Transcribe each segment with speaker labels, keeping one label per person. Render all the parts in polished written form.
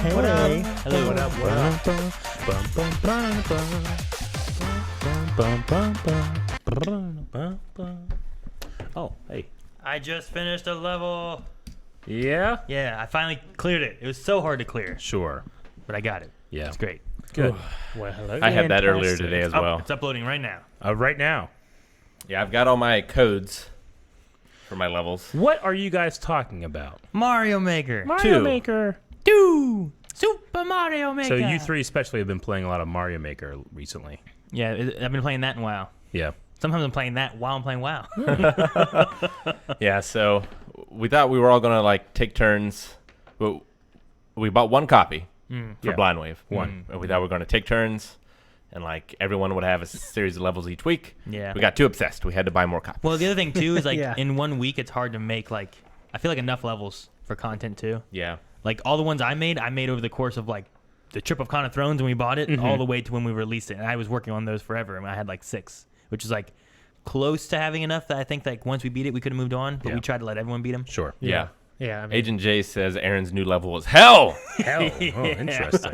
Speaker 1: Hey.
Speaker 2: Hello.
Speaker 1: What up?
Speaker 3: Oh, hey.
Speaker 2: I just finished a level.
Speaker 3: Yeah?
Speaker 2: Yeah, I finally cleared it. It was so hard to clear,
Speaker 3: Sure.
Speaker 2: but I got it.
Speaker 3: Yeah.
Speaker 2: It's great.
Speaker 3: Good.
Speaker 1: Well, hello.
Speaker 4: I had that earlier
Speaker 1: Fantastic.
Speaker 4: today as
Speaker 2: Oh,
Speaker 4: well.
Speaker 2: it's uploading right now.
Speaker 3: Right now.
Speaker 4: Yeah, I've got all my codes for my levels.
Speaker 3: What are you guys talking about?
Speaker 2: Mario Maker.
Speaker 3: Mario
Speaker 4: Two.
Speaker 3: Maker.
Speaker 2: 2. Super Mario Maker.
Speaker 3: So you three especially have been playing a lot of Mario Maker recently.
Speaker 2: Yeah, I've been playing that in WoW.
Speaker 3: Yeah.
Speaker 2: Sometimes I'm playing that while I'm playing WoW.
Speaker 4: Yeah, so we thought we were all gonna like take turns. But we bought one copy for
Speaker 3: Yeah.
Speaker 4: Blind Wave.
Speaker 3: One.
Speaker 4: And we thought we were gonna take turns, and like everyone would have a series of levels each week.
Speaker 2: Yeah.
Speaker 4: We got too obsessed. We had to buy more copies.
Speaker 2: Well, the other thing too is like
Speaker 1: Yeah.
Speaker 2: in 1 week it's hard to make like I feel like enough levels for content too.
Speaker 4: Yeah.
Speaker 2: Like all the ones I made over the course of like the Trip of Con of Thrones when we bought it, all the way to when we released it. And I was working on those forever, and I had like 6, which is like close to having enough that I think like once we beat it, we could have moved on. But
Speaker 3: Yeah.
Speaker 2: we tried to let everyone beat him.
Speaker 3: Sure.
Speaker 4: Yeah.
Speaker 1: Yeah, I mean,
Speaker 4: Agent J says Aaron's new level was hell.
Speaker 3: Hell. Oh, interesting.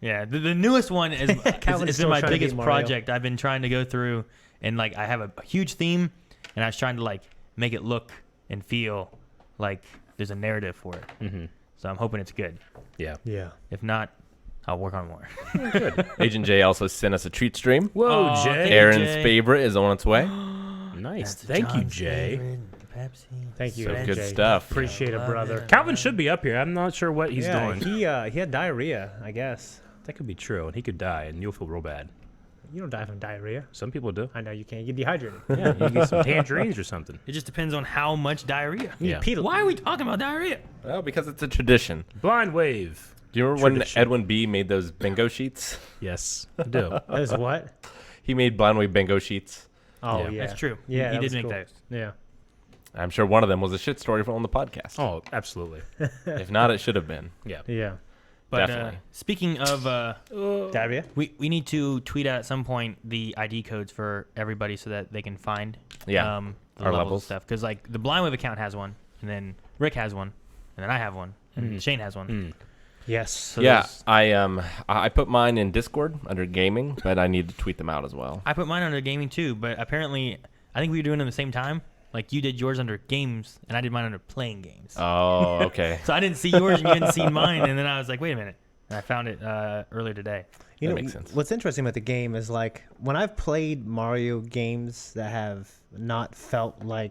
Speaker 2: Yeah, the newest one is
Speaker 1: Calvin's
Speaker 2: it's
Speaker 1: still
Speaker 2: been my
Speaker 1: trying to
Speaker 2: biggest
Speaker 1: beat Mario.
Speaker 2: project. I've been trying to go through and like I have a huge theme, and I was trying to like make it look and feel like there's a narrative for it.
Speaker 3: Mm-hmm.
Speaker 2: So I'm hoping it's good.
Speaker 3: Yeah.
Speaker 1: yeah.
Speaker 2: If not, I'll work on more.
Speaker 3: Good.
Speaker 4: Agent J also sent us a treat stream.
Speaker 3: Whoa,
Speaker 2: Oh,
Speaker 3: Jay.
Speaker 2: thank you,
Speaker 4: Aaron's
Speaker 2: Jay.
Speaker 4: favorite is on its way.
Speaker 3: Nice.
Speaker 2: That's
Speaker 3: Thank you,
Speaker 2: John's
Speaker 3: Jay.
Speaker 2: favorite, Pepsi.
Speaker 1: Thank you,
Speaker 4: So
Speaker 1: AJ.
Speaker 4: good stuff.
Speaker 1: Appreciate it, brother.
Speaker 3: Calvin should be up here. I'm not sure what he's
Speaker 1: Yeah,
Speaker 3: doing.
Speaker 1: he had diarrhea, I guess.
Speaker 3: That could be true, and he could die, and you'll feel real bad.
Speaker 1: You don't die from diarrhea.
Speaker 3: Some people do.
Speaker 1: I know you can't. You get dehydrated.
Speaker 3: Yeah, you get some tangerines or something.
Speaker 2: It just depends on how much diarrhea.
Speaker 3: Yeah.
Speaker 2: Why are we talking about diarrhea?
Speaker 4: Well, because it's a tradition.
Speaker 3: Blind Wave.
Speaker 4: Do you remember when
Speaker 3: Tradition.
Speaker 4: Edwin B made those bingo sheets?
Speaker 3: Yes, I do.
Speaker 1: As what?
Speaker 4: He made Blind Wave bingo sheets.
Speaker 1: Oh,
Speaker 3: Yeah.
Speaker 1: yeah.
Speaker 2: That's true.
Speaker 1: Yeah,
Speaker 2: he
Speaker 1: that
Speaker 2: did
Speaker 1: was
Speaker 2: make
Speaker 1: cool.
Speaker 2: those.
Speaker 1: Yeah.
Speaker 4: I'm sure one of them was a shit story on the podcast.
Speaker 3: Oh, absolutely.
Speaker 4: If not, it should have been.
Speaker 3: Yeah.
Speaker 1: Yeah.
Speaker 2: But
Speaker 4: Definitely.
Speaker 2: speaking of,
Speaker 1: Diarrhea?
Speaker 2: we need to tweet out at some point the ID codes for everybody so that they can find
Speaker 4: Yeah,
Speaker 2: the
Speaker 4: our
Speaker 2: levels
Speaker 4: levels.
Speaker 2: and stuff. Because like the Blind Wave account has one, and then Rick has one, and then I have one, and Shane has one.
Speaker 1: Yes.
Speaker 2: So
Speaker 4: Yeah,
Speaker 2: there's-
Speaker 4: I put mine in Discord under gaming, but I need to tweet them out as well.
Speaker 2: I put mine under gaming too, but apparently I think we were doing them at the same time. Like you did yours under games, and I did mine under playing games.
Speaker 4: Oh, okay.
Speaker 2: So I didn't see yours, and you didn't see mine, and then I was like, wait a minute. And I found it earlier today.
Speaker 1: You
Speaker 4: That
Speaker 1: know,
Speaker 4: makes sense.
Speaker 1: what's interesting about the game is like when I've played Mario games that have not felt like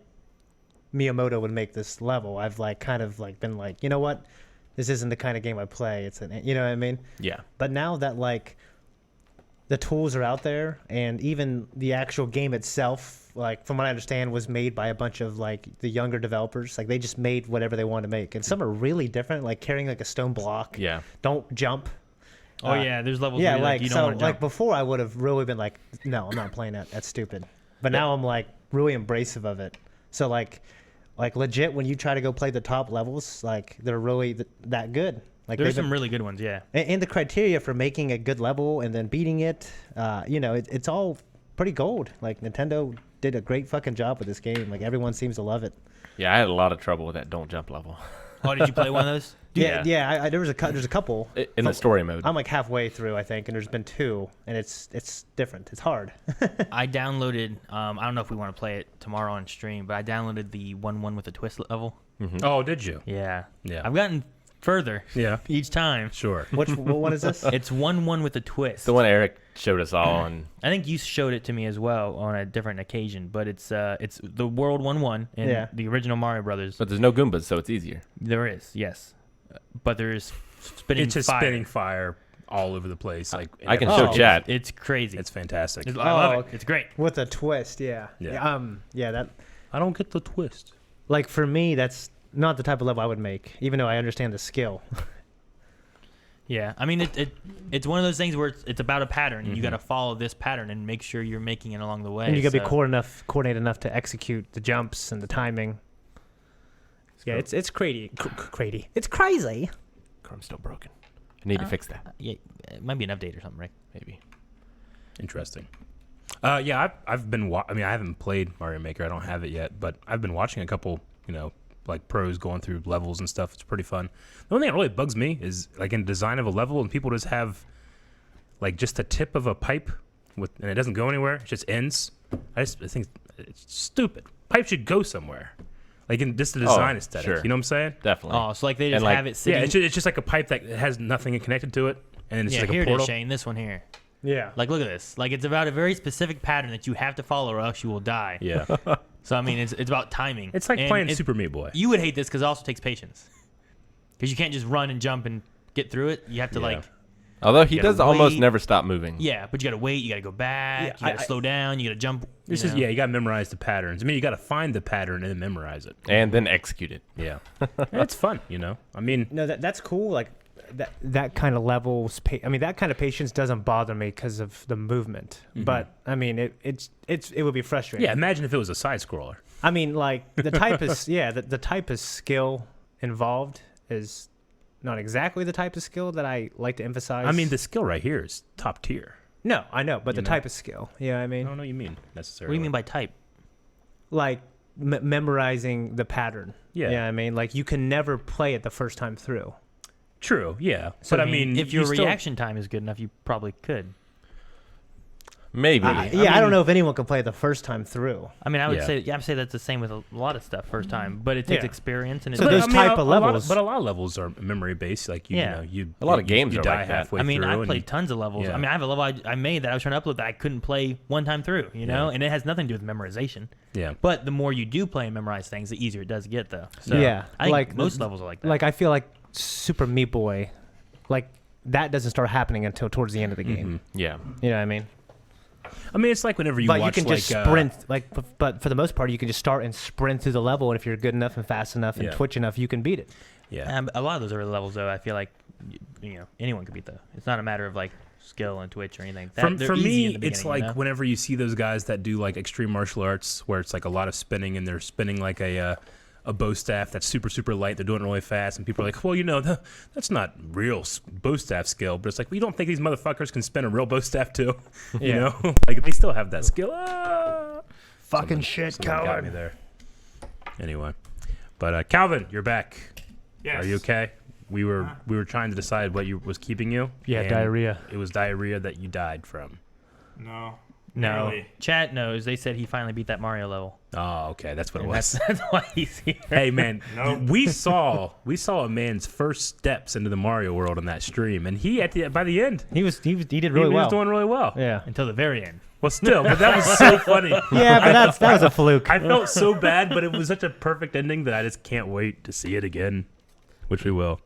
Speaker 1: Miyamoto would make this level, I've like kind of like been like, you know what, this isn't the kind of game I play. It's an, you know what I mean?
Speaker 4: Yeah.
Speaker 1: But now that like the tools are out there, and even the actual game itself, like from what I understand, was made by a bunch of like the younger developers. Like they just made whatever they wanted to make, and some are really different, like carrying like a stone block.
Speaker 4: Yeah.
Speaker 1: Don't jump.
Speaker 2: Oh yeah, there's levels
Speaker 1: Yeah,
Speaker 2: where you're
Speaker 1: like
Speaker 2: you don't
Speaker 1: so
Speaker 2: want to
Speaker 1: like
Speaker 2: jump.
Speaker 1: before I would have really been like, no, I'm not playing that. That's stupid. But now I'm like really embracive of it. So like legit when you try to go play the top levels, like they're really that good. Like
Speaker 2: There's
Speaker 1: they've
Speaker 2: some really good ones, yeah.
Speaker 1: and the criteria for making a good level and then beating it, you know, it's all pretty gold. Like Nintendo did a great fucking job with this game. Like everyone seems to love it.
Speaker 4: Yeah, I had a lot of trouble with that don't jump level.
Speaker 2: Oh, did you play one of those?
Speaker 1: Yeah. There's a couple.
Speaker 4: In the story mode.
Speaker 1: I'm like halfway through, I think, and there's been 2, and it's different. It's hard.
Speaker 2: I downloaded. I don't know if we want to play it tomorrow on stream, but I downloaded the 1-1 with a twist level.
Speaker 3: Oh, did you?
Speaker 2: Yeah.
Speaker 3: Yeah.
Speaker 2: I've gotten further
Speaker 3: Yeah.
Speaker 2: each time.
Speaker 3: Sure.
Speaker 1: What one is this?
Speaker 2: It's 1-1 with a twist.
Speaker 4: the one Eric showed us all on.
Speaker 2: I think you showed it to me as well on a different occasion, but it's the World 1-1 in
Speaker 1: Yeah.
Speaker 2: the original Mario Brothers.
Speaker 4: But there's no Goombas, so it's easier.
Speaker 2: There is, yes, but there is spinning
Speaker 3: It's just
Speaker 2: fire.
Speaker 3: spinning fire all over the place. Like
Speaker 4: I can
Speaker 1: Oh.
Speaker 4: show chat.
Speaker 2: It's crazy.
Speaker 3: It's fantastic.
Speaker 2: I love it.
Speaker 1: okay.
Speaker 2: It's great.
Speaker 1: With a twist, yeah.
Speaker 3: Yeah.
Speaker 1: Yeah, that
Speaker 3: I don't get the twist.
Speaker 1: like for me, that's not the type of level I would make, even though I understand the skill.
Speaker 2: Yeah, I mean it's one of those things where it's about a pattern. You got to follow this pattern and make sure you're making it along the way.
Speaker 1: And you gotta be
Speaker 2: so-
Speaker 1: coordinated enough to execute the jumps and the timing. Yeah, it's crazy. Crazy. It's crazy.
Speaker 4: Chrome's still broken. I need to fix that.
Speaker 2: Yeah, it might be an update or something, right?
Speaker 4: Maybe.
Speaker 3: Interesting. Yeah, I've been. I mean, I haven't played Mario Maker. I don't have it yet, but I've been watching a couple, like pros going through levels and stuff. It's pretty fun. The only thing that really bugs me is like in design of a level, and people just have like just the tip of a pipe and it doesn't go anywhere. It just ends. I think it's stupid. Pipe should go somewhere. Like in just the design aesthetic.
Speaker 4: sure.
Speaker 3: You know what I'm saying?
Speaker 4: Definitely.
Speaker 2: Oh, so like they just
Speaker 4: like-
Speaker 2: have it sitting.
Speaker 3: Yeah, it's just like a pipe that has nothing connected to it, and it's
Speaker 2: yeah,
Speaker 3: like
Speaker 2: here
Speaker 3: a
Speaker 2: it
Speaker 3: portal.
Speaker 2: is, Shane. This one here.
Speaker 1: Yeah.
Speaker 2: Like, look at this. Like, it's about a very specific pattern that you have to follow, or else you will die.
Speaker 3: Yeah,
Speaker 2: So I mean, it's about timing.
Speaker 3: it's like
Speaker 2: And
Speaker 3: playing Super Meat Boy.
Speaker 2: You would hate this because it also takes patience. Because you can't just run and jump and get through it. You have to
Speaker 3: Yeah.
Speaker 4: Although he
Speaker 2: you gotta
Speaker 4: does almost
Speaker 2: wait.
Speaker 4: never stop moving.
Speaker 2: yeah, but you got to wait. You got to go back.
Speaker 1: Yeah,
Speaker 2: you got to slow down. You got to jump.
Speaker 3: This
Speaker 2: you
Speaker 3: is
Speaker 2: know.
Speaker 3: you got to memorize the patterns. I mean, you got to find the pattern and then memorize it.
Speaker 4: And then execute it.
Speaker 3: Yeah, it's fun. I mean,
Speaker 1: No, that's cool. Like that kind of levels. I mean, that kind of patience doesn't bother me because of the movement. But I mean, it would be frustrating.
Speaker 3: yeah. Imagine if it was a side scroller.
Speaker 1: I mean, like the type is the type of skill involved is not exactly the type of skill that I like to emphasize.
Speaker 3: I mean, the skill right here is top tier.
Speaker 1: no, I know, but
Speaker 3: You
Speaker 1: the
Speaker 3: know?
Speaker 1: type of skill. Yeah, I
Speaker 3: I
Speaker 1: mean,
Speaker 3: don't know what you mean
Speaker 2: What
Speaker 3: necessarily.
Speaker 2: do you mean by type?
Speaker 1: like memorizing the pattern.
Speaker 3: Yeah.
Speaker 1: Yeah, I mean, like you can never play it the first time through.
Speaker 3: True. Yeah,
Speaker 1: So,
Speaker 3: but I mean,
Speaker 2: if your
Speaker 3: you still-
Speaker 2: reaction time is good enough, you probably could.
Speaker 4: Maybe.
Speaker 1: I don't know if anyone can play it the first time through.
Speaker 2: I mean, I would
Speaker 3: Yeah.
Speaker 2: say that's the same with a lot of stuff first time, but it takes
Speaker 1: Yeah.
Speaker 2: experience and
Speaker 1: So
Speaker 2: it's
Speaker 1: those
Speaker 3: I mean,
Speaker 1: type of
Speaker 3: a lot
Speaker 1: levels-
Speaker 3: but a lot of levels are memory based. Like you
Speaker 2: Yeah.
Speaker 3: know, you
Speaker 4: A lot of games
Speaker 3: you
Speaker 4: are
Speaker 3: die
Speaker 4: like that.
Speaker 3: halfway
Speaker 2: I mean,
Speaker 3: through.
Speaker 2: I've
Speaker 3: and
Speaker 2: played tons of levels.
Speaker 3: yeah.
Speaker 2: I mean, I have a level I made that I was trying to upload that I couldn't play one time through, you know,
Speaker 3: Yeah.
Speaker 2: and it has nothing to do with memorization.
Speaker 3: yeah.
Speaker 2: But the more you do play and memorize things, the easier it does get, though. So
Speaker 1: Yeah,
Speaker 2: I think
Speaker 1: like
Speaker 2: most levels are like that.
Speaker 1: Like I feel like Super Meat Boy, like that doesn't start happening until towards the end of the game.
Speaker 4: Yeah.
Speaker 1: You know what I mean?
Speaker 3: I mean, it's like whenever you
Speaker 1: But
Speaker 3: watch
Speaker 1: you can just
Speaker 3: like
Speaker 1: sprint, but for the most part, you can just start and sprint through the level, and if you're good enough and fast enough and
Speaker 3: Yeah.
Speaker 1: twitch enough, you can beat it.
Speaker 3: yeah.
Speaker 2: A lot of those early levels, though, I feel like you know anyone could beat though. It's not a matter of like skill and Twitch or anything. They're
Speaker 3: For
Speaker 2: easy in
Speaker 3: me,
Speaker 2: the
Speaker 3: it's
Speaker 2: beginning,
Speaker 3: like
Speaker 2: you know?
Speaker 3: whenever you see those guys that do like extreme martial arts, where it's like a lot of spinning and they're spinning like a bow staff that's super light. They're doing it really fast, and people are like, "Well, you know, that's not real bow staff skill." But it's like, we don't think these motherfuckers can spin a real bow staff too. You
Speaker 1: Yeah.
Speaker 3: know, like they still have that skill. Ah!
Speaker 1: Fucking shit,
Speaker 3: Someone got me there. Anyway, but Calvin, you're back.
Speaker 5: Yes.
Speaker 3: Are you okay? We were trying to decide what was keeping you.
Speaker 1: Yeah,
Speaker 3: and
Speaker 1: diarrhea.
Speaker 3: It was diarrhea that you died from.
Speaker 5: No.
Speaker 2: No,
Speaker 5: Really?
Speaker 2: chat knows. They said he finally beat that Mario level.
Speaker 3: Oh, okay, that's what it
Speaker 2: And
Speaker 3: was.
Speaker 2: that's why he's here.
Speaker 3: Hey man,
Speaker 5: Nope.
Speaker 3: we saw a man's first steps into the Mario world on that stream, and he by the end
Speaker 1: He did
Speaker 3: he
Speaker 1: really well.
Speaker 3: was doing really well.
Speaker 1: Yeah.
Speaker 2: Until the very end.
Speaker 3: Well, still, but that was so funny.
Speaker 1: Yeah, but that was a fluke.
Speaker 3: I felt so bad, but it was such a perfect ending that I just can't wait to see it again, which we will.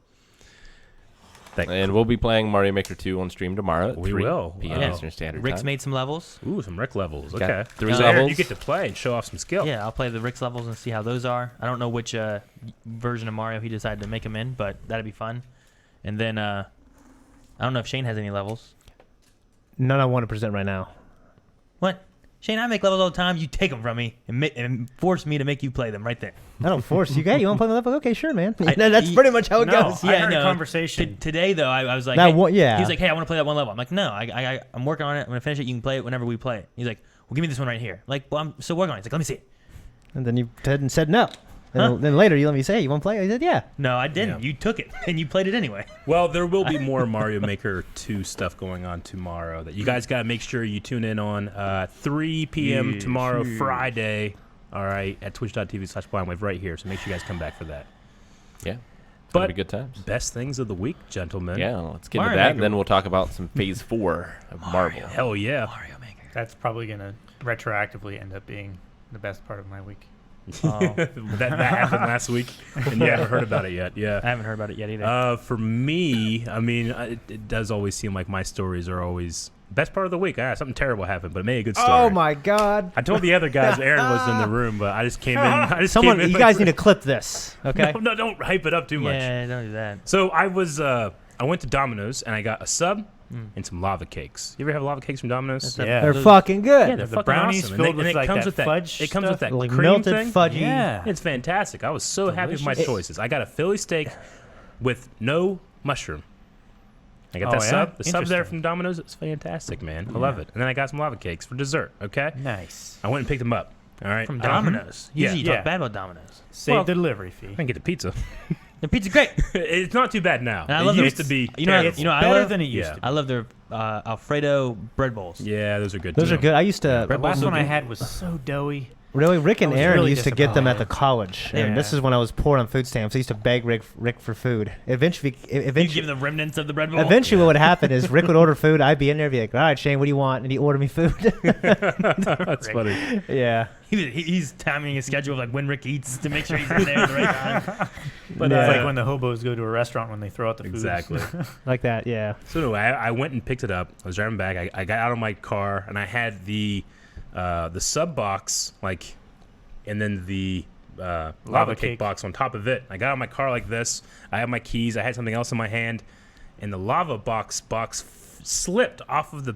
Speaker 4: And we'll be playing Mario Maker 2 on stream tomorrow at
Speaker 3: We
Speaker 4: 3
Speaker 3: will.
Speaker 4: p.m.
Speaker 3: Wow.
Speaker 4: Eastern Standard
Speaker 2: Rick's
Speaker 4: Time.
Speaker 2: made some levels.
Speaker 3: Ooh, some Rick levels.
Speaker 4: Got
Speaker 3: Okay,
Speaker 4: 3
Speaker 3: So
Speaker 4: levels.
Speaker 3: you get to play and show off some skill.
Speaker 2: Yeah, I'll play the Rick's levels and see how those are. I don't know which version of Mario he decided to make them in, but that'd be fun. And then I don't know if Shane has any levels.
Speaker 1: None I want to present right now.
Speaker 2: What? Shane, I make levels all the time. You take them from me and force me to make you play them right there.
Speaker 1: I don't force you. Hey, you want to play the level? Okay, sure, man.
Speaker 2: I-
Speaker 1: That's pretty much how it
Speaker 5: No,
Speaker 1: goes.
Speaker 5: I
Speaker 2: Yeah,
Speaker 5: heard
Speaker 2: no.
Speaker 5: a conversation.
Speaker 2: Today, though, I was like,
Speaker 1: That
Speaker 2: hey,
Speaker 1: one- yeah.
Speaker 2: He was like, hey, I want to play that one level. I'm like, no, I'm working on it. I'm going to finish it. You can play it whenever we play it. He's like, well, give me this one right here. Like, well, I'm still working on it. He's like, let me see it.
Speaker 1: And then you said no. And
Speaker 2: Huh?
Speaker 1: then later you let me say, you want to play? I said, yeah.
Speaker 2: No, I didn't.
Speaker 3: Yeah.
Speaker 2: You took it, and you played it anyway.
Speaker 3: Well, there will be more Mario Maker 2 stuff going on tomorrow that you guys got to make sure you tune in on 3 p.m.
Speaker 2: Yes,
Speaker 3: tomorrow,
Speaker 2: yes.
Speaker 3: Friday, all right, at twitch.tv/blindwave right here. So make sure you guys come back for that.
Speaker 4: Yeah. It's
Speaker 3: But-
Speaker 4: going to be good times.
Speaker 3: Best things of the week, gentlemen.
Speaker 4: Yeah, let's get into
Speaker 2: Mario
Speaker 4: that,
Speaker 2: Maker.
Speaker 4: and then we'll talk about some Phase 4 of Marvel.
Speaker 3: Hell yeah.
Speaker 2: Mario Maker.
Speaker 5: That's probably going to retroactively end up being the best part of my week.
Speaker 2: Oh,
Speaker 3: that happened last week, and you haven't heard about it yet. Yeah.
Speaker 2: I haven't heard about it yet either.
Speaker 3: For me, I mean, it does always seem like my stories are always best part of the week. Something terrible happened, but it made a good story.
Speaker 1: Oh my God.
Speaker 3: I told the other guys Aaron was in the room, but I just came in.
Speaker 1: Someone, you guys need to clip this, okay?
Speaker 3: No, don't hype it up too much.
Speaker 2: Yeah, don't do that.
Speaker 3: So I went to Domino's and I got a sub and some lava cakes. You ever have lava cakes from Domino's?
Speaker 2: That's
Speaker 5: Yeah.
Speaker 1: They're
Speaker 2: Those-
Speaker 1: fucking good.
Speaker 3: Yeah, they're
Speaker 5: The
Speaker 3: fucking
Speaker 5: brownies
Speaker 3: awesome.
Speaker 5: filled
Speaker 3: and
Speaker 5: with,
Speaker 3: it
Speaker 5: like,
Speaker 3: comes
Speaker 5: that
Speaker 3: with that
Speaker 5: fudge
Speaker 3: It comes with
Speaker 5: stuff?
Speaker 3: that
Speaker 1: Like
Speaker 3: cream
Speaker 1: melted
Speaker 3: thing.
Speaker 1: fudgy.
Speaker 5: Yeah.
Speaker 3: It's fantastic. I was so happy with my
Speaker 5: Delicious.
Speaker 3: choices. I got a Philly steak with no mushroom. I got
Speaker 5: Oh,
Speaker 3: that
Speaker 5: yeah?
Speaker 3: sub. The sub there
Speaker 5: Interesting.
Speaker 3: from Domino's. It's fantastic, man. I love it. And then I got some lava cakes for dessert. Okay.
Speaker 5: Nice.
Speaker 3: I went and picked them up. All right.
Speaker 2: From Domino's. Usually you
Speaker 5: Yeah.
Speaker 2: talk bad about Domino's.
Speaker 5: Save
Speaker 3: Well,
Speaker 5: the delivery fee.
Speaker 3: I can get the pizza.
Speaker 2: The pizza's great.
Speaker 3: It's not too bad now.
Speaker 2: And I
Speaker 3: It
Speaker 2: love
Speaker 3: used
Speaker 2: the-
Speaker 3: to be.
Speaker 2: You know,
Speaker 3: terrible.
Speaker 2: you know, I
Speaker 5: Better
Speaker 2: love
Speaker 5: than it used
Speaker 3: Yeah.
Speaker 5: to be.
Speaker 2: I love their Alfredo bread bowls.
Speaker 3: Yeah, those are good.
Speaker 1: Those
Speaker 3: too.
Speaker 1: are good. I used to.
Speaker 5: The last
Speaker 2: so
Speaker 5: one I
Speaker 2: good.
Speaker 5: had was so doughy.
Speaker 1: Really, Rick and
Speaker 5: I was
Speaker 1: Aaron
Speaker 5: really
Speaker 1: used to get them at the
Speaker 5: disappointed.
Speaker 1: college, and
Speaker 5: Yeah.
Speaker 1: this is when I was poor on food stamps. I used to beg Rick for food. Eventually,
Speaker 2: You give them the remnants of the bread bowl.
Speaker 1: Eventually, what would happen is Rick would order food. I'd be in there, be like, "All right, Shane, what do you want?" And he'd order me food.
Speaker 3: That's funny.
Speaker 1: Yeah,
Speaker 2: He's timing his schedule of like when Rick eats to make sure he's in there at the right time.
Speaker 5: But
Speaker 1: Yeah.
Speaker 5: it's like when the hobos go to a restaurant when they throw out the food.
Speaker 3: Exactly.
Speaker 1: like that. Yeah.
Speaker 3: So anyway, I went and picked it up. I was driving back. I got out of my car and I had the sub box and then the lava cake
Speaker 5: cake.
Speaker 3: box on top of it. I got out of my car like this. I had my keys. I had something else in my hand, and the lava box slipped off of the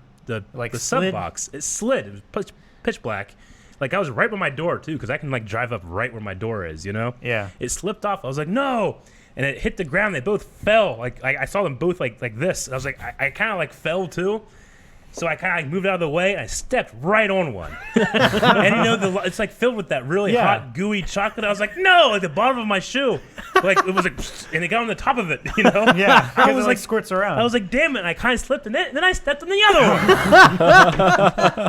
Speaker 5: Like
Speaker 3: sub
Speaker 5: slid?
Speaker 3: box. It slid. It was pitch black. Like I was right by my door too, because I can like drive up right where my door is. You know.
Speaker 5: Yeah.
Speaker 3: It slipped off. I was like, no. And it hit the ground. They both fell. Like I saw them both like this. I was like, I kind of like fell too. So I kind of moved out of the way and I stepped right on one. And you know, it's like filled with that really
Speaker 1: Yeah.
Speaker 3: hot, gooey chocolate. I was like, no, like the bottom of my shoe. Like it was like, and it got on the top of it, you know?
Speaker 5: Yeah.
Speaker 3: I was
Speaker 5: like
Speaker 3: like,
Speaker 5: squirts around.
Speaker 3: I was like, damn it. And I kind of slipped and then I stepped on the other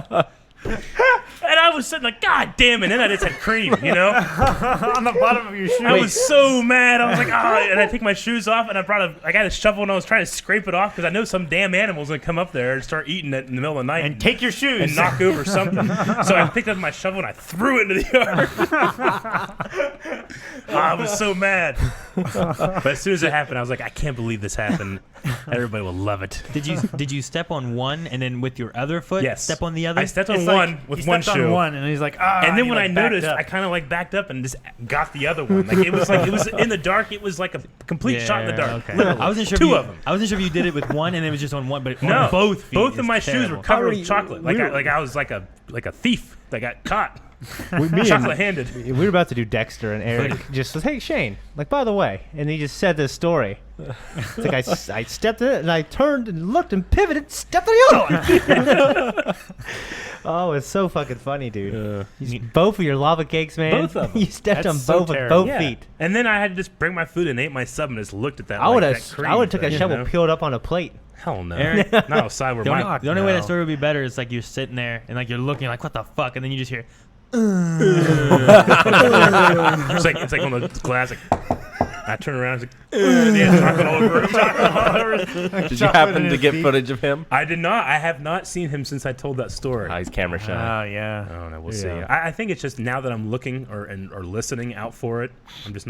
Speaker 3: one. And I was sitting like, God damn it. And then I just had cream, you know?
Speaker 5: on the bottom of your shoe.
Speaker 3: I was so mad. I was like, oh, and I take my shoes off, and I got a shovel, and I was trying to scrape it off because I know some damn animal's gonna come up there and start eating it in the middle of the night
Speaker 5: and take your shoes.
Speaker 3: and knock over something. So I picked up my shovel and I threw it into the yard. I was so mad. But as soon as it happened, I was like, I can't believe this happened. Everybody will love it.
Speaker 2: Did you step on one and then with your other foot
Speaker 3: Yes.
Speaker 2: step on the other?
Speaker 3: I stepped on
Speaker 5: It's
Speaker 3: one
Speaker 5: like,
Speaker 3: with
Speaker 5: he
Speaker 3: one
Speaker 5: stepped
Speaker 3: shoe.
Speaker 5: on one, and he's like, ah.
Speaker 3: And then
Speaker 5: he,
Speaker 3: when
Speaker 5: like,
Speaker 3: I
Speaker 5: backed
Speaker 3: noticed,
Speaker 5: up.
Speaker 3: I kind of like backed up and just got the other one. Like it was in the dark. It was like a complete shot in the dark.
Speaker 2: Okay.
Speaker 3: Literally.
Speaker 2: I wasn't sure.
Speaker 3: Two of them.
Speaker 2: I wasn't sure if you did it with one and it was just on one, but
Speaker 3: No,
Speaker 2: on both feet.
Speaker 3: Both of
Speaker 2: is
Speaker 3: my shoes
Speaker 2: terrible.
Speaker 3: were covered
Speaker 1: Already-
Speaker 3: with chocolate. Like I was like a thief that got caught.
Speaker 1: Me
Speaker 3: Chocolate handed.
Speaker 1: we were about to do Dexter, and Eric just says, "Hey Shane, like by the way," and he just said this story. It's like I stepped in it and I turned and looked and pivoted, stepped on the other one. Oh, it's so fucking funny, dude. Both of your lava cakes, man.
Speaker 3: Both of 'em.
Speaker 1: You stepped
Speaker 5: That's
Speaker 1: on
Speaker 5: so
Speaker 1: both with
Speaker 5: terrible.
Speaker 1: both feet.
Speaker 3: And then I had to just bring my food and ate my sub and just looked at that.
Speaker 1: I would
Speaker 3: that
Speaker 1: have
Speaker 3: cream
Speaker 1: took a
Speaker 3: thing,
Speaker 1: shovel,
Speaker 3: you know?
Speaker 1: peeled up on a plate.
Speaker 3: Hell no.
Speaker 2: Eric,
Speaker 3: Not outside where
Speaker 2: The only,
Speaker 3: my.
Speaker 2: the only way that
Speaker 5: no.
Speaker 2: story would be better is like you're sitting there and like you're looking like what the fuck, and then you just hear.
Speaker 3: It's like one of those classic. I turn around. It's like, yeah, chocolate all over it.
Speaker 4: Did you happen to get footage of him?
Speaker 3: I did not. I have not seen him since I told that story.
Speaker 4: He's camera shy.
Speaker 5: Oh, yeah.
Speaker 3: I don't know. We'll see.
Speaker 1: Yeah.
Speaker 3: I think it's just now that I'm looking or listening out for it. I'm just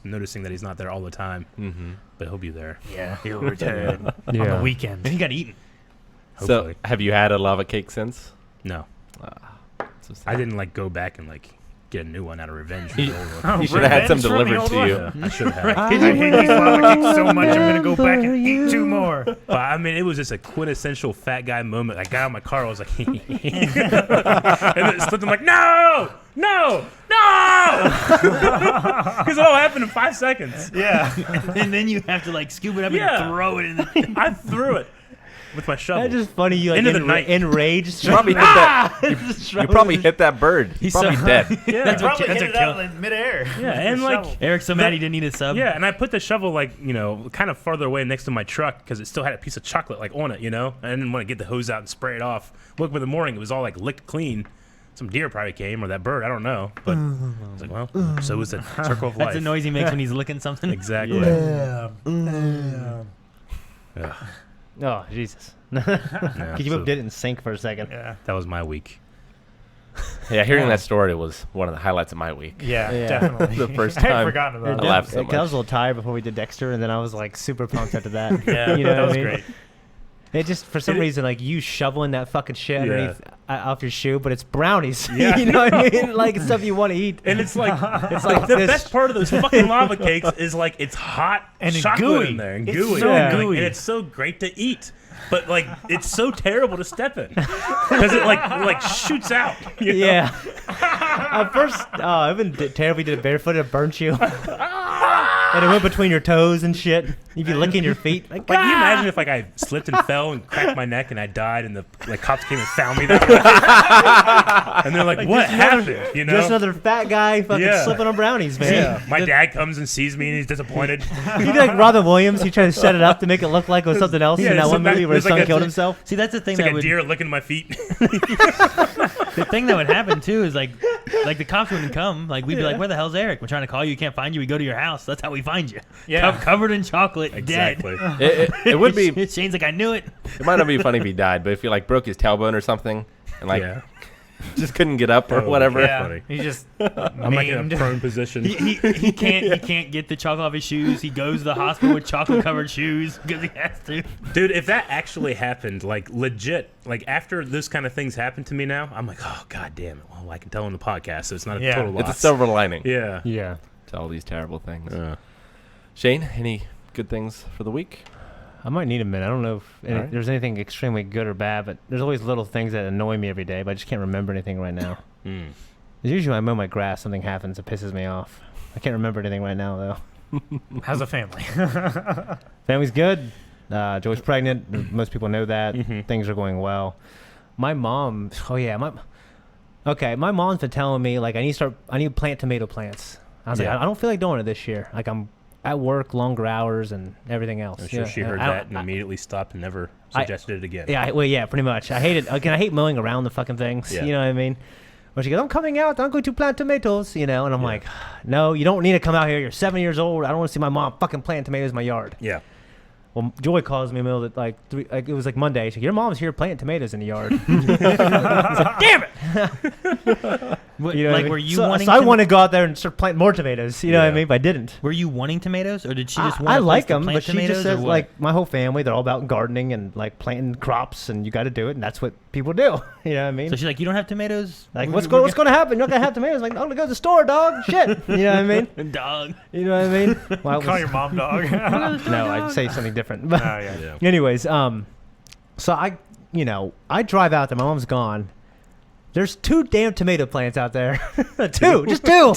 Speaker 3: noticing that he's not there all the time.
Speaker 4: Mm-hmm.
Speaker 3: But he'll be there.
Speaker 5: Yeah, he'll return on
Speaker 1: Yeah.
Speaker 5: the weekend.
Speaker 2: And he got eaten.
Speaker 4: So,
Speaker 3: Hopefully.
Speaker 4: have you had a lava cake since?
Speaker 3: No,
Speaker 4: So sad.
Speaker 3: I didn't like go back and like get a new one out of revenge. For
Speaker 2: You-
Speaker 3: the old one.
Speaker 4: You should have had some
Speaker 5: Revenge from the
Speaker 4: delivered
Speaker 5: old
Speaker 4: to
Speaker 5: one?
Speaker 4: you.
Speaker 3: Yeah, I should have.
Speaker 5: I hate these lava cakes so much, I'm going to go back and eat two more.
Speaker 3: But I mean, it was just a quintessential fat guy moment. I got out of my car, I was like, and then it slipped. I'm like, no, no, no, because it all happened in 5 seconds.
Speaker 5: Yeah.
Speaker 2: And then you have to like scoop it up
Speaker 3: Yeah.
Speaker 2: and throw it in the.
Speaker 3: I threw it with my shovel.
Speaker 1: That's just funny. You like
Speaker 3: Into the night.
Speaker 1: enraged.
Speaker 4: You probably hit that. You probably hit that bird. He's
Speaker 2: so-
Speaker 4: probably dead.
Speaker 3: yeah,
Speaker 2: That's what-
Speaker 5: Probably
Speaker 2: that's
Speaker 5: hit
Speaker 2: a
Speaker 5: it out
Speaker 2: kill.
Speaker 5: in midair.
Speaker 3: yeah, and like,
Speaker 5: Shovel.
Speaker 2: Eric's so mad he didn't eat his sub.
Speaker 3: yeah, and I put the shovel like kind of farther away next to my truck because it still had a piece of chocolate like on it, I didn't want to get the hose out and spray it off. Woke up in the morning, it was all like licked clean. Some deer probably came or that bird, I don't know, but I was like, well, so is the circle of life.
Speaker 2: That's the noise he makes when he's licking something.
Speaker 3: Exactly.
Speaker 5: Yeah.
Speaker 3: Ugh.
Speaker 1: Oh Jesus!
Speaker 3: Yeah,
Speaker 1: You
Speaker 3: so
Speaker 1: both did it in sync for a second.
Speaker 5: Yeah.
Speaker 3: that was my week.
Speaker 4: Yeah, hearing that story was one of the highlights of my week.
Speaker 5: Yeah,
Speaker 1: Yeah.
Speaker 5: definitely.
Speaker 4: The first
Speaker 5: I had
Speaker 4: time.
Speaker 5: forgotten about
Speaker 4: I
Speaker 5: that.
Speaker 4: laughed so
Speaker 1: I was
Speaker 4: much.
Speaker 1: a little tired before we did Dexter, and then I was like super pumped after that.
Speaker 5: Yeah,
Speaker 1: you know
Speaker 5: that
Speaker 1: what
Speaker 5: was
Speaker 1: I mean?
Speaker 5: great.
Speaker 1: It just for some
Speaker 3: It-
Speaker 1: reason like you shoveling that fucking shit
Speaker 3: Yeah.
Speaker 1: underneath off your shoe, but it's brownies.
Speaker 3: Yeah.
Speaker 1: You know what I mean? Like it's stuff you want to eat.
Speaker 3: And it's like
Speaker 1: like
Speaker 3: the
Speaker 1: this-
Speaker 3: best part of those fucking lava cakes is like it's hot
Speaker 5: And it's
Speaker 3: chocolate
Speaker 5: gooey.
Speaker 3: in there and
Speaker 5: It's
Speaker 3: gooey.
Speaker 5: so
Speaker 3: and,
Speaker 5: gooey.
Speaker 3: and it's so great to eat. But like it's so terrible to step in because it like shoots out. you know?
Speaker 1: Yeah. At first, I've been terribly did it barefoot. It burnt you, and it went between your toes and shit. You'd be licking your feet. Like,
Speaker 3: Can you imagine if like I slipped and fell and cracked my neck and I died and the like cops came and found me that and they're like what happened? You know,
Speaker 1: just another fat guy fucking
Speaker 3: Yeah.
Speaker 1: slipping on brownies, man.
Speaker 3: yeah. My dad comes and sees me and he's disappointed.
Speaker 1: You'd be like Robin Williams. He tried to set it up to make it look like it was something else
Speaker 3: Yeah,
Speaker 1: in that
Speaker 3: it's
Speaker 1: one
Speaker 3: like-
Speaker 1: movie where his
Speaker 3: it's like
Speaker 1: son
Speaker 3: a-
Speaker 1: killed himself.
Speaker 2: See, that's the thing
Speaker 3: It's like
Speaker 2: that
Speaker 3: a
Speaker 2: would
Speaker 3: deer licking my feet.
Speaker 2: the thing that would happen too is like the cops wouldn't come. Like we'd be like, "Where the hell's Eric? We're trying to call you. We can't find you. We go to your house. That's how we find you.
Speaker 5: Yeah.
Speaker 2: Covered in chocolate,
Speaker 3: Exactly.
Speaker 4: It would be.
Speaker 2: Shane's like, I knew it.
Speaker 4: It might not be funny if he died, but if he like broke his tailbone or something and like
Speaker 3: Yeah.
Speaker 4: just couldn't get up or
Speaker 3: Oh,
Speaker 4: waiver.
Speaker 3: yeah. funny.
Speaker 5: He just
Speaker 3: I'm like in a
Speaker 5: maimed.
Speaker 3: prone position.
Speaker 2: He can't get the chocolate off his shoes. He goes to the hospital with chocolate covered shoes because he has to.
Speaker 3: Dude, if that actually happened, like legit, like after this kind of things happen to me now, I'm like, oh god damn it. Well, I can tell on the podcast, so it's not a
Speaker 5: Yeah.
Speaker 3: total loss.
Speaker 4: It's a silver lining
Speaker 3: Yeah.
Speaker 1: Yeah.
Speaker 4: to all these terrible things. Shane, any good things for the week?
Speaker 1: I might need a minute. I don't know if
Speaker 4: All right.
Speaker 1: there's anything extremely good or bad, but there's always little things that annoy me every day, but I just can't remember anything right now.
Speaker 3: Mm.
Speaker 1: Usually when I mow my grass, something happens that pisses me off. I can't remember anything right now, though.
Speaker 5: How's the family?
Speaker 1: Family's good. Joey's pregnant. Most people know that.
Speaker 3: Mhm.
Speaker 1: Things are going well. My mom, my mom's been telling me, like, I need to plant tomato plants. I was
Speaker 3: Yeah.
Speaker 1: like, I don't feel like doing it this year. Like, I'm at work, longer hours, and everything else.
Speaker 3: I'm sure she heard that and immediately stopped and never suggested it again.
Speaker 1: Yeah, pretty much. I hate it. Again, I hate mowing around the fucking things.
Speaker 3: Yeah.
Speaker 1: You know what I mean? When she goes, I'm coming out. I'm going to plant tomatoes. You know, and I'm
Speaker 3: Yeah.
Speaker 1: like, no, you don't need to come out here. You're 7 years old. I don't want to see my mom fucking plant tomatoes in my yard.
Speaker 3: Yeah.
Speaker 1: Well, Joy calls me in the middle of it was like Monday. She's like, your mom's here planting tomatoes in the yard. I was like, damn it!
Speaker 2: What,
Speaker 1: You know what I
Speaker 2: like,
Speaker 1: mean?
Speaker 2: were you
Speaker 1: so,
Speaker 2: wanting?
Speaker 1: So I want to go out there and start planting more tomatoes. You know what I
Speaker 3: Yeah.
Speaker 1: mean? But I didn't.
Speaker 2: Were you wanting tomatoes, or did she just want?
Speaker 1: I
Speaker 2: a place
Speaker 1: like
Speaker 2: to
Speaker 1: them,
Speaker 2: plant
Speaker 1: but she
Speaker 2: tomatoes,
Speaker 1: just
Speaker 2: or
Speaker 1: says
Speaker 2: what?
Speaker 1: like my whole family, they're all about gardening and like planting crops, and you got to do it, and that's what people do. You know what I mean?
Speaker 2: So she's like, you don't have tomatoes.
Speaker 1: Like, what's going to happen? You're not going to have tomatoes. Like, I'm going to go to the store, dog. Shit. You know what I mean?
Speaker 2: Dog.
Speaker 1: You know what I mean? Well,
Speaker 5: Call your mom dog.
Speaker 1: no, I'd say something different. But
Speaker 5: Oh, yeah.
Speaker 3: Yeah.
Speaker 1: anyways, so I drive out there. My mom's gone. There's 2 damn tomato plants out there. Just two.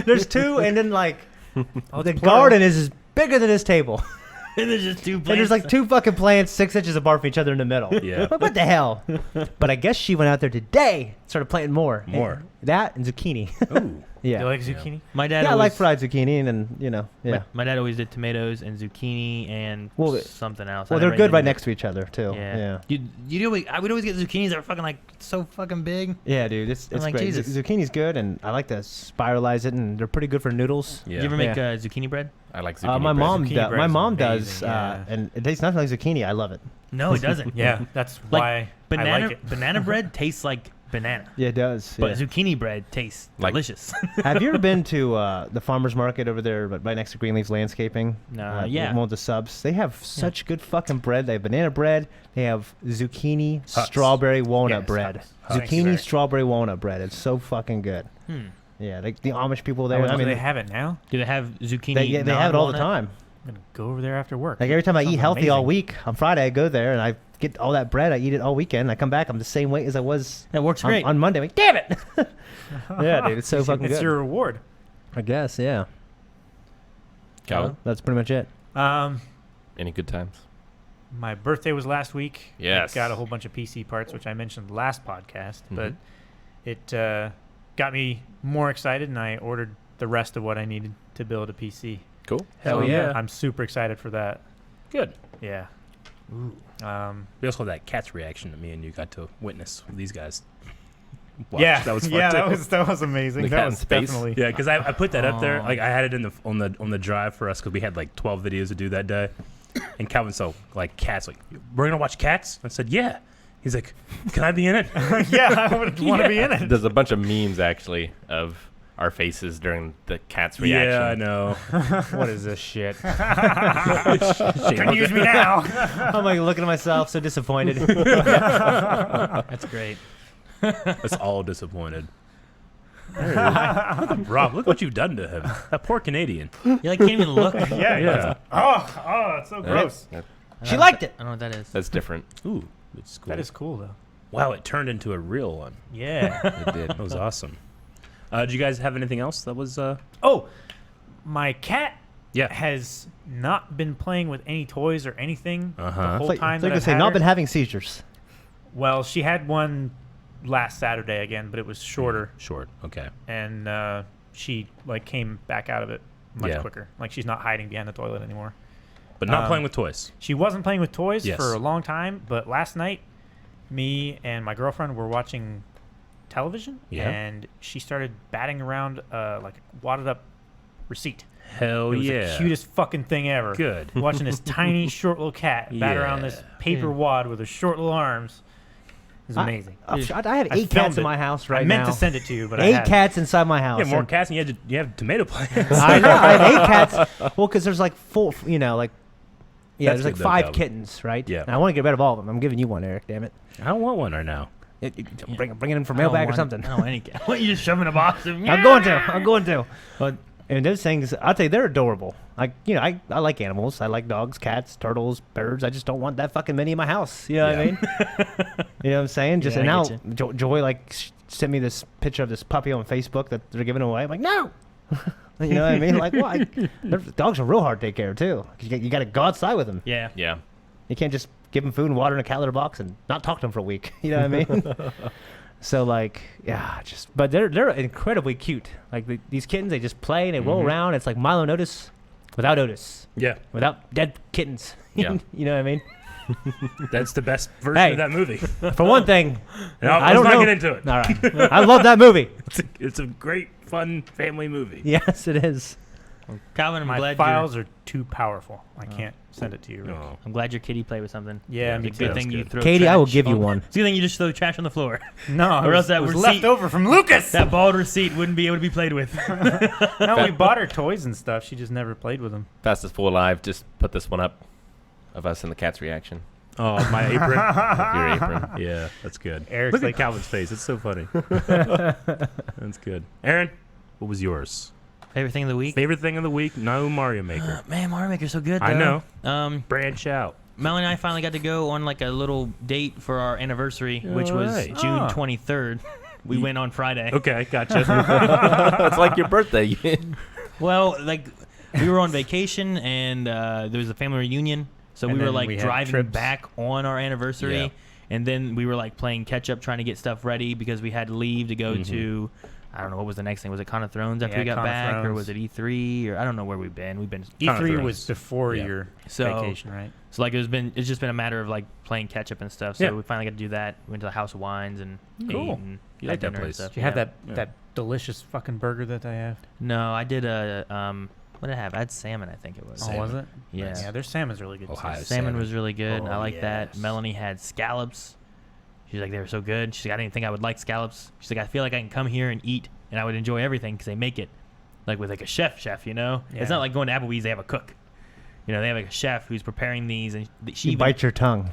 Speaker 1: There's 2, and then like the garden is bigger than this table.
Speaker 2: And there's just two plants.
Speaker 1: And there's like 2 fucking plants 6 inches apart from each other in the middle.
Speaker 3: Yeah.
Speaker 1: Like, what the hell? But I guess she went out there today, started planting more.
Speaker 3: More.
Speaker 1: And that and zucchini.
Speaker 3: Ooh.
Speaker 1: Yeah.
Speaker 5: Do you like zucchini?
Speaker 2: My dad.
Speaker 1: Yeah, I
Speaker 2: always,
Speaker 1: like fried zucchini and yeah.
Speaker 2: My dad always did tomatoes and zucchini and
Speaker 1: Well,
Speaker 2: something else.
Speaker 1: Well,
Speaker 2: I
Speaker 1: they're
Speaker 2: never
Speaker 1: good
Speaker 2: ate
Speaker 1: right
Speaker 2: any-
Speaker 1: next to each other too.
Speaker 2: Yeah. I would always get zucchinis that were fucking like so fucking big.
Speaker 1: Yeah, dude, it's
Speaker 2: I'm like,
Speaker 1: great.
Speaker 2: Jesus.
Speaker 1: Zucchini's good, and I like to spiralize it, and they're pretty good for noodles.
Speaker 3: Yeah.
Speaker 2: Do you ever make
Speaker 1: Yeah.
Speaker 2: zucchini bread?
Speaker 4: I like zucchini.
Speaker 1: My
Speaker 4: bread.
Speaker 1: mom,
Speaker 5: Zucchini
Speaker 1: does.
Speaker 5: bread
Speaker 1: My
Speaker 5: is
Speaker 1: mom does,
Speaker 5: amazing, yeah.
Speaker 1: and it tastes nothing like zucchini. I love it.
Speaker 2: No, it doesn't.
Speaker 5: Yeah, that's
Speaker 2: Like,
Speaker 5: why I
Speaker 2: Banana
Speaker 5: like it.
Speaker 2: banana bread tastes like banana,
Speaker 1: Yeah, it does.
Speaker 2: but zucchini bread tastes
Speaker 4: Like-
Speaker 2: delicious.
Speaker 1: Have you ever been to the farmers market over there, but right next to Greenleaf's Landscaping?
Speaker 2: Yeah.
Speaker 1: One of the subs. They have such good fucking bread. They have banana bread. They have zucchini,
Speaker 3: Huts.
Speaker 1: strawberry, walnut
Speaker 5: Yes,
Speaker 1: bread.
Speaker 5: Huts. Thank you,
Speaker 1: Zucchini,
Speaker 5: Eric.
Speaker 1: strawberry, walnut bread. It's so fucking good. Yeah, like the Amish people there.
Speaker 5: Do they have it now?
Speaker 2: Do they have zucchini?
Speaker 1: they have it all the
Speaker 2: non-walnut?
Speaker 1: time.
Speaker 5: I'm gonna go over there after work.
Speaker 1: Like every time I
Speaker 5: Sounds
Speaker 1: eat healthy all
Speaker 5: amazing.
Speaker 1: week, on Friday I go there and I get all that bread. I eat it all weekend. I come back, I'm the same weight as I was
Speaker 2: That works great.
Speaker 1: on Monday. I'm like, damn it! Yeah, dude, it's so fucking
Speaker 5: It's
Speaker 1: good.
Speaker 5: your reward.
Speaker 1: I guess, yeah.
Speaker 4: Calvin,
Speaker 1: That's pretty much it.
Speaker 4: any good times?
Speaker 5: My birthday was last week.
Speaker 4: Yes.
Speaker 5: I got a whole bunch of PC parts, which I mentioned last podcast, but
Speaker 4: Mhm.
Speaker 5: it got me more excited, and I ordered the rest of what I needed to build a PC.
Speaker 4: Cool.
Speaker 3: Hell
Speaker 5: So
Speaker 3: yeah.
Speaker 5: I'm super excited for that.
Speaker 3: Good.
Speaker 5: Yeah.
Speaker 3: We also had that cat's reaction that me and you got to witness with these guys. Watch.
Speaker 5: Yeah,
Speaker 3: That was fun
Speaker 5: yeah,
Speaker 3: too.
Speaker 5: that was amazing.
Speaker 4: The
Speaker 5: That
Speaker 4: cat in
Speaker 5: was
Speaker 4: space?
Speaker 5: definitely.
Speaker 3: Yeah, because I put that up there.
Speaker 2: Aw.
Speaker 3: Like I had it in the on the drive for us because we had like 12 videos to do that day. And Calvin saw like cats. Like, we're gonna watch cats. I said, yeah. He's like, can I be in it?
Speaker 5: Yeah, I would want to be in it.
Speaker 4: There's a bunch of memes actually of our faces during the cat's reaction.
Speaker 3: Yeah, I know.
Speaker 1: What is this shit?
Speaker 5: Can use me now.
Speaker 1: I'm like looking at myself, so disappointed.
Speaker 2: That's great.
Speaker 3: That's all disappointed. Look at Rob, look what you've done to him. That poor Canadian.
Speaker 2: You like can't even look.
Speaker 5: Yeah,
Speaker 3: Yeah.
Speaker 5: Oh, it's so gross.
Speaker 1: She liked it.
Speaker 2: I don't know what that is.
Speaker 4: That's different.
Speaker 3: Ooh, it's cool.
Speaker 5: That is cool though.
Speaker 3: Wow, it turned into a real one.
Speaker 5: Yeah.
Speaker 4: It did.
Speaker 3: That was awesome. Did you guys have anything else that was?
Speaker 5: Oh, my cat has not been playing with any toys or anything the
Speaker 3: Uh-huh.
Speaker 5: whole
Speaker 1: Like,
Speaker 5: time
Speaker 1: they're
Speaker 5: that
Speaker 1: gonna
Speaker 5: I've
Speaker 1: say
Speaker 5: had
Speaker 1: not
Speaker 5: her.
Speaker 1: been having seizures.
Speaker 5: Well, she had one last Saturday again, but it was shorter,
Speaker 3: Short. Okay.
Speaker 5: and she like came back out of it much
Speaker 3: Yeah.
Speaker 5: quicker. Like she's not hiding behind the toilet anymore.
Speaker 3: But not playing with toys.
Speaker 5: She wasn't playing with toys
Speaker 3: Yes.
Speaker 5: for a long time, but last night, me and my girlfriend were watching television,
Speaker 3: Yeah.
Speaker 5: and she started batting around like a wadded up receipt.
Speaker 3: Hell
Speaker 5: It was
Speaker 3: yeah.
Speaker 5: the cutest fucking thing ever.
Speaker 3: Good.
Speaker 5: Watching this tiny short little cat bat around this paper wad with her short little arms. It was amazing.
Speaker 1: I have
Speaker 5: I
Speaker 1: 8
Speaker 5: filmed
Speaker 1: cats in
Speaker 5: it.
Speaker 1: my house right
Speaker 5: I
Speaker 1: now.
Speaker 5: meant to send it to you, but I
Speaker 1: 8
Speaker 5: hadn't.
Speaker 1: cats inside my house.
Speaker 3: Yeah, more
Speaker 1: and-
Speaker 3: cats, and you have tomato plants.
Speaker 1: I know. I have 8 cats. Well, because there's like 4, like. Yeah,
Speaker 3: That's
Speaker 1: there's like
Speaker 3: good though,
Speaker 1: 5
Speaker 3: Calvin.
Speaker 1: kittens, right?
Speaker 3: Yeah.
Speaker 1: And I want to get rid of all of them. I'm giving you one, Eric. Damn it.
Speaker 3: I don't want one right now.
Speaker 1: Bring it in for
Speaker 2: I don't
Speaker 1: mailbag or
Speaker 2: want-
Speaker 1: something.
Speaker 2: I don't want any cat. What, you just shove in a box? And,
Speaker 1: I'm going to. But and those things, I'll tell you, they're adorable. Like, I like animals. I like dogs, cats, turtles, birds. I just don't want that fucking many in my house. You know what I mean? You know what I'm saying? Just
Speaker 2: Yeah,
Speaker 1: and
Speaker 2: I
Speaker 1: now
Speaker 2: get
Speaker 1: Joy like sent me this picture of this puppy on Facebook that they're giving away. I'm like, no. You know what I mean? Like, why? Dogs are real hard to take care of too. You got to go outside with them.
Speaker 2: Yeah.
Speaker 4: Yeah.
Speaker 1: You can't just give them food and water in a cat litter box and not talk to them for a week. You know what I mean? So like, yeah, but they're incredibly cute. Like these kittens, they just play and they roll around. It's like Milo and Otis without Otis,
Speaker 3: Yeah.
Speaker 1: without dead kittens.
Speaker 4: Yeah.
Speaker 1: You know what I mean?
Speaker 3: That's the best version
Speaker 1: Hey.
Speaker 3: of that movie.
Speaker 1: For one thing,
Speaker 3: No,
Speaker 1: I don't
Speaker 3: let's not
Speaker 1: know.
Speaker 3: get into it.
Speaker 1: All right, I love that movie.
Speaker 3: It's a great, fun family movie.
Speaker 1: Yes, it is.
Speaker 2: Calvin, I'm
Speaker 5: My
Speaker 2: glad
Speaker 5: files are too powerful. I can't send it to you. Rick.
Speaker 3: Oh.
Speaker 2: I'm glad your kitty played with something.
Speaker 5: Yeah, me
Speaker 2: It's a
Speaker 5: too.
Speaker 2: good thing
Speaker 3: That's
Speaker 2: you
Speaker 3: good.
Speaker 2: throw.
Speaker 1: Katie, I will
Speaker 2: trash
Speaker 1: give you
Speaker 2: on-
Speaker 1: one.
Speaker 2: It's a good thing you just throw trash on the floor.
Speaker 5: No,
Speaker 2: Or else that
Speaker 5: was
Speaker 2: receipt-
Speaker 5: left over from Lucas.
Speaker 2: That bald receipt wouldn't be able to be played with.
Speaker 5: No, we bought her toys and stuff. She just never played with them.
Speaker 4: Fastest Fool Alive. Just put this one up of us and the cat's reaction.
Speaker 3: Oh, my apron.
Speaker 4: Of your apron.
Speaker 3: Yeah, that's good.
Speaker 5: Eric's
Speaker 3: Look
Speaker 5: like,
Speaker 3: at Calvin's face. It's so funny. That's good. Aaron, what was yours?
Speaker 2: Favorite thing of the week?
Speaker 3: Favorite thing of the week? No Mario Maker.
Speaker 2: Man, Mario Maker's so good.
Speaker 3: I
Speaker 2: though.
Speaker 3: know. Branch out.
Speaker 2: Melanie and I finally got to go on like a little date for our anniversary, which was
Speaker 3: Alright.
Speaker 2: June
Speaker 5: Ah.
Speaker 2: 23rd. We went on Friday.
Speaker 3: Okay, gotcha.
Speaker 4: It's like your birthday.
Speaker 2: Well, like we were on vacation and there was a family reunion, so
Speaker 5: And
Speaker 2: we were
Speaker 5: then
Speaker 2: like
Speaker 5: we had
Speaker 2: driving
Speaker 5: trips.
Speaker 2: back on our anniversary,
Speaker 3: Yeah.
Speaker 2: and then we were like playing catch up, trying to get stuff ready because we had to leave to go to. I don't know what was the next thing. Was it Con of Thrones after
Speaker 5: Yeah,
Speaker 2: we got
Speaker 5: Con of
Speaker 2: back, or
Speaker 5: Thrones.
Speaker 2: was it E3, or I don't know where we've been. We've been
Speaker 3: Con of
Speaker 5: E3
Speaker 3: Thrones.
Speaker 5: was before
Speaker 3: Yeah.
Speaker 5: your
Speaker 2: So-
Speaker 5: vacation, right?
Speaker 2: so like it's just been a matter of like playing catch up and stuff. So
Speaker 3: Yeah.
Speaker 2: we finally got to do that. We went to the House of Wines and
Speaker 5: Cool.
Speaker 2: ate and
Speaker 3: You like that
Speaker 2: dinner and
Speaker 3: place.
Speaker 2: stuff.
Speaker 5: Did you have
Speaker 2: Yeah.
Speaker 5: that delicious fucking burger that I have?
Speaker 2: No, I did a what did I have? I had salmon, I think it was.
Speaker 5: Oh, was it?
Speaker 2: Yeah.
Speaker 5: Yeah, their salmon's really good. too.
Speaker 3: Ohio
Speaker 2: Salmon was really good.
Speaker 3: Oh,
Speaker 2: I like that.
Speaker 3: yes.
Speaker 2: Melanie had scallops. She's like, they were so good. She's like, I didn't think I would like scallops. She's like, I feel like I can come here and eat, and I would enjoy everything because they make it like with like a chef, you know?
Speaker 5: Yeah.
Speaker 2: It's not like going to Applebee's, they have a cook. You know, they have like a chef who's preparing these, and
Speaker 1: You bite your tongue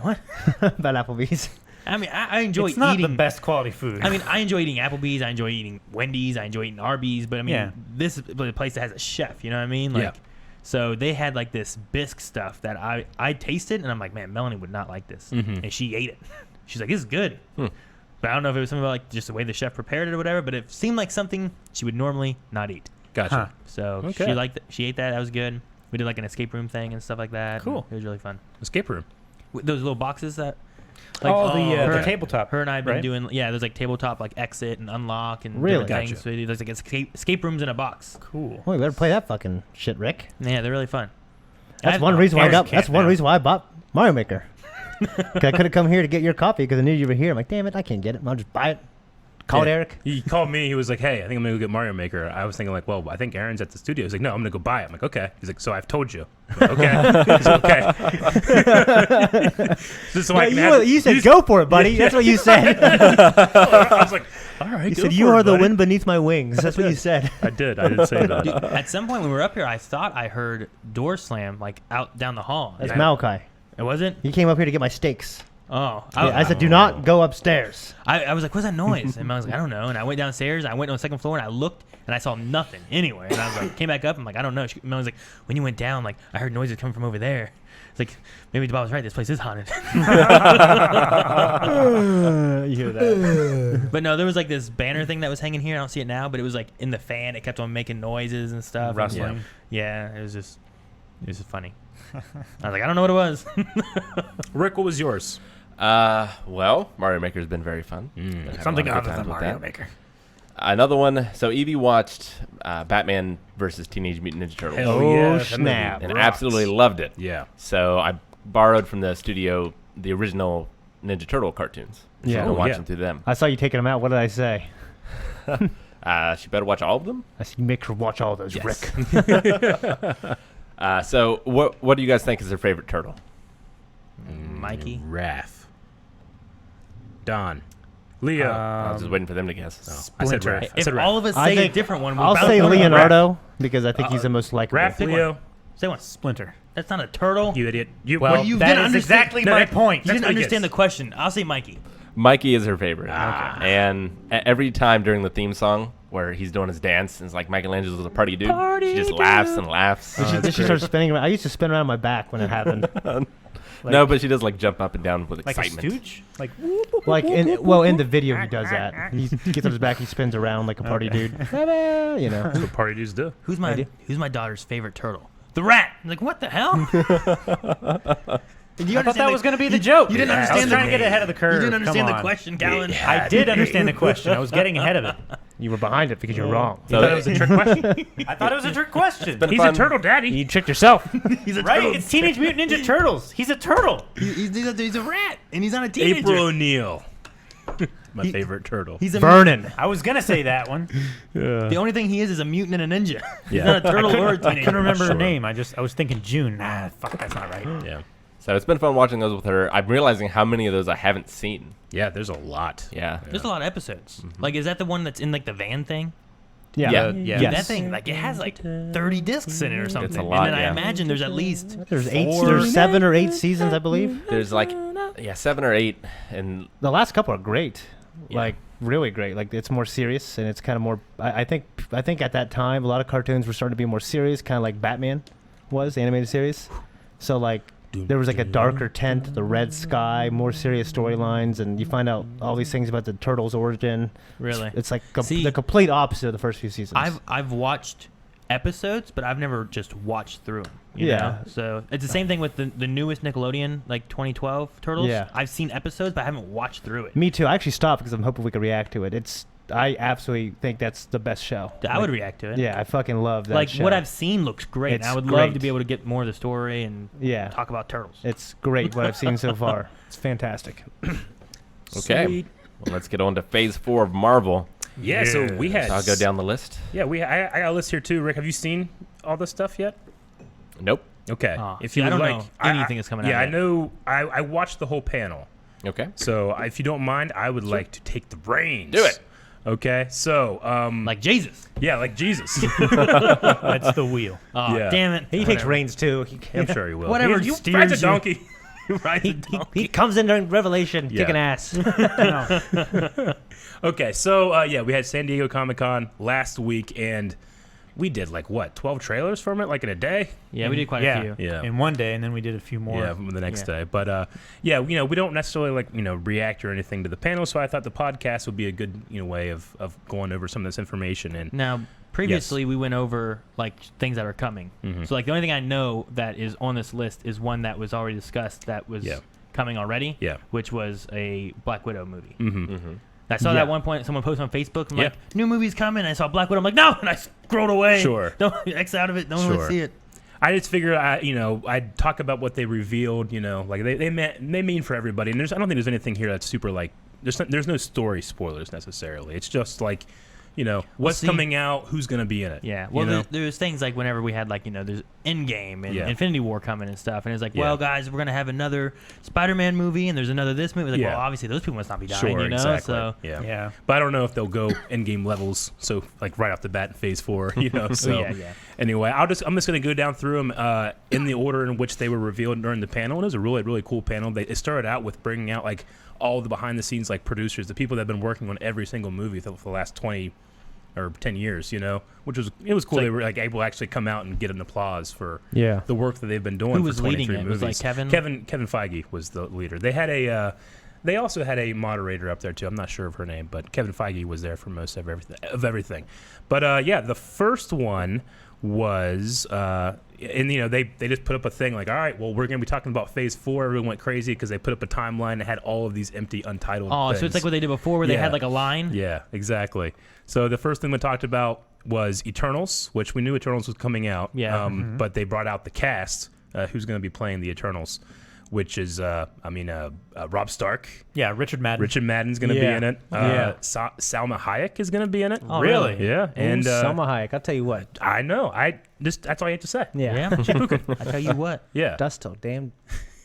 Speaker 2: what?
Speaker 1: about Applebea's.
Speaker 2: I mean, I enjoy
Speaker 5: It's not
Speaker 2: eating
Speaker 5: the best quality food.
Speaker 2: I mean, I enjoy eating Applebee's. I enjoy eating Wendy's. I enjoy eating Arby's. But I mean,
Speaker 5: Yeah.
Speaker 2: this is a place that has a chef. You know what I mean? Like,
Speaker 3: Yeah.
Speaker 2: so they had like this bisque stuff that I tasted, and I'm like, man, Melanie would not like this,
Speaker 3: Mhm.
Speaker 2: and she ate it. She's like, this is good. But I don't know if it was something about like just the way the chef prepared it or whatever. But it seemed like something she would normally not eat.
Speaker 3: Gotcha.
Speaker 5: Huh.
Speaker 2: So
Speaker 3: Okay.
Speaker 2: she liked it. She ate that. That was good. We did like an escape room thing and stuff like that.
Speaker 5: Cool.
Speaker 2: It was really fun.
Speaker 3: Escape room.
Speaker 2: Those little boxes that.
Speaker 5: the
Speaker 2: her-
Speaker 5: tabletop.
Speaker 2: Her and I have been
Speaker 5: right?
Speaker 2: doing, there's like tabletop, like exit and unlock and
Speaker 1: Really?
Speaker 2: different
Speaker 3: Gotcha.
Speaker 2: things. So there's like escape rooms in a box.
Speaker 5: Cool.
Speaker 1: Well, you better play that fucking shit, Rick.
Speaker 2: Yeah, they're really fun.
Speaker 1: That's one reason why I
Speaker 5: Eric
Speaker 1: got.
Speaker 5: can't
Speaker 1: That's one
Speaker 5: now.
Speaker 1: reason why I bought Mario Maker. 'Cause I could have come here to get your copy because I knew you were here. I'm like, damn it, I can't get it. I'll just buy it. Call it
Speaker 3: Yeah.
Speaker 1: Eric.
Speaker 3: He called me. He was like, "Hey, I think I'm gonna go get Mario Maker." I was thinking like, "Well, I think Aaron's at the studio." He's like, "No, I'm gonna go buy it." I'm like, "Okay." He's like, "So I've told you." I'm like, okay. He's like, okay. Just so I can have-
Speaker 1: You said go for it, buddy. That's what you said.
Speaker 3: I was like, "All right."
Speaker 1: You
Speaker 3: go
Speaker 1: said
Speaker 3: for
Speaker 1: you
Speaker 3: it,
Speaker 1: are the
Speaker 3: buddy."
Speaker 1: wind beneath my wings. That's what you said.
Speaker 3: I did. I did say that.
Speaker 2: Dude, at some point when we were up here, I thought I heard door slam like out down the hall.
Speaker 1: That's
Speaker 2: Yeah.
Speaker 1: Malachi.
Speaker 2: It wasn't?
Speaker 1: He came up here to get my steaks.
Speaker 2: Oh,
Speaker 1: I said, do not go upstairs.
Speaker 2: I was like, what's that noise? And I was like, I don't know. And I went downstairs. I went on the second floor and I looked and I saw nothing anywhere. And I was like, came back up. I'm like, I don't know. And I was like, when you went down, like I heard noises coming from over there. It's like maybe Bob was right. This place is haunted.
Speaker 1: You hear that?
Speaker 2: But no, there was like this banner thing that was hanging here. I don't see it now, but it was like in the fan. It kept on making noises and stuff.
Speaker 4: Rustling.
Speaker 2: Yeah, it was just funny. I was like, I don't know what it was.
Speaker 3: Rick, what was yours?
Speaker 4: Well, Mario Maker's been very fun. Been having
Speaker 5: Something
Speaker 4: a lot of
Speaker 5: other
Speaker 4: good
Speaker 5: than
Speaker 4: times with
Speaker 5: Mario
Speaker 4: that.
Speaker 5: Maker.
Speaker 4: Another one. So Evie watched Batman versus Teenage Mutant Ninja Turtles
Speaker 3: Hell
Speaker 1: Oh,
Speaker 3: yeah, that movie
Speaker 1: snap.
Speaker 4: and
Speaker 3: rocks.
Speaker 4: absolutely loved it.
Speaker 3: Yeah.
Speaker 4: So I borrowed from the studio the original Ninja Turtle cartoons.
Speaker 1: Yeah.
Speaker 4: So
Speaker 3: Oh,
Speaker 4: I'm watching
Speaker 3: yeah.
Speaker 4: through them.
Speaker 1: I saw you taking them out. What did I say?
Speaker 4: She better watch all of them.
Speaker 1: I said, make her watch all those,
Speaker 4: Yes.
Speaker 1: Rick.
Speaker 4: So what do you guys think is their favorite turtle?
Speaker 2: Mikey.
Speaker 3: Raph. Don. Leo.
Speaker 4: I was just waiting for them to guess.
Speaker 3: I said
Speaker 5: Splinter.
Speaker 3: Raph. I
Speaker 2: If
Speaker 3: said Raph.
Speaker 2: all of us
Speaker 1: I
Speaker 2: say a
Speaker 1: think-
Speaker 2: different one, we're
Speaker 1: I'll
Speaker 2: bound
Speaker 1: say
Speaker 2: to know.
Speaker 1: Leonardo because I think he's the most likable.
Speaker 3: Raph, Leo.
Speaker 2: Say one.
Speaker 5: Splinter.
Speaker 2: That's not a turtle.
Speaker 3: You idiot. You,
Speaker 5: Well,
Speaker 3: what,
Speaker 2: you
Speaker 5: that
Speaker 2: didn't
Speaker 5: is
Speaker 2: understand-
Speaker 5: exactly
Speaker 3: No,
Speaker 5: my
Speaker 3: that-
Speaker 5: point.
Speaker 2: You didn't
Speaker 3: what he
Speaker 2: understand the
Speaker 3: gets.
Speaker 2: question. I'll say Mikey.
Speaker 4: Mikey is her favorite. And every time during the theme song where he's doing his dance, and it's like Michelangelo's a party dude. She just laughs and laughs.
Speaker 1: Then she starts spinning around. I used to spin around my back when it happened.
Speaker 4: No, but she does like jump up and down with
Speaker 5: Like a
Speaker 4: excitement.
Speaker 5: stooge? Like,
Speaker 1: Like in the video he does that. He gets on his back, he spins around like a party dude. You know.
Speaker 3: That's what party dudes do.
Speaker 2: Who's
Speaker 1: I do.
Speaker 2: my daughter's favorite turtle? The rat. I'm like, what the hell?
Speaker 5: I thought that was going to be the joke.
Speaker 2: You didn't
Speaker 5: I was
Speaker 2: understand
Speaker 5: trying
Speaker 2: the
Speaker 5: to get ahead of the curve.
Speaker 2: You didn't understand
Speaker 5: Come
Speaker 2: the
Speaker 5: on.
Speaker 2: question, Callan.
Speaker 5: I did understand the question. I was getting ahead of it.
Speaker 1: You were behind it because you're wrong.
Speaker 3: You thought it was a trick question?
Speaker 5: I thought it was a trick question.
Speaker 4: been
Speaker 3: He's
Speaker 4: fun.
Speaker 3: a turtle daddy.
Speaker 1: You tricked yourself.
Speaker 2: He's a
Speaker 5: Right?
Speaker 2: turtle.
Speaker 5: It's Teenage Mutant Ninja Turtles. He's a turtle.
Speaker 2: He's a rat, and he's not a teenager.
Speaker 3: April O'Neil. My favorite turtle.
Speaker 2: He's a
Speaker 1: Vernon.
Speaker 5: I was going to say that one.
Speaker 2: The only thing he is a mutant and a ninja. He's
Speaker 3: Yeah.
Speaker 2: not a turtle or a
Speaker 5: I
Speaker 2: teenager.
Speaker 5: couldn't remember her
Speaker 3: Sure.
Speaker 5: name. I was thinking June. Nah, fuck, that's not right.
Speaker 3: Yeah.
Speaker 4: So it's been fun watching those with her. I'm realizing how many of those I haven't seen.
Speaker 3: Yeah, there's a lot.
Speaker 4: Yeah.
Speaker 2: There's a lot of episodes. Like, is that the one that's in like the van thing?
Speaker 1: Yeah.
Speaker 4: Yeah.
Speaker 2: Dude,
Speaker 1: Yes.
Speaker 2: that thing, like, it has like 30 discs in it or something.
Speaker 4: a lot,
Speaker 2: And then
Speaker 4: yeah.
Speaker 2: I imagine there's at least
Speaker 1: There's
Speaker 2: four-
Speaker 1: 7 or 8 seasons, I believe.
Speaker 4: There's like 7 or 8, and
Speaker 1: The last couple are great.
Speaker 4: Yeah.
Speaker 1: Like really great. Like it's more serious and it's kind of more. I think at that time a lot of cartoons were starting to be more serious, kind of like Batman was, the animated series. So like there was like a darker tint, the red sky, more serious storylines, and you find out all these things about the turtles' origin.
Speaker 2: Really?
Speaker 1: It's like
Speaker 2: See,
Speaker 1: the complete opposite of the first few seasons.
Speaker 2: I've watched episodes, but I've never just watched through them. You
Speaker 1: Yeah.
Speaker 2: know? So it's the same thing with the newest Nickelodeon, like 2012 Turtles.
Speaker 1: Yeah.
Speaker 2: I've seen episodes, but I haven't watched through it.
Speaker 1: Me too. I actually stopped because I'm hoping we could react to it. I absolutely think that's the best show.
Speaker 2: I would react to it.
Speaker 1: Yeah, I fucking love that
Speaker 2: Like
Speaker 1: show.
Speaker 2: what I've seen looks great. and
Speaker 1: It's
Speaker 2: I would love to
Speaker 1: great.
Speaker 2: be able to get more of the story and
Speaker 1: Yeah,
Speaker 2: talk about turtles.
Speaker 1: it's great what I've seen so far. It's fantastic.
Speaker 4: okay.
Speaker 3: Sweet.
Speaker 4: Well, let's get on to Phase 4 of Marvel.
Speaker 3: Yeah, so we had.
Speaker 4: So I'll go down the list.
Speaker 3: Yeah, I got a list here too. Rick, have you seen all this stuff yet?
Speaker 4: Nope.
Speaker 3: Okay.
Speaker 2: If
Speaker 3: if you
Speaker 2: I don't
Speaker 3: would
Speaker 2: know
Speaker 3: like,
Speaker 2: anything is coming out.
Speaker 3: Yeah, I
Speaker 2: yet.
Speaker 3: know. I watched the whole panel.
Speaker 4: Okay.
Speaker 3: So if you don't mind, I would like to take the reins.
Speaker 4: Do it.
Speaker 3: Okay. So
Speaker 2: Like Jesus.
Speaker 3: yeah, like Jesus.
Speaker 5: That's the wheel.
Speaker 2: Oh,
Speaker 3: Yeah.
Speaker 2: damn it.
Speaker 1: He takes reins too.
Speaker 3: I'm sure he will.
Speaker 2: Whatever
Speaker 3: You
Speaker 2: steers
Speaker 3: rides a
Speaker 2: you.
Speaker 3: donkey.
Speaker 2: Right.
Speaker 1: He comes in during Revelation,
Speaker 3: Yeah.
Speaker 1: kicking ass.
Speaker 3: Okay, so yeah, we had San Diego Comic-Con last week, and we did like what, 12 trailers from it, like in a day.
Speaker 2: Yeah, we did quite
Speaker 5: Yeah.
Speaker 2: a few.
Speaker 3: Yeah.
Speaker 5: In one day, and then we did a few more.
Speaker 3: Yeah, the next
Speaker 2: Yeah.
Speaker 3: day. But yeah, we don't necessarily like react or anything to the panel. So I thought the podcast would be a good way of going over some of this information. And
Speaker 2: Now, previously we went over like things that are coming.
Speaker 3: Mhm.
Speaker 2: So like the only thing I know that is on this list is one that was already discussed that was
Speaker 3: Yeah.
Speaker 2: coming already.
Speaker 3: Yeah.
Speaker 2: Which was a Black Widow movie.
Speaker 3: mm-hmm.
Speaker 4: Mm-hmm.
Speaker 2: I saw
Speaker 1: Yeah.
Speaker 2: that one point someone posted on Facebook. I'm
Speaker 3: Yeah.
Speaker 2: like, new movie's coming. I saw Black Widow. I'm like, no, and I scrolled away.
Speaker 3: Sure.
Speaker 2: Don't X out of it. Don't want
Speaker 3: Sure.
Speaker 2: to see it.
Speaker 3: I just figured I'd talk about what they revealed. Like they mean for everybody. And I don't think there's anything here that's super like there's no story spoilers necessarily. It's just like what's
Speaker 2: see-
Speaker 3: coming out, who's going to be in it.
Speaker 2: Yeah. Well,
Speaker 3: you know?
Speaker 2: there's things like whenever we had like there's Endgame and
Speaker 3: Yeah.
Speaker 2: Infinity War coming and stuff, and it's like,
Speaker 3: Yeah.
Speaker 2: well, guys, we're gonna have another Spider-Man movie, and there's another this movie. Like,
Speaker 3: Yeah.
Speaker 2: well, obviously those people must not be dying,
Speaker 3: Sure,
Speaker 2: you know.
Speaker 3: exactly.
Speaker 2: So
Speaker 3: Yeah.
Speaker 5: Yeah.
Speaker 3: But I don't know if they'll go Endgame levels, so like right off the bat in Phase 4, So
Speaker 2: yeah.
Speaker 3: anyway, I'm just gonna go down through them in the order in which they were revealed during the panel. It was a really, really cool panel. It started out with bringing out like all the behind the scenes like producers, the people that have been working on every single movie for the last 20 or 10 years, which was cool.
Speaker 2: like-
Speaker 3: They were like able to actually come out and get an applause for
Speaker 1: Yeah.
Speaker 3: the work that they've been doing
Speaker 2: Who
Speaker 3: for
Speaker 2: was
Speaker 3: 23
Speaker 2: leading it?
Speaker 3: movies.
Speaker 2: Was, like,
Speaker 3: Kevin Feige was the leader. They had they also had a moderator up there too. I'm not sure of her name, but Kevin Feige was there for most of everything. But the first one was and they just put up a thing like, all right, well, we're gonna be talking about Phase 4. Everyone went crazy because they put up a timeline that had all of these empty untitled
Speaker 2: Oh,
Speaker 3: things.
Speaker 2: so it's like what they did before, where they
Speaker 3: Yeah.
Speaker 2: had like a line.
Speaker 3: Yeah, exactly. So the first thing we talked about was Eternals, which we knew Eternals was coming out.
Speaker 2: Yeah.
Speaker 3: But they brought out the cast, who's going to be playing the Eternals, which is, Rob Stark.
Speaker 5: Yeah, Richard Madden.
Speaker 3: Richard Madden's going to be
Speaker 1: Yeah.
Speaker 3: in it.
Speaker 1: Yeah.
Speaker 3: Salma Hayek is going to be in it.
Speaker 2: Oh,
Speaker 5: Really?
Speaker 3: Yeah. And
Speaker 1: Selma Hayek. I'll tell you what.
Speaker 3: I know. That's all you have to say.
Speaker 1: Yeah.
Speaker 2: Yeah. I tell you what.
Speaker 3: Yeah.
Speaker 1: Dust till damn.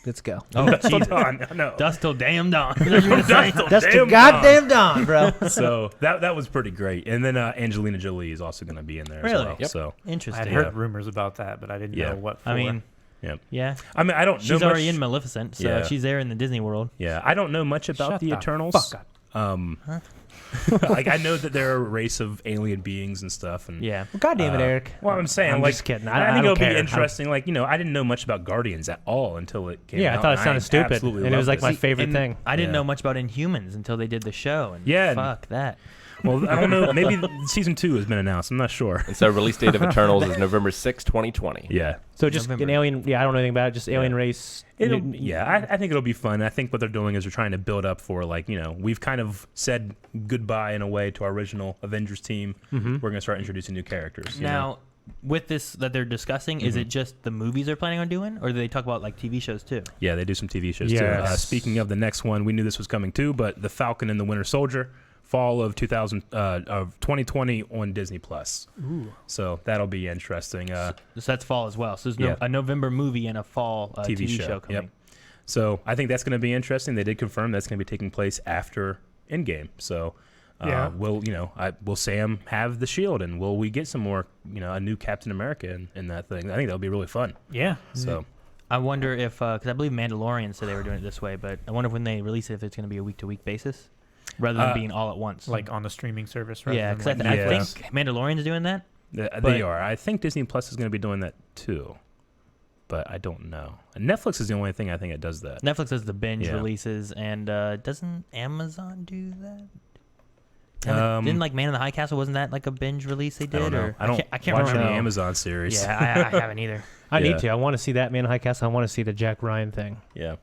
Speaker 1: Let's go.
Speaker 2: Oh,
Speaker 3: That's
Speaker 2: Jesus.
Speaker 3: on. No.
Speaker 2: Dust till damn dawn. Is that what you were saying?
Speaker 1: Dust till
Speaker 3: damn
Speaker 1: goddamn dawn, bro.
Speaker 3: So that was pretty great. And then Angelina Jolie is also going to be in there
Speaker 2: Really?
Speaker 3: as well.
Speaker 4: Yep.
Speaker 3: So
Speaker 5: I
Speaker 2: Interesting.
Speaker 5: had heard rumors about that, but I didn't
Speaker 3: Yeah.
Speaker 5: know what for.
Speaker 2: I mean,
Speaker 3: yeah.
Speaker 2: yeah.
Speaker 3: I mean, I don't know
Speaker 2: She's
Speaker 3: much.
Speaker 2: already in Maleficent, so
Speaker 3: Yeah.
Speaker 2: she's there in the Disney World.
Speaker 3: Yeah, I don't know much about
Speaker 5: Shut
Speaker 3: the
Speaker 5: the
Speaker 3: Eternals.
Speaker 5: fuck up.
Speaker 3: Like I know that they're a race of alien beings and stuff. And
Speaker 2: Yeah.
Speaker 1: Well, God damn it, Eric.
Speaker 3: well, I'm saying
Speaker 1: I'm
Speaker 3: like
Speaker 1: just kidding.
Speaker 3: I
Speaker 1: I
Speaker 3: think
Speaker 1: don't
Speaker 3: it'll
Speaker 1: care.
Speaker 3: be interesting. Like I didn't know much about Guardians at all until it came out.
Speaker 1: Yeah, I thought it
Speaker 3: and
Speaker 1: sounded stupid,
Speaker 3: absolutely
Speaker 1: and it was
Speaker 3: loved
Speaker 1: like my
Speaker 3: it.
Speaker 1: favorite
Speaker 2: And
Speaker 1: thing.
Speaker 2: I didn't
Speaker 3: Yeah.
Speaker 2: know much about Inhumans until they did the show. And
Speaker 3: Yeah, and-
Speaker 2: fuck that.
Speaker 3: Well, I don't know. Maybe season 2 has been announced. I'm not sure.
Speaker 4: And so release date of Eternals is November 6, 2020.
Speaker 3: Yeah.
Speaker 1: So just
Speaker 2: November.
Speaker 1: an alien. Yeah, I don't know anything about it. Just alien race.
Speaker 3: I think it'll be fun. I think what they're doing is they're trying to build up for we've kind of said goodbye in a way to our original Avengers team.
Speaker 1: Mm-hmm.
Speaker 3: We're gonna start introducing new characters. you know?
Speaker 2: Now, with this that they're discussing, is it just the movies they're planning on doing, or do they talk about like TV shows too?
Speaker 3: Yeah, they do some TV shows too.
Speaker 1: Yes.
Speaker 3: Speaking of the next one, we knew this was coming too, but The Falcon and the Winter Soldier, fall of 2020 on Disney Plus. So that'll be interesting.
Speaker 2: So that's fall as well. So there's
Speaker 3: Yeah.
Speaker 2: a November movie and a fall TV show coming.
Speaker 3: Yep. So I think that's going to be interesting. They did confirm that's going to be taking place after Endgame. So
Speaker 5: Yeah.
Speaker 3: will Sam have the shield, and will we get some more, a new Captain America in that thing? I think that'll be really fun.
Speaker 5: Yeah.
Speaker 3: So
Speaker 2: I wonder if, because I believe Mandalorian said they were doing it this way, but I wonder if when they release it, if it's going to be a week-to-week basis rather than being all at once.
Speaker 5: Like on the streaming service. Rather
Speaker 2: Yeah,
Speaker 5: than
Speaker 2: because
Speaker 5: like
Speaker 2: I
Speaker 3: Yeah.
Speaker 2: think Mandalorian's doing that.
Speaker 3: they
Speaker 2: But-
Speaker 3: are. I think Disney Plus is going to be doing that too, but I don't know. Netflix is the only thing I think it does that.
Speaker 2: Netflix does the binge
Speaker 3: Yeah.
Speaker 2: releases, and doesn't Amazon do that? Didn't like Man in the High Castle, wasn't that like a binge release they did?
Speaker 3: I don't know.
Speaker 2: Or
Speaker 3: I don't
Speaker 2: I can't
Speaker 3: watch
Speaker 2: remember.
Speaker 3: any Amazon series.
Speaker 2: Yeah, I haven't either.
Speaker 1: I
Speaker 3: Yeah.
Speaker 1: need to. I want to see that Man in High Castle. I want to see the Jack Ryan thing.
Speaker 3: Yeah.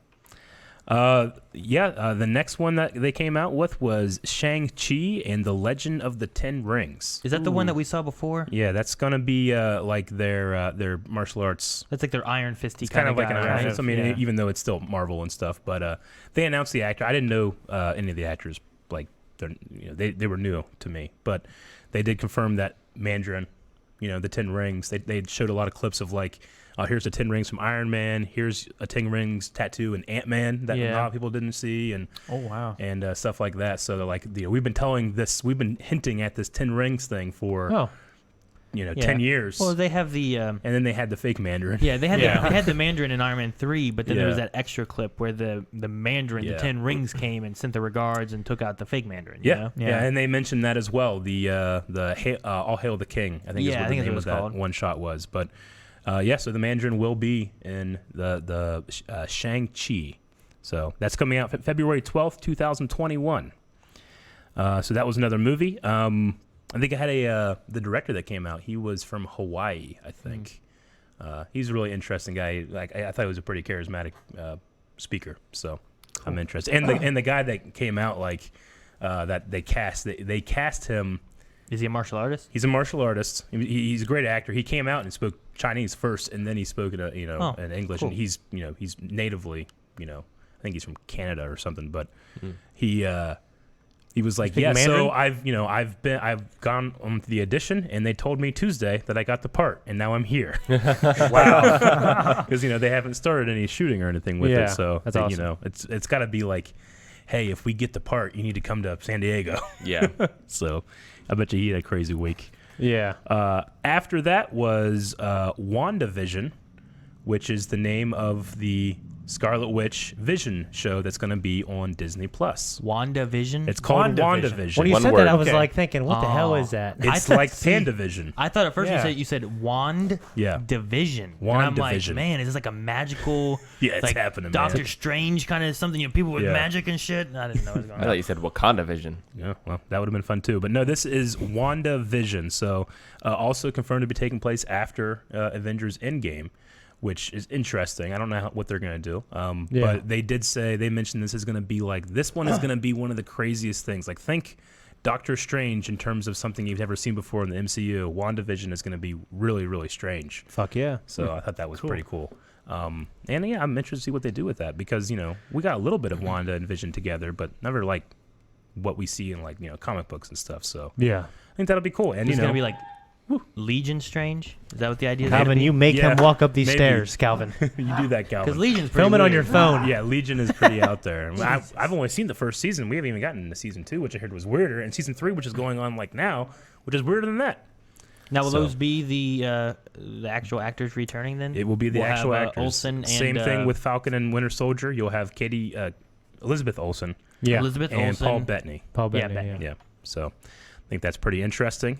Speaker 3: The next one that they came out with was Shang-Chi and the Legend of the Ten Rings.
Speaker 2: Is that the one that we saw before?
Speaker 3: Yeah, that's gonna be like their martial arts.
Speaker 2: That's like their Iron Fisty
Speaker 3: It's kind of like an
Speaker 2: guy,
Speaker 3: Iron
Speaker 2: right?
Speaker 3: Fist. I mean,
Speaker 5: yeah.
Speaker 3: even though it's still Marvel and stuff, but they announced the actor. I didn't know any of the actors. Like they were new to me, but they did confirm that Mandarin. The 10 rings. They showed a lot of clips of like, here's the 10 rings from Iron Man. Here's a 10 rings tattoo in Ant-Man that a lot of people didn't see, and
Speaker 5: Oh wow.
Speaker 3: and stuff like that. So they're like, we've been hinting at this 10 rings thing for 10 years.
Speaker 2: Well, they have the
Speaker 3: and then they had the fake Mandarin.
Speaker 2: they had
Speaker 5: Yeah.
Speaker 2: they had the Mandarin in Iron Man 3, but then there was
Speaker 3: Yeah.
Speaker 2: that extra clip where the Mandarin,
Speaker 3: Yeah.
Speaker 2: the 10 rings came and sent the regards and took out the fake Mandarin. You know?
Speaker 3: Yeah, and they mentioned that as well. The All Hail the King, I think is
Speaker 2: Yeah,
Speaker 3: what
Speaker 2: I
Speaker 3: the
Speaker 2: think
Speaker 3: name
Speaker 2: that's
Speaker 3: of
Speaker 2: what
Speaker 3: that
Speaker 2: it's called.
Speaker 3: one shot was. But so the Mandarin will be in the Shang-Chi. So that's coming out February 12th, 2021. So that was another movie. I think I had the director that came out. He was from Hawaii, I think. He's a really interesting guy. Like I thought he was a pretty charismatic speaker. So I'm interested. And the guy that came out that they cast him.
Speaker 2: Is he a martial artist?
Speaker 3: He's a martial artist. He's a great actor. He came out and spoke Chinese first, and then he spoke in in English.
Speaker 2: cool.
Speaker 3: And he's natively I think he's from Canada or something. But he He was like,
Speaker 1: Speak
Speaker 3: yeah,
Speaker 1: Mandarin?
Speaker 3: so I've gone on to the audition, and they told me Tuesday that I got the part, and now I'm here. Wow. Because they haven't started any shooting or anything with
Speaker 1: Yeah,
Speaker 3: it, so
Speaker 1: that's awesome.
Speaker 3: it's got to be like, hey, if we get the part, you need to come to San Diego.
Speaker 4: Yeah.
Speaker 3: So I bet you he had a crazy week.
Speaker 1: Yeah.
Speaker 3: After that was WandaVision, which is the name of the Scarlet Witch Vision show that's going to be on Disney Plus.
Speaker 2: WandaVision.
Speaker 3: It's called
Speaker 5: WandaVision.
Speaker 3: WandaVision.
Speaker 1: When you
Speaker 4: One
Speaker 1: said
Speaker 4: word.
Speaker 1: that, I was
Speaker 3: Okay.
Speaker 1: like thinking, what the hell
Speaker 2: Oh.
Speaker 1: is that?
Speaker 2: I
Speaker 3: It's
Speaker 2: thought-
Speaker 3: like
Speaker 2: see,
Speaker 3: PandaVision.
Speaker 2: I thought at first
Speaker 1: Yeah.
Speaker 2: you said Wand
Speaker 3: Yeah.
Speaker 2: Division. And I'm like,
Speaker 3: WandaVision.
Speaker 2: man, is this like a magical
Speaker 3: Yeah, it's
Speaker 2: like
Speaker 3: happening,
Speaker 2: Doctor
Speaker 3: man.
Speaker 2: Strange kind of something, people with
Speaker 3: Yeah.
Speaker 2: magic and shit? I didn't know what was going
Speaker 4: I
Speaker 2: on.
Speaker 4: thought you said Wakanda Vision.
Speaker 3: Yeah, well, that would have been fun too. But no, this is WandaVision. So also confirmed to be taking place after Avengers Endgame, which is interesting. I don't know what they're going to do.
Speaker 1: Yeah.
Speaker 3: But they mentioned this is going to be like, this one is going to be one of the craziest things. Like, think Doctor Strange in terms of something you've never seen before in the MCU. WandaVision is going to be really, really strange.
Speaker 1: Fuck yeah.
Speaker 3: So I thought that was pretty cool. And yeah, I'm interested to see what they do with that because, we got a little bit of Wanda and Vision together, but never like what we see in comic books and stuff. So
Speaker 1: Yeah.
Speaker 3: I think that'll be cool. And,
Speaker 2: It's gonna be like Legion Strange. Is that what the idea is?
Speaker 1: Calvin, you make
Speaker 3: Yeah,
Speaker 1: him walk up these
Speaker 3: maybe.
Speaker 1: stairs, Calvin.
Speaker 3: you do that, Calvin.
Speaker 2: because Legion's pretty
Speaker 1: Film it on
Speaker 2: weird.
Speaker 1: your phone.
Speaker 3: Yeah, Legion is pretty out there. I've only seen the first season. We haven't even gotten into season 2, which I heard was weirder, and season 3, which is going on like now, which is weirder than that.
Speaker 2: Now will
Speaker 3: So-
Speaker 2: those be the actual actors returning then?
Speaker 3: It will be the
Speaker 2: We'll
Speaker 3: actual
Speaker 2: have,
Speaker 3: actors.
Speaker 2: Olsen and,
Speaker 3: Same thing with Falcon and Winter Soldier. You'll have Elizabeth Olsen
Speaker 1: Yeah.
Speaker 2: Elizabeth
Speaker 3: and
Speaker 2: Olsen.
Speaker 3: Paul Bettany.
Speaker 1: Paul
Speaker 2: Yeah,
Speaker 1: Bettany,
Speaker 2: Bettany.
Speaker 3: Yeah, so I think that's pretty interesting.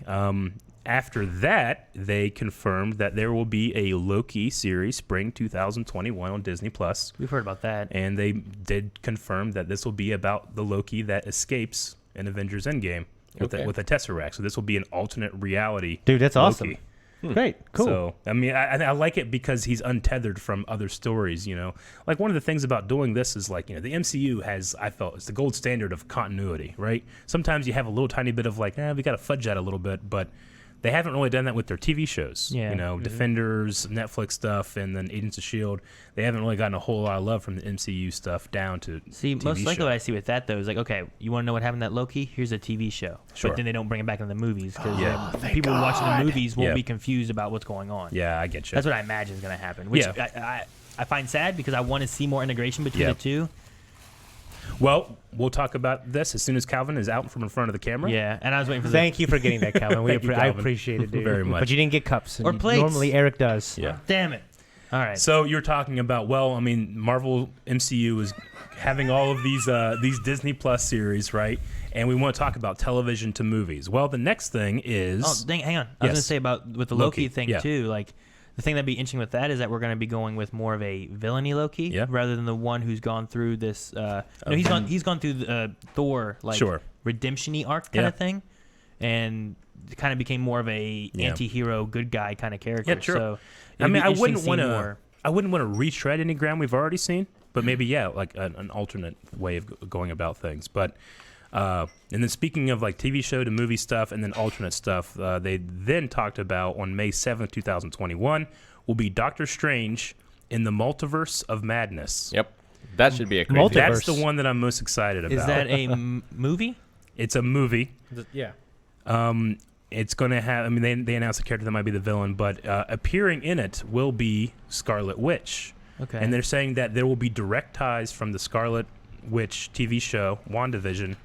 Speaker 3: After that, they confirmed that there will be a Loki series spring 2021 on Disney Plus.
Speaker 2: We've heard about that.
Speaker 3: And they did confirm that this will be about the Loki that escapes in Avengers Endgame with
Speaker 4: Okay.
Speaker 3: a Tesseract. So this will be an alternate reality.
Speaker 1: Dude, that's awesome.
Speaker 3: Loki.
Speaker 1: Great. Cool.
Speaker 3: So, I mean, I like it because he's untethered from other stories, Like, one of the things about doing this is, like, the MCU has, I felt, it's the gold standard of continuity, right? Sometimes you have a little tiny bit of, like, we got to fudge that a little bit, but they haven't really done that with their TV shows.
Speaker 2: Yeah.
Speaker 3: Defenders, Netflix stuff, and then Agents of S.H.I.E.L.D. They haven't really gotten a whole lot of love from the MCU stuff down to
Speaker 2: See,
Speaker 3: TV
Speaker 2: most likely
Speaker 3: show.
Speaker 2: what I see with that though is like, okay, you want to know what happened to that Loki? Here's a TV show.
Speaker 3: Sure.
Speaker 2: But then they don't bring it back into the movies because
Speaker 3: Yeah.
Speaker 2: people watching the movies won't
Speaker 3: Yeah.
Speaker 2: be confused about what's going on.
Speaker 3: Yeah, I get you.
Speaker 2: That's what I imagine is going to happen. Which
Speaker 3: Yeah.
Speaker 2: I find sad because I want to see more integration between
Speaker 3: Yeah.
Speaker 2: the two.
Speaker 3: Well, we'll talk about this as soon as Calvin is out from in front of the camera.
Speaker 2: Yeah, and I was waiting for
Speaker 1: Thank you for getting that, Calvin.
Speaker 3: Thank you,
Speaker 1: I
Speaker 3: Calvin.
Speaker 1: appreciate it, dude.
Speaker 3: Very much.
Speaker 1: But you didn't get cups. and
Speaker 2: Or plates.
Speaker 1: Normally Eric does.
Speaker 3: Yeah.
Speaker 2: Damn it. All right.
Speaker 3: So you're talking about, Marvel MCU is having all of these Disney Plus series, right? And we want to talk about television to movies. Well, the next thing is
Speaker 2: hang on. I was going to
Speaker 3: Yes.
Speaker 2: say about with the
Speaker 3: Loki,
Speaker 2: Loki thing
Speaker 3: yeah.
Speaker 2: too. Like the thing that'd be interesting with that is that we're going to be going with more of a villainy Loki
Speaker 3: Yeah.
Speaker 2: rather than the one who's gone through this. He's gone through the Thor like
Speaker 3: Sure.
Speaker 2: redemption-y arc kind
Speaker 3: Yeah.
Speaker 2: of thing, and kind of became more of a
Speaker 3: Yeah.
Speaker 2: anti-hero good guy kind of character.
Speaker 3: Yeah, true.
Speaker 2: So
Speaker 3: I
Speaker 2: it'd be
Speaker 3: mean, I
Speaker 2: interesting
Speaker 3: wouldn't
Speaker 2: seeing
Speaker 3: want to.
Speaker 2: more-
Speaker 3: I wouldn't want to retread any ground we've already seen, but maybe like an alternate way of going about things. But and then speaking of like TV show to movie stuff and then alternate stuff, they then talked about on May 7th, 2021, will be Doctor Strange in the Multiverse of Madness.
Speaker 4: Yep. That should be a crazy.
Speaker 1: Multiverse.
Speaker 3: That's the one that I'm most excited about.
Speaker 2: Is that a movie?
Speaker 3: It's a movie.
Speaker 1: Yeah.
Speaker 3: It's going to have, I mean, they announced a character that might be the villain, but appearing in it will be Scarlet Witch.
Speaker 2: Okay.
Speaker 3: And they're saying that there will be direct ties from the Scarlet Witch TV show, WandaVision,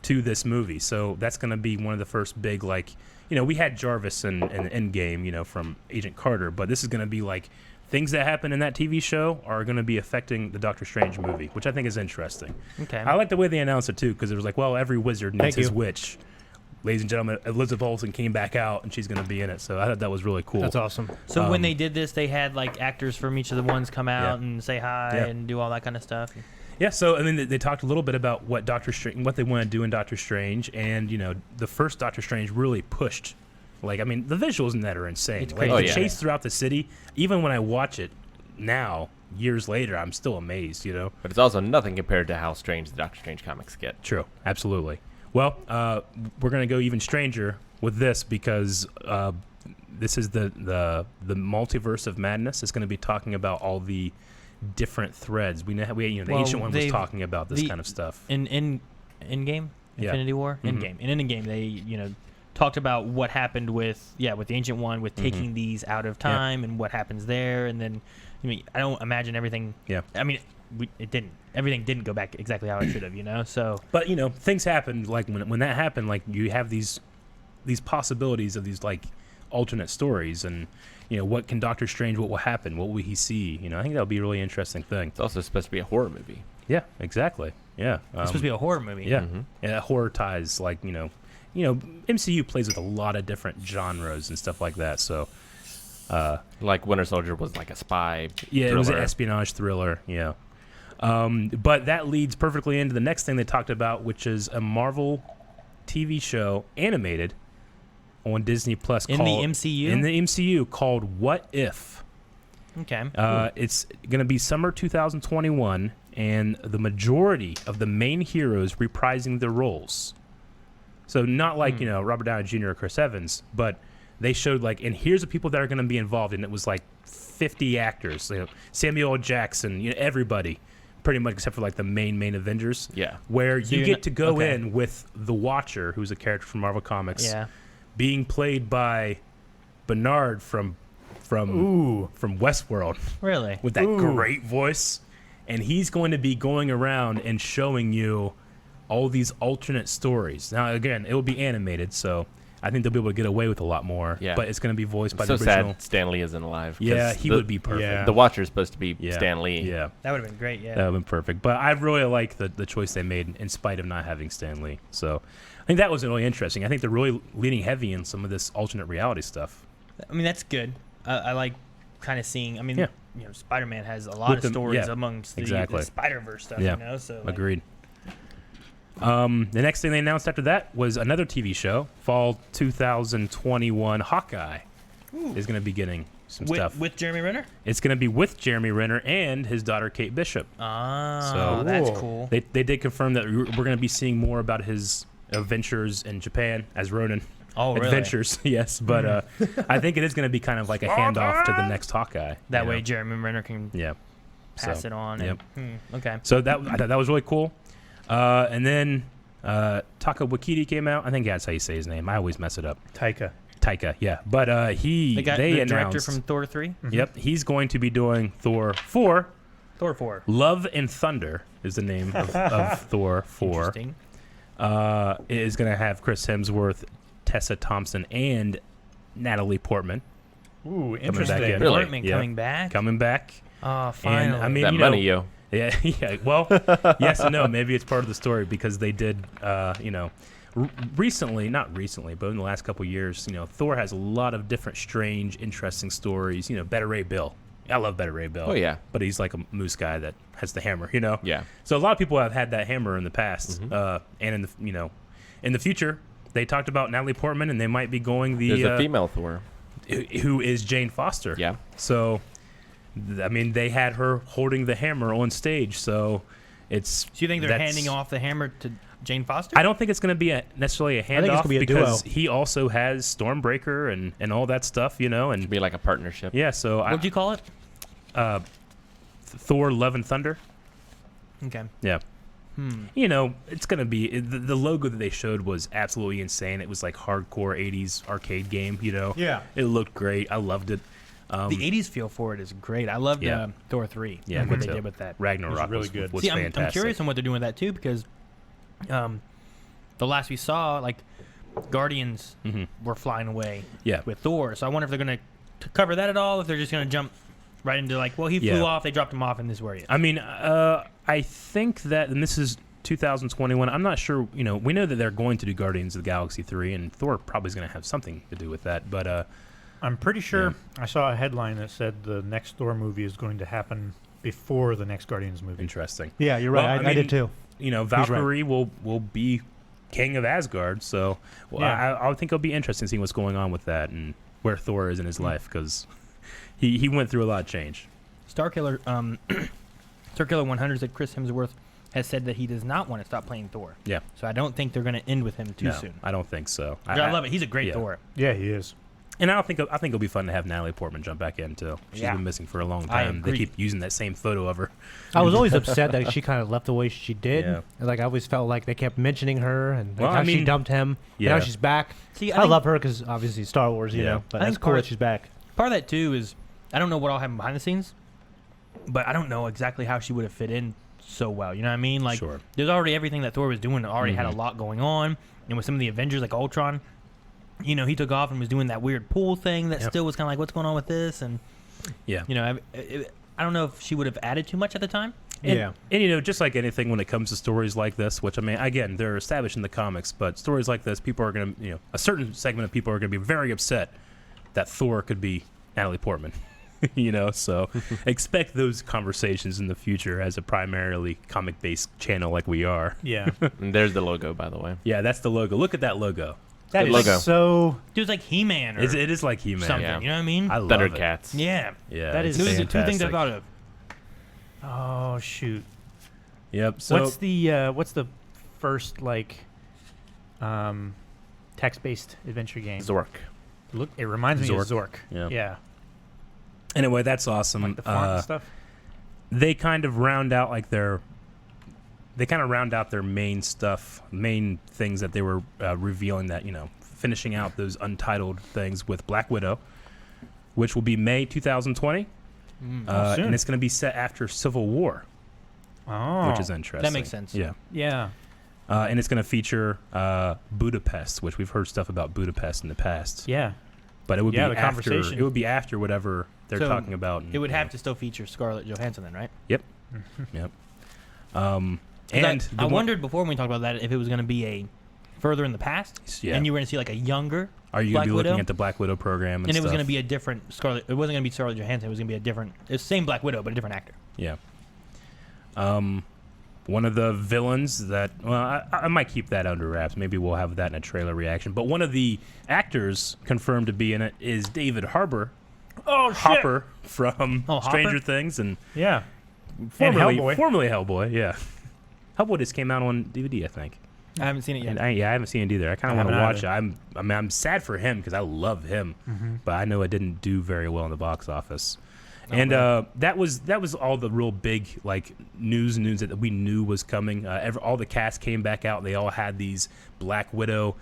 Speaker 3: to this movie. So that's going to be one of the first big, like, we had Jarvis in Endgame, from Agent Carter, but this is going to be like things that happen in that TV show are going to be affecting the Doctor Strange movie, which I think is interesting.
Speaker 2: Okay.
Speaker 3: I like the way they announced it, too, because it was like, well, every wizard needs
Speaker 1: Thank
Speaker 3: his
Speaker 1: you.
Speaker 3: witch. Ladies and gentlemen, Elizabeth Olsen came back out, and she's going to be in it. So I thought that was really cool.
Speaker 1: That's awesome.
Speaker 2: So when they did this, they had like actors from each of the ones come out
Speaker 3: Yeah.
Speaker 2: and say hi
Speaker 3: Yeah.
Speaker 2: and do all that kind of stuff.
Speaker 3: Yeah, so I mean, they talked a little bit about what what they want to do in Doctor Strange, and the first Doctor Strange really pushed. Like, I mean, the visuals in that are insane.
Speaker 2: It's
Speaker 3: Like
Speaker 2: crazy.
Speaker 3: the
Speaker 4: Oh, yeah.
Speaker 3: chase throughout the city, even when I watch it now, years later, I'm still amazed.
Speaker 4: But it's also nothing compared to how strange the Doctor Strange comics get.
Speaker 3: True, absolutely. Well, we're gonna go even stranger with this because this is the multiverse of madness. It's going to be talking about all the different threads. The
Speaker 2: Well,
Speaker 3: ancient one was
Speaker 2: they've-
Speaker 3: talking about this
Speaker 2: the-
Speaker 3: kind of stuff.
Speaker 2: In game, Infinity War, Endgame. In Endgame, they talked about what happened with the Ancient One, with taking these out of time and what happens there, and then I don't imagine everything.
Speaker 3: Yeah.
Speaker 2: I mean, it didn't. Everything didn't go back exactly how it should have. So.
Speaker 3: But things happened. Like when that happened, like you have these possibilities of these like alternate stories, and what can Doctor Strange? What will happen? What will he see? I think that would be a really interesting thing.
Speaker 4: It's also supposed to be a horror movie.
Speaker 3: Yeah, exactly. Yeah,
Speaker 2: it's supposed to be a horror movie.
Speaker 3: Yeah, and horror ties like MCU plays with a lot of different genres and stuff like that. So,
Speaker 4: like Winter Soldier was like a spy.
Speaker 3: Yeah,
Speaker 4: thriller.
Speaker 3: It was an espionage thriller. Yeah, but that leads perfectly into the next thing they talked about, which is a Marvel TV show animated on Disney Plus
Speaker 2: in the MCU.
Speaker 3: In the MCU called What If.
Speaker 2: Okay.
Speaker 3: It's going to be summer 2021, and the majority of the main heroes reprising their roles. So not like, Robert Downey Jr. or Chris Evans, but they showed and here's the people that are going to be involved, and it was like 50 actors, Samuel L. Jackson, everybody, pretty much except for the main Avengers.
Speaker 4: Yeah.
Speaker 3: Where
Speaker 2: So
Speaker 3: you get to go
Speaker 2: okay.
Speaker 3: in with the Watcher, who's a character from Marvel Comics.
Speaker 2: Yeah.
Speaker 3: Being played by Bernard from Westworld
Speaker 2: Really?
Speaker 3: with that great voice, and he's going to be going around and showing you all these alternate stories. Now, again, it will be animated, so I think they'll be able to get away with a lot more.
Speaker 4: Yeah.
Speaker 3: But it's going to be voiced by
Speaker 4: so
Speaker 3: the original.
Speaker 4: sad Stan Lee isn't alive. 'cause
Speaker 3: Yeah, he would be perfect.
Speaker 5: Yeah.
Speaker 4: The Watcher's supposed to be
Speaker 3: Yeah.
Speaker 4: Stan Lee.
Speaker 3: Yeah,
Speaker 2: That would have been great. Yeah.
Speaker 3: that would have been perfect. But I really like the choice they made in spite of not having Stan Lee. So I think that was really interesting. I think they're really leaning heavy in some of this alternate reality stuff.
Speaker 2: I mean, that's good. I like kind of seeing. I mean,
Speaker 3: Yeah.
Speaker 2: Spider-Man has a lot
Speaker 3: With
Speaker 2: of
Speaker 3: the-
Speaker 2: stories
Speaker 3: yeah,
Speaker 2: amongst the
Speaker 3: exactly.
Speaker 2: Spider-Verse stuff.
Speaker 3: Yeah.
Speaker 2: So
Speaker 3: Agreed. The next thing they announced after that was another TV show, fall 2021. Hawkeye is going to be getting some stuff.
Speaker 2: with Jeremy Renner.
Speaker 3: It's going to be with Jeremy Renner and his daughter Kate Bishop.
Speaker 2: Ah,
Speaker 3: So-
Speaker 2: that's
Speaker 5: Cool.
Speaker 2: cool.
Speaker 3: They did confirm that we're going to be seeing more about his adventures in Japan as Ronin.
Speaker 2: Oh, really?
Speaker 3: Adventures, yes. But I think it is going to be kind of like a handoff to the next Hawkeye.
Speaker 2: That
Speaker 3: you
Speaker 2: way,
Speaker 3: know?
Speaker 2: Jeremy Renner can
Speaker 3: Yeah.
Speaker 2: pass
Speaker 3: So,
Speaker 2: it on.
Speaker 3: Yep.
Speaker 2: Okay.
Speaker 3: So I thought that was really cool. And then Taka Waititi came out. I think that's how you say his name. I always mess it up.
Speaker 5: Taika.
Speaker 3: Taika, yeah. But
Speaker 2: They got the director
Speaker 3: announced.
Speaker 2: from Thor 3.
Speaker 3: Yep, he's going to be doing Thor 4.
Speaker 2: Thor 4.
Speaker 3: Love and Thunder is the name of Thor 4.
Speaker 2: Interesting.
Speaker 3: It is going to have Chris Hemsworth, Tessa Thompson, and Natalie Portman
Speaker 5: Ooh,
Speaker 3: back
Speaker 5: interesting.
Speaker 3: in.
Speaker 4: Really?
Speaker 2: Portman
Speaker 3: Yeah.
Speaker 2: coming back.
Speaker 3: coming back.
Speaker 2: Oh, finally.
Speaker 3: And I mean,
Speaker 4: That
Speaker 3: you
Speaker 4: money,
Speaker 3: know,
Speaker 4: yo.
Speaker 3: yeah, yeah. Well, yes and no. Maybe it's part of the story because they did, recently, not recently, but in the last couple of years, Thor has a lot of different strange, interesting stories. Better Ray Bill. I love Better Ray Bill.
Speaker 4: Oh, yeah.
Speaker 3: But he's like a moose guy that has the hammer,
Speaker 4: Yeah.
Speaker 3: So a lot of people have had that hammer in the past, and in the in the future, they talked about Natalie Portman, and they might be going
Speaker 4: There's a female Thor.
Speaker 3: who is Jane Foster.
Speaker 4: Yeah.
Speaker 3: So, I mean, they had her holding the hammer on stage, so it's.
Speaker 2: So you think they're
Speaker 3: that's-
Speaker 2: handing off the hammer to Jane Foster?
Speaker 3: I don't think it's going to be necessarily a
Speaker 1: think it's
Speaker 3: handoff
Speaker 1: gonna be a
Speaker 3: because
Speaker 1: duo.
Speaker 3: he also has Stormbreaker and all that stuff, and
Speaker 4: Be like a partnership.
Speaker 3: yeah. So
Speaker 2: What'd you call it?
Speaker 3: Thor: Love and Thunder.
Speaker 2: Okay.
Speaker 3: Yeah. It's going to be the logo that they showed was absolutely insane. It was like hardcore 80s arcade game,
Speaker 1: Yeah.
Speaker 3: It looked great. I loved it.
Speaker 2: The 80s feel for it is great. I loved
Speaker 3: Yeah.
Speaker 2: Thor 3.
Speaker 3: Yeah,
Speaker 2: what
Speaker 3: me
Speaker 2: they
Speaker 3: too.
Speaker 2: did with that.
Speaker 3: Ragnarok
Speaker 5: really good.
Speaker 3: was
Speaker 2: See, I'm
Speaker 3: fantastic.
Speaker 2: curious on what they're doing with that too because the last we saw, like, Guardians were flying away
Speaker 3: Yeah.
Speaker 2: with Thor. So I wonder if they're going to cover that at all, if they're just going to jump right into, like, well, he flew
Speaker 3: Yeah.
Speaker 2: off, they dropped him off, and this is where he is.
Speaker 3: I mean, I think that, and this is 2021. I'm not sure. We know that they're going to do Guardians of the Galaxy 3, and Thor probably is going to have something to do with that. But
Speaker 5: I'm pretty sure I saw a headline that said the next Thor movie is going to happen before the next Guardians movie.
Speaker 3: interesting.
Speaker 1: Yeah, you're
Speaker 3: Well,
Speaker 1: right.
Speaker 3: I
Speaker 1: I did
Speaker 3: mean,
Speaker 1: too.
Speaker 3: Valkyrie will be king of Asgard, so I think it'll be interesting seeing what's going on with that and where Thor is in his life because he went through a lot of change.
Speaker 2: Starkiller 100 said Chris Hemsworth has said that he does not want to stop playing Thor.
Speaker 3: Yeah.
Speaker 2: So I don't think they're going to end with him too
Speaker 3: No,
Speaker 2: soon.
Speaker 3: I don't think so.
Speaker 2: I love it. He's a great
Speaker 3: yeah.
Speaker 2: Thor.
Speaker 5: Yeah, he is.
Speaker 3: And I think it'll be fun to have Natalie Portman jump back in too. She's been missing for a long
Speaker 2: I
Speaker 3: time. They
Speaker 2: agree.
Speaker 3: keep using that same photo of her.
Speaker 6: I was always upset that she kind of left the way she did.
Speaker 3: Yeah.
Speaker 6: Like I always felt like they kept mentioning her and like
Speaker 3: Well,
Speaker 6: how
Speaker 3: I
Speaker 6: she
Speaker 3: mean,
Speaker 6: dumped him.
Speaker 3: yeah.
Speaker 6: And now she's back.
Speaker 2: See,
Speaker 6: I love her because obviously Star Wars, you
Speaker 3: Yeah.
Speaker 6: know. But
Speaker 2: I
Speaker 6: that's
Speaker 2: think
Speaker 6: cool
Speaker 2: part-
Speaker 6: that she's back.
Speaker 2: Part of that too is I don't know what all happened behind the scenes, but I don't know exactly how she would have fit in so well. You know what I mean? Like,
Speaker 3: Sure.
Speaker 2: there's already everything that Thor was doing. Already had a lot going on, and with some of the Avengers like Ultron, you know, he took off and was doing that weird pool thing that
Speaker 3: Yep.
Speaker 2: still was kind of like, what's going on with this? And
Speaker 3: Yeah.
Speaker 2: you know, I don't know if she would have added too much at the time.
Speaker 3: And, and you know, just like anything when it comes to stories like this, which I mean, again, they're established in the comics, but stories like this, people are going to, you know, a certain segment of people are going to be very upset that Thor could be Natalie Portman. You know, so expect those conversations in the future as a primarily comic-based channel like we are.
Speaker 5: Yeah.
Speaker 4: And there's the logo, by the way.
Speaker 3: Yeah, that's the logo. Look at that logo.
Speaker 5: That
Speaker 4: Good
Speaker 5: is
Speaker 4: logo.
Speaker 5: so.
Speaker 2: It was like He-Man or
Speaker 3: It is like He-Man.
Speaker 2: something.
Speaker 4: Yeah.
Speaker 2: You know what I mean?
Speaker 3: I love it.
Speaker 4: Thundercats.
Speaker 2: Yeah.
Speaker 3: Yeah,
Speaker 5: That
Speaker 3: it's
Speaker 5: is-
Speaker 2: Those are the two things I
Speaker 3: fantastic.
Speaker 2: thought of.
Speaker 5: Oh shoot.
Speaker 3: Yep. So
Speaker 5: what's the first like text-based adventure game?
Speaker 4: Zork.
Speaker 5: Look, it reminds me of Zork.
Speaker 3: Yeah.
Speaker 5: Yeah.
Speaker 3: anyway, that's awesome.
Speaker 5: Like the font and stuff.
Speaker 3: They kind of round out like their main stuff, main things that they were revealing, that, you know, finishing out those untitled things with Black Widow, which will be May 2020,
Speaker 5: soon.
Speaker 3: and it's going to be set after Civil War,
Speaker 5: Oh.
Speaker 3: which is interesting.
Speaker 2: That makes sense.
Speaker 3: Yeah.
Speaker 5: Yeah.
Speaker 3: And it's going to feature Budapest, which we've heard stuff about Budapest in the past.
Speaker 5: Yeah.
Speaker 3: But it would
Speaker 5: Yeah,
Speaker 3: be
Speaker 5: the
Speaker 3: after.
Speaker 5: conversation.
Speaker 3: It would be after whatever they're
Speaker 2: So
Speaker 3: talking about.
Speaker 2: It would have to still feature Scarlett Johansson then, right?
Speaker 3: Yep. And
Speaker 2: I wondered before when we talked about that if it was going to be a further in the past,
Speaker 3: Yeah.
Speaker 2: and you were going to see like a younger,
Speaker 3: Are you going
Speaker 2: Black
Speaker 3: to be looking
Speaker 2: Widow?
Speaker 3: at the Black Widow program?
Speaker 2: and it was
Speaker 3: stuff?
Speaker 2: going to be a different Scarlett. It wasn't going to be Scarlett Johansson. It was going to be a different. It's the same Black Widow, but a different actor.
Speaker 3: Yeah. One of the villains that, well, I might keep that under wraps. Maybe we'll have that in a trailer reaction. But one of the actors confirmed to be in it is David Harbour.
Speaker 5: Oh
Speaker 3: Hopper from
Speaker 2: Oh, Hopper?
Speaker 3: Stranger Things and
Speaker 5: Yeah.
Speaker 3: formerly
Speaker 5: Hellboy.
Speaker 3: Hellboy. Yeah. Hellboy just came out on DVD, I think.
Speaker 2: I haven't seen it yet.
Speaker 3: And I haven't seen it either. I kind of want to
Speaker 5: haven't
Speaker 3: watch it. I'm sad for him because I love him, but I know it didn't do very well in the box office. And that was all the real big like news that we knew was coming. All the cast came back out. They all had these Black Widow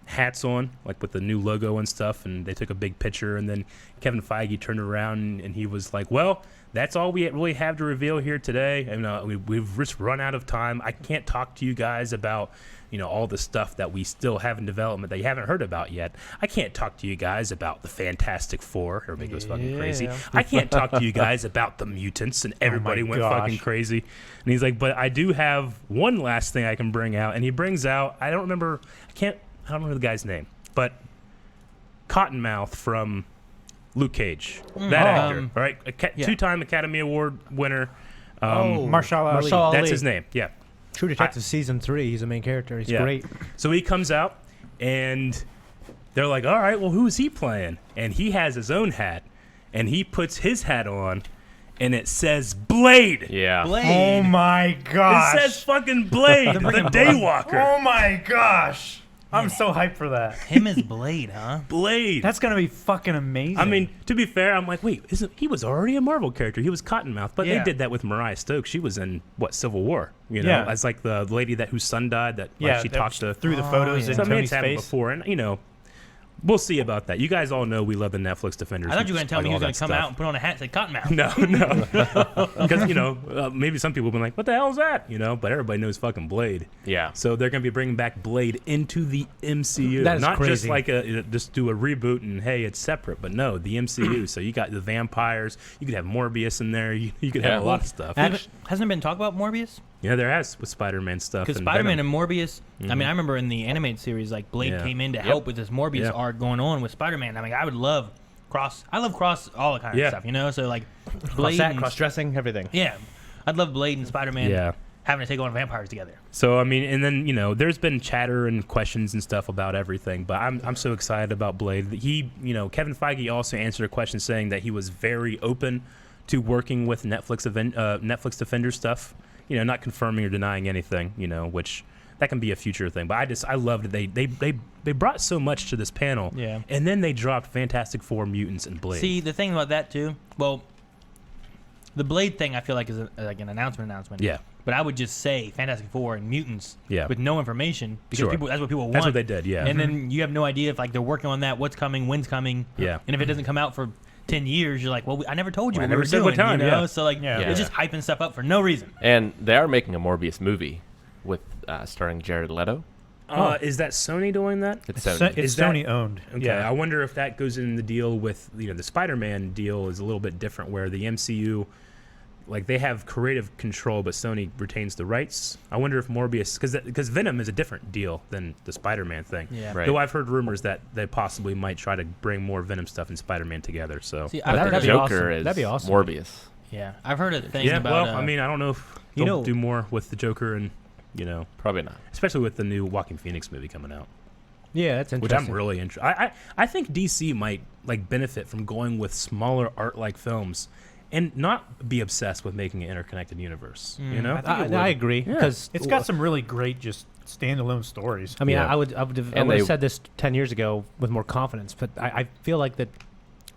Speaker 3: hats on, like with the new logo and stuff. And they took a big picture. And then Kevin Feige turned around and he was like, "Well, that's all we really have to reveal here today. And we've just run out of time. I can't talk to you guys about." You know, all the stuff that we still have in development that you haven't heard about yet. I can't talk to you guys about the Fantastic Four. Everybody goes fucking crazy.
Speaker 2: Yeah.
Speaker 3: I can't talk to you guys about the mutants, and everybody went fucking
Speaker 5: gosh.
Speaker 3: crazy. And he's like, but I do have one last thing I can bring out. And he brings out, I don't remember the guy's name, but Cottonmouth from Luke Cage. That actor, all right?
Speaker 2: yeah.
Speaker 3: Two-time Academy Award winner.
Speaker 5: Marshall Ali.
Speaker 6: Marshall Ali.
Speaker 3: That's his name, yeah.
Speaker 6: True Detective Season 3. He's the main character. He's
Speaker 3: Yeah.
Speaker 6: great.
Speaker 3: So he comes out, and they're like, all right, well, who's he playing? And he has his own hat, and he puts his hat on, and it says Blade.
Speaker 4: Yeah.
Speaker 2: Blade.
Speaker 5: Oh my gosh.
Speaker 3: It says fucking Blade, the Daywalker.
Speaker 5: Oh my gosh. I'm so hyped for that.
Speaker 2: Him as Blade, huh?
Speaker 3: Blade.
Speaker 5: That's gonna be fucking amazing.
Speaker 3: I mean, to be fair, I'm like, wait, he was already a Marvel character. He was Cottonmouth, but
Speaker 5: Yeah.
Speaker 3: they did that with Mariah Stokes. She was in Civil War, you know,
Speaker 5: Yeah.
Speaker 3: as like the lady whose son died. That
Speaker 5: yeah,
Speaker 3: like, she
Speaker 5: that
Speaker 3: talked to.
Speaker 5: through the photos
Speaker 2: yeah.
Speaker 5: in
Speaker 3: So I mean,
Speaker 5: Tony's
Speaker 3: it's happened
Speaker 5: face.
Speaker 3: before, and you know, we'll see about that. You guys all know we love the Netflix Defenders.
Speaker 2: I thought you were going to tell me he was going to come out and
Speaker 3: out.
Speaker 2: put on a hat and say Cottonmouth.
Speaker 3: No, because you know, maybe some people have been like, "What the hell is that?" You know, but everybody knows fucking Blade.
Speaker 4: Yeah.
Speaker 3: So they're going to be bringing back Blade into the MCU.
Speaker 6: That is
Speaker 3: Not just
Speaker 6: crazy.
Speaker 3: like just do a reboot and hey, it's separate, but no, the MCU. So you got the vampires. You could have Morbius in there. You could have a lot of stuff.
Speaker 2: Hasn't there been talk about Morbius?
Speaker 3: Yeah, there has with Spider-Man stuff.
Speaker 2: Because
Speaker 3: and
Speaker 2: Spider-Man
Speaker 3: Venom.
Speaker 2: and Morbius, I mean, I remember in the animated series, like Blade
Speaker 3: Yeah.
Speaker 2: came in to
Speaker 3: Yep.
Speaker 2: help with this Morbius
Speaker 3: Yep.
Speaker 2: arc going on with Spider-Man. I mean, I would love cross all the kind of
Speaker 3: Yeah.
Speaker 2: stuff, you know. So like
Speaker 1: Cross
Speaker 2: Blade,
Speaker 1: that,
Speaker 2: and,
Speaker 1: cross dressing, everything.
Speaker 2: yeah, I'd love Blade and Spider-Man
Speaker 3: Yeah.
Speaker 2: having to take on vampires together.
Speaker 3: So I mean, and then you know, there's been chatter and questions and stuff about everything, but I'm so excited about Blade. Kevin Feige also answered a question saying that he was very open to working with Netflix Defender stuff. You know, not confirming or denying anything. You know, which that can be a future thing. But I loved it. They brought so much to this panel.
Speaker 2: Yeah.
Speaker 3: And then they dropped Fantastic Four, Mutants, and Blade.
Speaker 2: See, the thing about that too, well, the Blade thing I feel like is like an announcement.
Speaker 3: Yeah.
Speaker 2: But I would just say Fantastic Four and Mutants
Speaker 3: Yeah.
Speaker 2: with no information because
Speaker 3: Sure.
Speaker 2: that's what people want.
Speaker 3: That's what they did, yeah.
Speaker 2: And then you have no idea if like they're working on that, what's coming, when's coming.
Speaker 3: Yeah.
Speaker 2: And if it doesn't come out for 10 years, you're like, well, I never told you
Speaker 3: I
Speaker 2: what
Speaker 3: never
Speaker 2: we were
Speaker 3: said
Speaker 2: doing.
Speaker 3: what time,
Speaker 2: you know?
Speaker 3: yeah.
Speaker 2: So like,
Speaker 5: Yeah.
Speaker 2: it's just hyping stuff up for no reason.
Speaker 4: And they are making a Morbius movie with starring Jared Leto.
Speaker 3: Is that Sony doing that?
Speaker 4: It's
Speaker 5: It's
Speaker 4: Sony.
Speaker 3: Is that-
Speaker 5: Sony owned.
Speaker 3: Okay.
Speaker 5: Yeah.
Speaker 3: I wonder if that goes in the deal with, the Spider-Man deal is a little bit different, where the MCU, like, they have creative control, but Sony retains the rights. I wonder if Morbius, because Venom is a different deal than the Spider-Man thing.
Speaker 2: Yeah.
Speaker 4: Right.
Speaker 3: Though I've heard rumors that they possibly might try to bring more Venom stuff and Spider-Man together. So
Speaker 2: See,
Speaker 4: But
Speaker 2: I've
Speaker 4: the
Speaker 2: heard
Speaker 6: be
Speaker 2: of,
Speaker 4: Joker
Speaker 6: awesome.
Speaker 4: is
Speaker 6: That'd be awesome.
Speaker 4: Morbius.
Speaker 2: yeah, I've heard of things
Speaker 3: yeah,
Speaker 2: about.
Speaker 3: well, I mean, I don't know if
Speaker 6: You
Speaker 3: they'll
Speaker 6: know-
Speaker 3: do more with the Joker and
Speaker 4: Probably not.
Speaker 3: especially with the new Joaquin Phoenix movie coming out.
Speaker 6: Yeah, that's
Speaker 3: Which
Speaker 6: interesting.
Speaker 3: I'm really interested. I think DC might like benefit from going with smaller art-like films, and not be obsessed with making an interconnected universe. You know,
Speaker 6: I agree because
Speaker 5: It's got some really great just standalone stories.
Speaker 6: I mean,
Speaker 3: Yeah.
Speaker 6: I would
Speaker 4: And
Speaker 6: have said this 10 years ago with more confidence, but I feel like that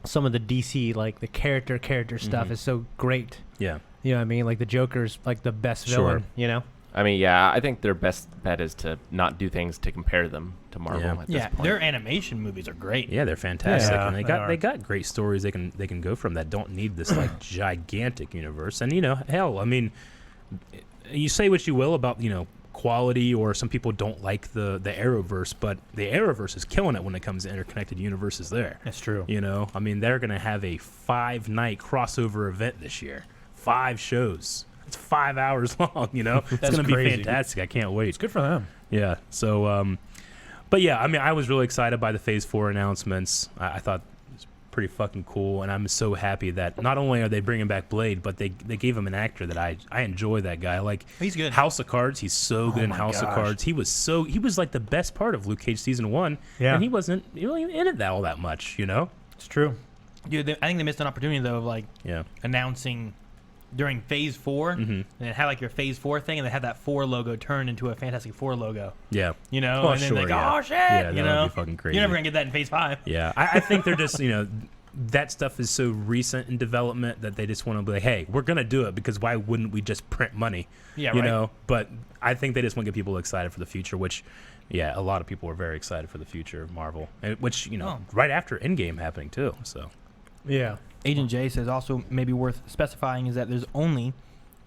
Speaker 6: some of the DC, like the character stuff, is so great.
Speaker 3: yeah,
Speaker 6: You know what I mean? Like the Joker's like the best
Speaker 3: Sure.
Speaker 6: villain. You know?
Speaker 4: I mean, yeah, I think their best bet is to not do things to compare them to Marvel
Speaker 3: Yeah.
Speaker 4: at
Speaker 2: yeah,
Speaker 4: this point.
Speaker 2: their animation movies are great.
Speaker 3: yeah, they're fantastic,
Speaker 5: Yeah,
Speaker 3: and
Speaker 5: they
Speaker 3: they
Speaker 5: are.
Speaker 3: got great stories they can go from that don't need this like gigantic universe. And hell, I mean, you say what you will about quality, or some people don't like the Arrowverse, but the Arrowverse is killing it when it comes to interconnected universes. There,
Speaker 5: That's true.
Speaker 3: I mean, they're gonna have a 5-night crossover event this year, 5 shows. It's 5 hours long. It's
Speaker 5: That's
Speaker 3: gonna be
Speaker 5: crazy.
Speaker 3: fantastic. I can't wait.
Speaker 5: It's good for them.
Speaker 3: Yeah. So, but yeah, I mean, I was really excited by the Phase 4 announcements. I thought it was pretty fucking cool, and I'm so happy that not only are they bringing back Blade, but they gave him an actor that I enjoy. That guy, like,
Speaker 2: He's good.
Speaker 3: House of Cards. He's so good in
Speaker 5: my
Speaker 3: House of
Speaker 5: gosh.
Speaker 3: Cards. He was like the best part of Luke Cage season 1.
Speaker 5: Yeah.
Speaker 3: And he wasn't really in it all that much.
Speaker 5: It's true.
Speaker 2: Dude, I think they missed an opportunity though of like
Speaker 3: Yeah.
Speaker 2: announcing during Phase 4, and it had like your Phase 4 thing, and they had that 4 logo turned into a Fantastic Four logo.
Speaker 3: Yeah.
Speaker 2: And then
Speaker 3: Well,
Speaker 2: like,
Speaker 3: sure,
Speaker 2: oh
Speaker 3: yeah.
Speaker 2: shit,
Speaker 3: Yeah, that
Speaker 2: you
Speaker 3: would
Speaker 2: know,
Speaker 3: be fucking crazy.
Speaker 2: you're never gonna get that in Phase 5.
Speaker 3: Yeah, I think they're just, that stuff is so recent in development that they just want to be like, hey, we're going to do it because why wouldn't we just print money?
Speaker 2: Yeah,
Speaker 3: you
Speaker 2: right.
Speaker 3: know? But I think they just want to get people excited for the future, which, yeah, a lot of people are very excited for the future of Marvel, which, right after Endgame happening too. So,
Speaker 6: Yeah.
Speaker 2: Agent J says also maybe worth specifying is that there's only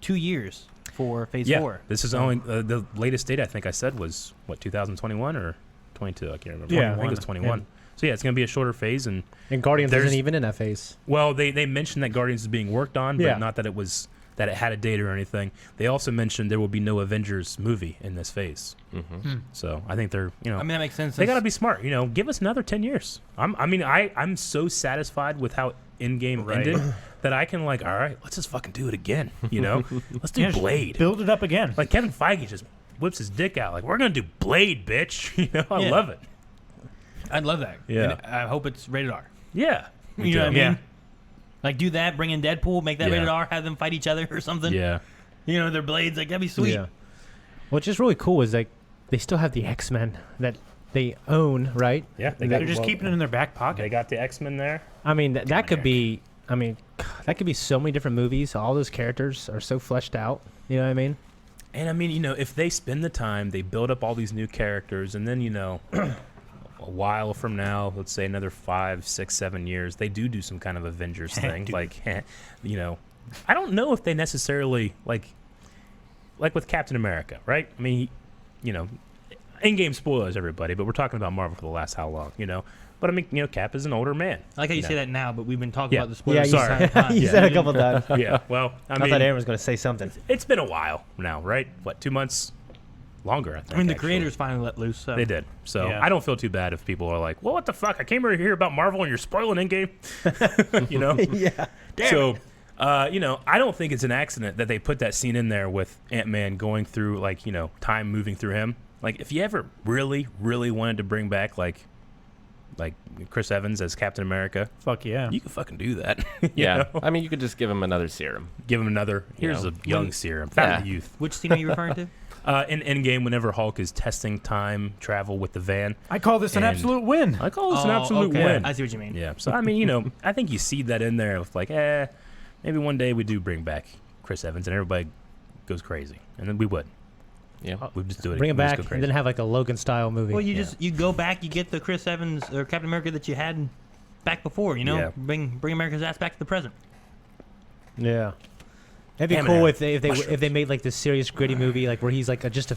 Speaker 2: 2 years for Phase
Speaker 3: yeah,
Speaker 2: 4.
Speaker 3: this is only the latest date I think I said was, 2021 or 22? I can't remember.
Speaker 6: Yeah.
Speaker 3: I think it was 21. So, yeah, it's going to be a shorter phase. And,
Speaker 6: And Guardians
Speaker 3: There's-
Speaker 6: isn't even in that phase.
Speaker 3: well, they mentioned that Guardians is being worked on, but
Speaker 6: Yeah.
Speaker 3: not that that it had a date or anything. They also mentioned there will be no Avengers movie in this phase.
Speaker 4: Mm-hmm.
Speaker 3: So I think they're,
Speaker 2: I mean, that makes sense.
Speaker 3: they got to be smart. Give us another 10 years. I'm so satisfied with how Endgame
Speaker 5: Right.
Speaker 3: ended that I can all right, let's just fucking do it again. Let's do
Speaker 5: Yeah, just
Speaker 3: Blade.
Speaker 5: Build it up again.
Speaker 3: Like Kevin Feige just whips his dick out. Like, we're gonna do Blade, bitch. I
Speaker 2: Yeah.
Speaker 3: love it.
Speaker 2: I'd love that.
Speaker 3: Yeah.
Speaker 2: And I hope it's rated R.
Speaker 3: Yeah.
Speaker 2: You know what I mean?
Speaker 5: Yeah.
Speaker 2: Like, do that, bring in Deadpool, make that
Speaker 3: Yeah.
Speaker 2: rated R, have them fight each other or something.
Speaker 3: Yeah.
Speaker 2: Their blades, like, that'd be sweet.
Speaker 6: Yeah. What's just really cool is like they still have the X-Men that they own, right?
Speaker 3: Yeah.
Speaker 5: They're just keeping it in their back
Speaker 3: They
Speaker 5: pocket.
Speaker 3: got the X-Men there.
Speaker 6: I mean, that could
Speaker 5: Eric.
Speaker 6: be. I mean, that could be so many different movies. All those characters are so fleshed out. You know what I mean?
Speaker 3: And I mean, if they spend the time, they build up all these new characters, and then, a while from now, let's say another 5, 6, 7 years, they do some kind of Avengers thing.
Speaker 5: Dude.
Speaker 3: Like, I don't know if they necessarily, like with Captain America, right? I mean, in-game spoilers, everybody, but we're talking about Marvel for the last how long, But I mean, Cap is an older man.
Speaker 2: I like how you say that now, but we've been talking
Speaker 3: Yeah.
Speaker 2: about the spoilers.
Speaker 6: you
Speaker 3: sorry.
Speaker 2: the entire time.
Speaker 6: you said a couple times.
Speaker 3: Yeah, well, I
Speaker 6: I
Speaker 3: mean,
Speaker 6: thought Aaron was going to say something.
Speaker 3: it's been a while now, right? What, 2 months? Longer, I think.
Speaker 2: I mean, the
Speaker 3: actually.
Speaker 2: creators finally let loose. So.
Speaker 3: They did. So
Speaker 5: Yeah.
Speaker 3: I don't feel too bad if people are like, well, what the fuck? I came over here about Marvel and you're spoiling Endgame.
Speaker 6: Yeah.
Speaker 3: So, I don't think it's an accident that they put that scene in there with Ant-Man going through, like, time moving through him. Like, if you ever really, really wanted to bring back, like Chris Evans as Captain America,
Speaker 5: Fuck yeah.
Speaker 3: you could fucking do that. you
Speaker 4: Yeah.
Speaker 3: know?
Speaker 4: I mean, you could just give him another serum.
Speaker 3: Give him another, here's
Speaker 4: know,
Speaker 3: a young serum. Fountain of youth.
Speaker 2: Which scene are you referring to?
Speaker 3: In Endgame, whenever Hulk is testing time travel with the van,
Speaker 5: I call this an
Speaker 3: And-
Speaker 5: absolute win.
Speaker 3: I call this an absolute
Speaker 2: okay.
Speaker 3: win.
Speaker 2: I see what you mean.
Speaker 3: Yeah. So I mean, I think you see that in there with like, maybe one day we do bring back Chris Evans and everybody goes crazy, and then we would.
Speaker 4: Yeah.
Speaker 3: We just do it.
Speaker 6: Bring him
Speaker 3: we just
Speaker 6: back
Speaker 3: go
Speaker 6: and
Speaker 3: crazy.
Speaker 6: then have like a Logan style movie.
Speaker 2: Well, you go back, you get the Chris Evans or Captain America that you had back before. You know,
Speaker 3: Yeah.
Speaker 2: bring America's ass back to the present.
Speaker 6: Yeah. That'd be
Speaker 3: Ham
Speaker 6: cool
Speaker 3: and
Speaker 6: if they made like this serious gritty movie like where he's like just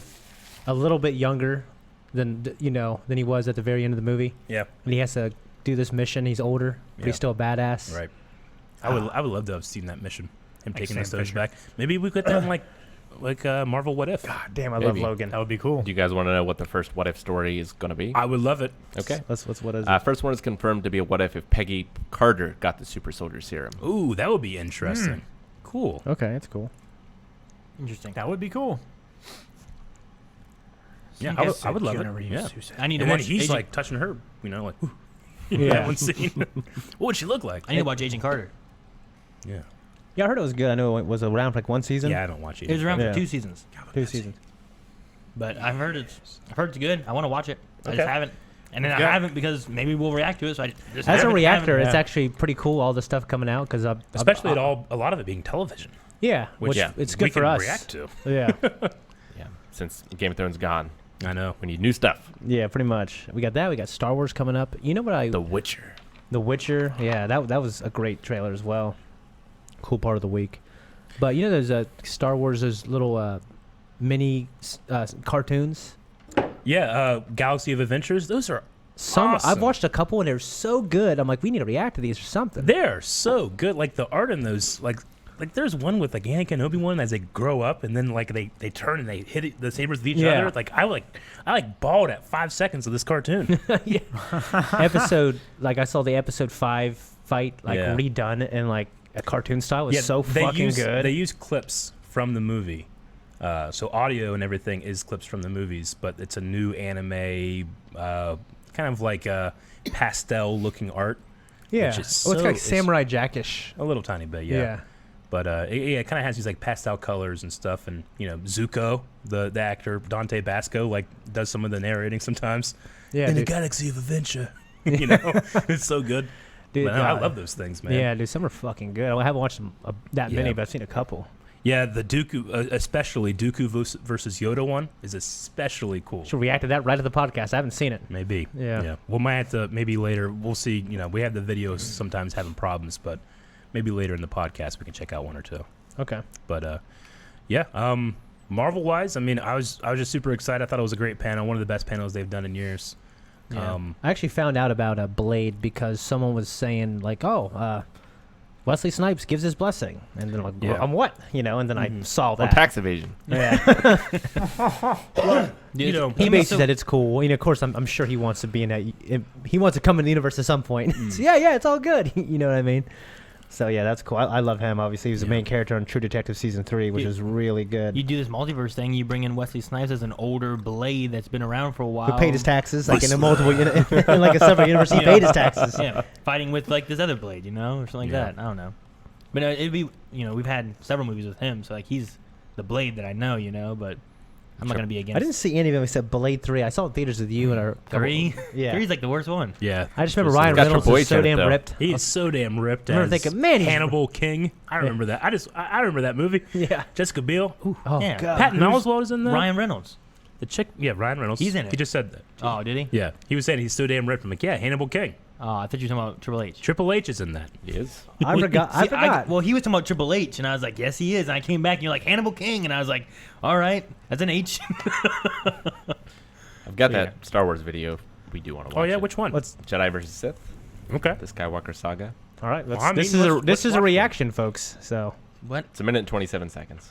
Speaker 6: a little bit younger than than he was at the very end of the movie,
Speaker 3: Yeah.
Speaker 6: and he has to do this mission. He's older, but
Speaker 3: Yeah.
Speaker 6: he's still a badass.
Speaker 3: Right. I would love to have seen that mission. Him taking the
Speaker 5: Sam
Speaker 3: stones
Speaker 5: Fisher.
Speaker 3: back. Maybe we could have like Marvel What If.
Speaker 1: God damn, I
Speaker 4: Maybe.
Speaker 1: love Logan.
Speaker 5: That would be cool.
Speaker 4: Do you guys want to know what the first what if story is going to be?
Speaker 3: I would love it.
Speaker 4: Okay.
Speaker 1: What is it?
Speaker 4: First one is confirmed to be a what if Peggy Carter got the super soldier serum.
Speaker 3: Ooh, that would be interesting. Cool.
Speaker 1: Okay, that's cool.
Speaker 2: Interesting.
Speaker 5: That would be cool.
Speaker 3: Yeah,
Speaker 5: Yes,
Speaker 3: I would love it.
Speaker 5: Keanu Reeves,
Speaker 3: Yeah.
Speaker 5: who said-
Speaker 2: I need to
Speaker 3: And then
Speaker 2: watch.
Speaker 3: he's
Speaker 2: Agent,
Speaker 3: like touching her, like that
Speaker 6: Yeah.
Speaker 3: one scene. What would she look like?
Speaker 2: I need to watch Agent Carter.
Speaker 3: Yeah.
Speaker 1: Yeah, I heard it was good. I know it was around for like one season.
Speaker 3: Yeah, I don't watch it.
Speaker 2: It was around
Speaker 1: Yeah.
Speaker 2: for 2 seasons,
Speaker 1: 2 seasons.
Speaker 2: but I've heard it's good. I want to watch it. I
Speaker 3: Okay.
Speaker 2: just haven't, and then I
Speaker 3: Yeah.
Speaker 2: haven't because maybe we'll react to it. So I just
Speaker 6: As a
Speaker 2: haven't-
Speaker 6: reactor,
Speaker 2: haven't.
Speaker 6: it's actually pretty cool. All the stuff coming out because
Speaker 3: Especially a lot of it being television.
Speaker 6: yeah, which
Speaker 4: yeah,
Speaker 6: it's
Speaker 3: we
Speaker 6: good for
Speaker 3: can
Speaker 6: us.
Speaker 3: react to.
Speaker 6: Yeah,
Speaker 4: Yeah. Since Game of Thrones gone,
Speaker 3: I know.
Speaker 4: we need new stuff.
Speaker 1: Yeah, pretty much.
Speaker 6: we got that. We got Star Wars coming up. You know what
Speaker 4: The Witcher.
Speaker 6: The Witcher. Yeah, that was a great trailer as well. Cool part of the week. But you know, there's Star Wars. There's little mini cartoons.
Speaker 3: Yeah, Galaxy of Adventures. Those are
Speaker 6: Some
Speaker 3: Awesome.
Speaker 6: I've watched a couple and they're so good. I'm like, we need to react to these or something.
Speaker 3: they're so good. Like the art in those, like there's one with like Anakin and Obi-Wan as they grow up and then like they turn and they hit the sabers with each
Speaker 6: Yeah.
Speaker 3: other. Like I bawled at 5 seconds of this cartoon.
Speaker 6: Episode like I saw the episode 5 fight like
Speaker 3: Yeah.
Speaker 6: redone in like a cartoon style. It was so
Speaker 3: they
Speaker 6: fucking good.
Speaker 3: They use clips from the movie. So audio and everything is clips from the movies, but it's a new anime, kind of like pastel-looking art.
Speaker 6: yeah,
Speaker 3: which is
Speaker 6: well, it's
Speaker 3: so-
Speaker 6: like Samurai Jackish.
Speaker 3: A little tiny bit, yeah. But it kind of has these like pastel colors and stuff, and Zuko, the actor Dante Basco, like does some of the narrating sometimes.
Speaker 6: Yeah,
Speaker 3: In the
Speaker 6: dude.
Speaker 3: Galaxy of Adventure, it's so good.
Speaker 6: Dude,
Speaker 3: But I love those things, man.
Speaker 6: Yeah, dude, some are fucking good. I haven't watched them, that many,
Speaker 3: Yeah.
Speaker 6: but I've seen a couple.
Speaker 3: Yeah, the Dooku, especially Dooku versus Yoda one, is especially cool.
Speaker 6: Should react to that right at the podcast. I haven't seen it.
Speaker 3: Maybe.
Speaker 6: Yeah.
Speaker 3: We might have to, maybe later, we'll see. We have the videos sometimes having problems, but maybe later in the podcast we can check out one or two.
Speaker 6: Okay.
Speaker 3: But Marvel wise, I mean, I was just super excited. I thought it was a great panel, one of the best panels they've done in years.
Speaker 6: Yeah. I actually found out about a Blade because someone was saying like, Wesley Snipes gives his blessing, and then like,
Speaker 3: Yeah.
Speaker 6: on what? And then I saw
Speaker 4: On
Speaker 6: that.
Speaker 4: tax evasion.
Speaker 6: Yeah.
Speaker 3: You know,
Speaker 6: He basically said it's cool. Of course, I'm sure he wants to be in that. He wants to come in the universe at some point. So, yeah, it's all good. You know what I mean? So yeah, that's cool. I love him. Obviously, he was the main character on True Detective season 3, which is really good.
Speaker 2: You do this multiverse thing. You bring in Wesley Snipes as an older Blade that's been around for a while.
Speaker 1: Who paid his taxes like in a multiple in like a separate universe? He
Speaker 2: Yeah.
Speaker 1: paid his taxes.
Speaker 2: Yeah, fighting with like this other Blade, or something like
Speaker 3: Yeah.
Speaker 2: that. I don't know. But it'd be, we've had several movies with him, so like he's the Blade that I know, but I'm not gonna be against.
Speaker 1: I didn't see any of them except Blade 3. I saw it in theaters with you and our
Speaker 2: 3.
Speaker 1: Yeah.
Speaker 2: 3's like the worst one.
Speaker 3: yeah.
Speaker 6: I just remember Ryan
Speaker 4: Got
Speaker 6: Reynolds
Speaker 4: Triple
Speaker 6: was
Speaker 4: H
Speaker 6: so
Speaker 4: in it,
Speaker 6: damn
Speaker 4: though.
Speaker 6: ripped.
Speaker 3: He is so damn ripped.
Speaker 6: I remember
Speaker 3: as
Speaker 6: thinking, man, he's-
Speaker 3: Hannibal King. I remember that. I remember that movie.
Speaker 6: Yeah.
Speaker 3: Jessica Biel. Ooh.
Speaker 6: Oh
Speaker 2: Yeah.
Speaker 6: god.
Speaker 3: Patton Oswalt is in that.
Speaker 2: Ryan Reynolds.
Speaker 3: The chick. Yeah, Ryan Reynolds.
Speaker 2: He's in it.
Speaker 3: He just said that.
Speaker 2: Oh, did he?
Speaker 3: Yeah, he was saying he's so damn ripped. I'm like, yeah, Hannibal King.
Speaker 2: Oh, I thought you were talking about Triple H.
Speaker 3: Triple H is in that.
Speaker 4: He is.
Speaker 1: I forgot. I
Speaker 2: See,
Speaker 1: forgot.
Speaker 2: well, he was talking about Triple H, and I was like, yes, he is. And I came back, and you're like, Hannibal King. And I was like, all right, that's an H.
Speaker 4: I've got
Speaker 1: Yeah.
Speaker 4: that Star Wars video. We do want to watch
Speaker 3: Oh yeah,
Speaker 4: it.
Speaker 3: which one?
Speaker 1: Let's.
Speaker 4: Jedi versus Sith,
Speaker 3: Okay.
Speaker 4: the Skywalker saga.
Speaker 1: All right. Let's.
Speaker 3: Well, I mean,
Speaker 1: this is
Speaker 3: let's
Speaker 1: a this is
Speaker 3: watch
Speaker 1: a
Speaker 3: it.
Speaker 1: reaction, folks. So
Speaker 2: What?
Speaker 4: It's 1 minute and 27 seconds.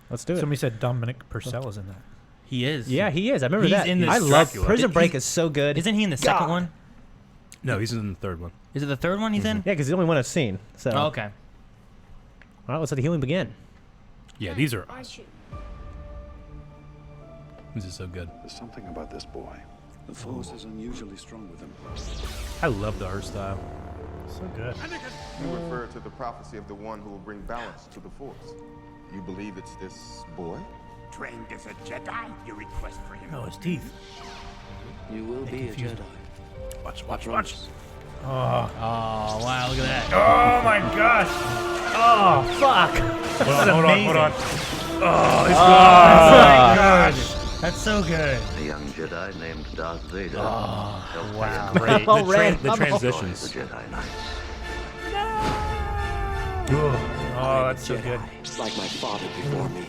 Speaker 1: let's do it.
Speaker 5: Somebody said Dominic Purcell is in that.
Speaker 2: He is.
Speaker 1: Yeah, he is. I remember
Speaker 2: He's
Speaker 1: that.
Speaker 2: in the
Speaker 1: I love
Speaker 3: Dracula.
Speaker 1: Prison Break.
Speaker 2: He's-
Speaker 1: Is so good.
Speaker 2: Isn't he in the second one?
Speaker 3: No, he's in the third one.
Speaker 2: Is it the third one he's in?
Speaker 1: Yeah, because the only one I've seen. So.
Speaker 2: Oh, okay.
Speaker 1: All right. Let's let the healing begin.
Speaker 3: Yeah, these are. This is so good.
Speaker 7: There's something about this boy. The force is unusually strong with him.
Speaker 3: I love the art style.
Speaker 5: So good.
Speaker 8: You refer to the prophecy of the one who will bring balance to the force. You believe it's this boy? trained as a Jedi? Your request for him.
Speaker 5: Oh, his teeth.
Speaker 7: You will be a Jedi.
Speaker 3: Watch.
Speaker 2: Oh wow, look at that.
Speaker 5: Oh my gosh.
Speaker 6: Oh fuck!
Speaker 3: Hold on. Oh, it's
Speaker 2: Oh my gosh. That's so good.
Speaker 9: A young Jedi named Darth Vader.
Speaker 2: Oh, wow.
Speaker 3: great.
Speaker 6: Oh, Red,
Speaker 3: The
Speaker 6: I'm
Speaker 3: transitions.
Speaker 9: The Jedi Knight.
Speaker 3: Oh, that's so good.
Speaker 7: Like my father before me.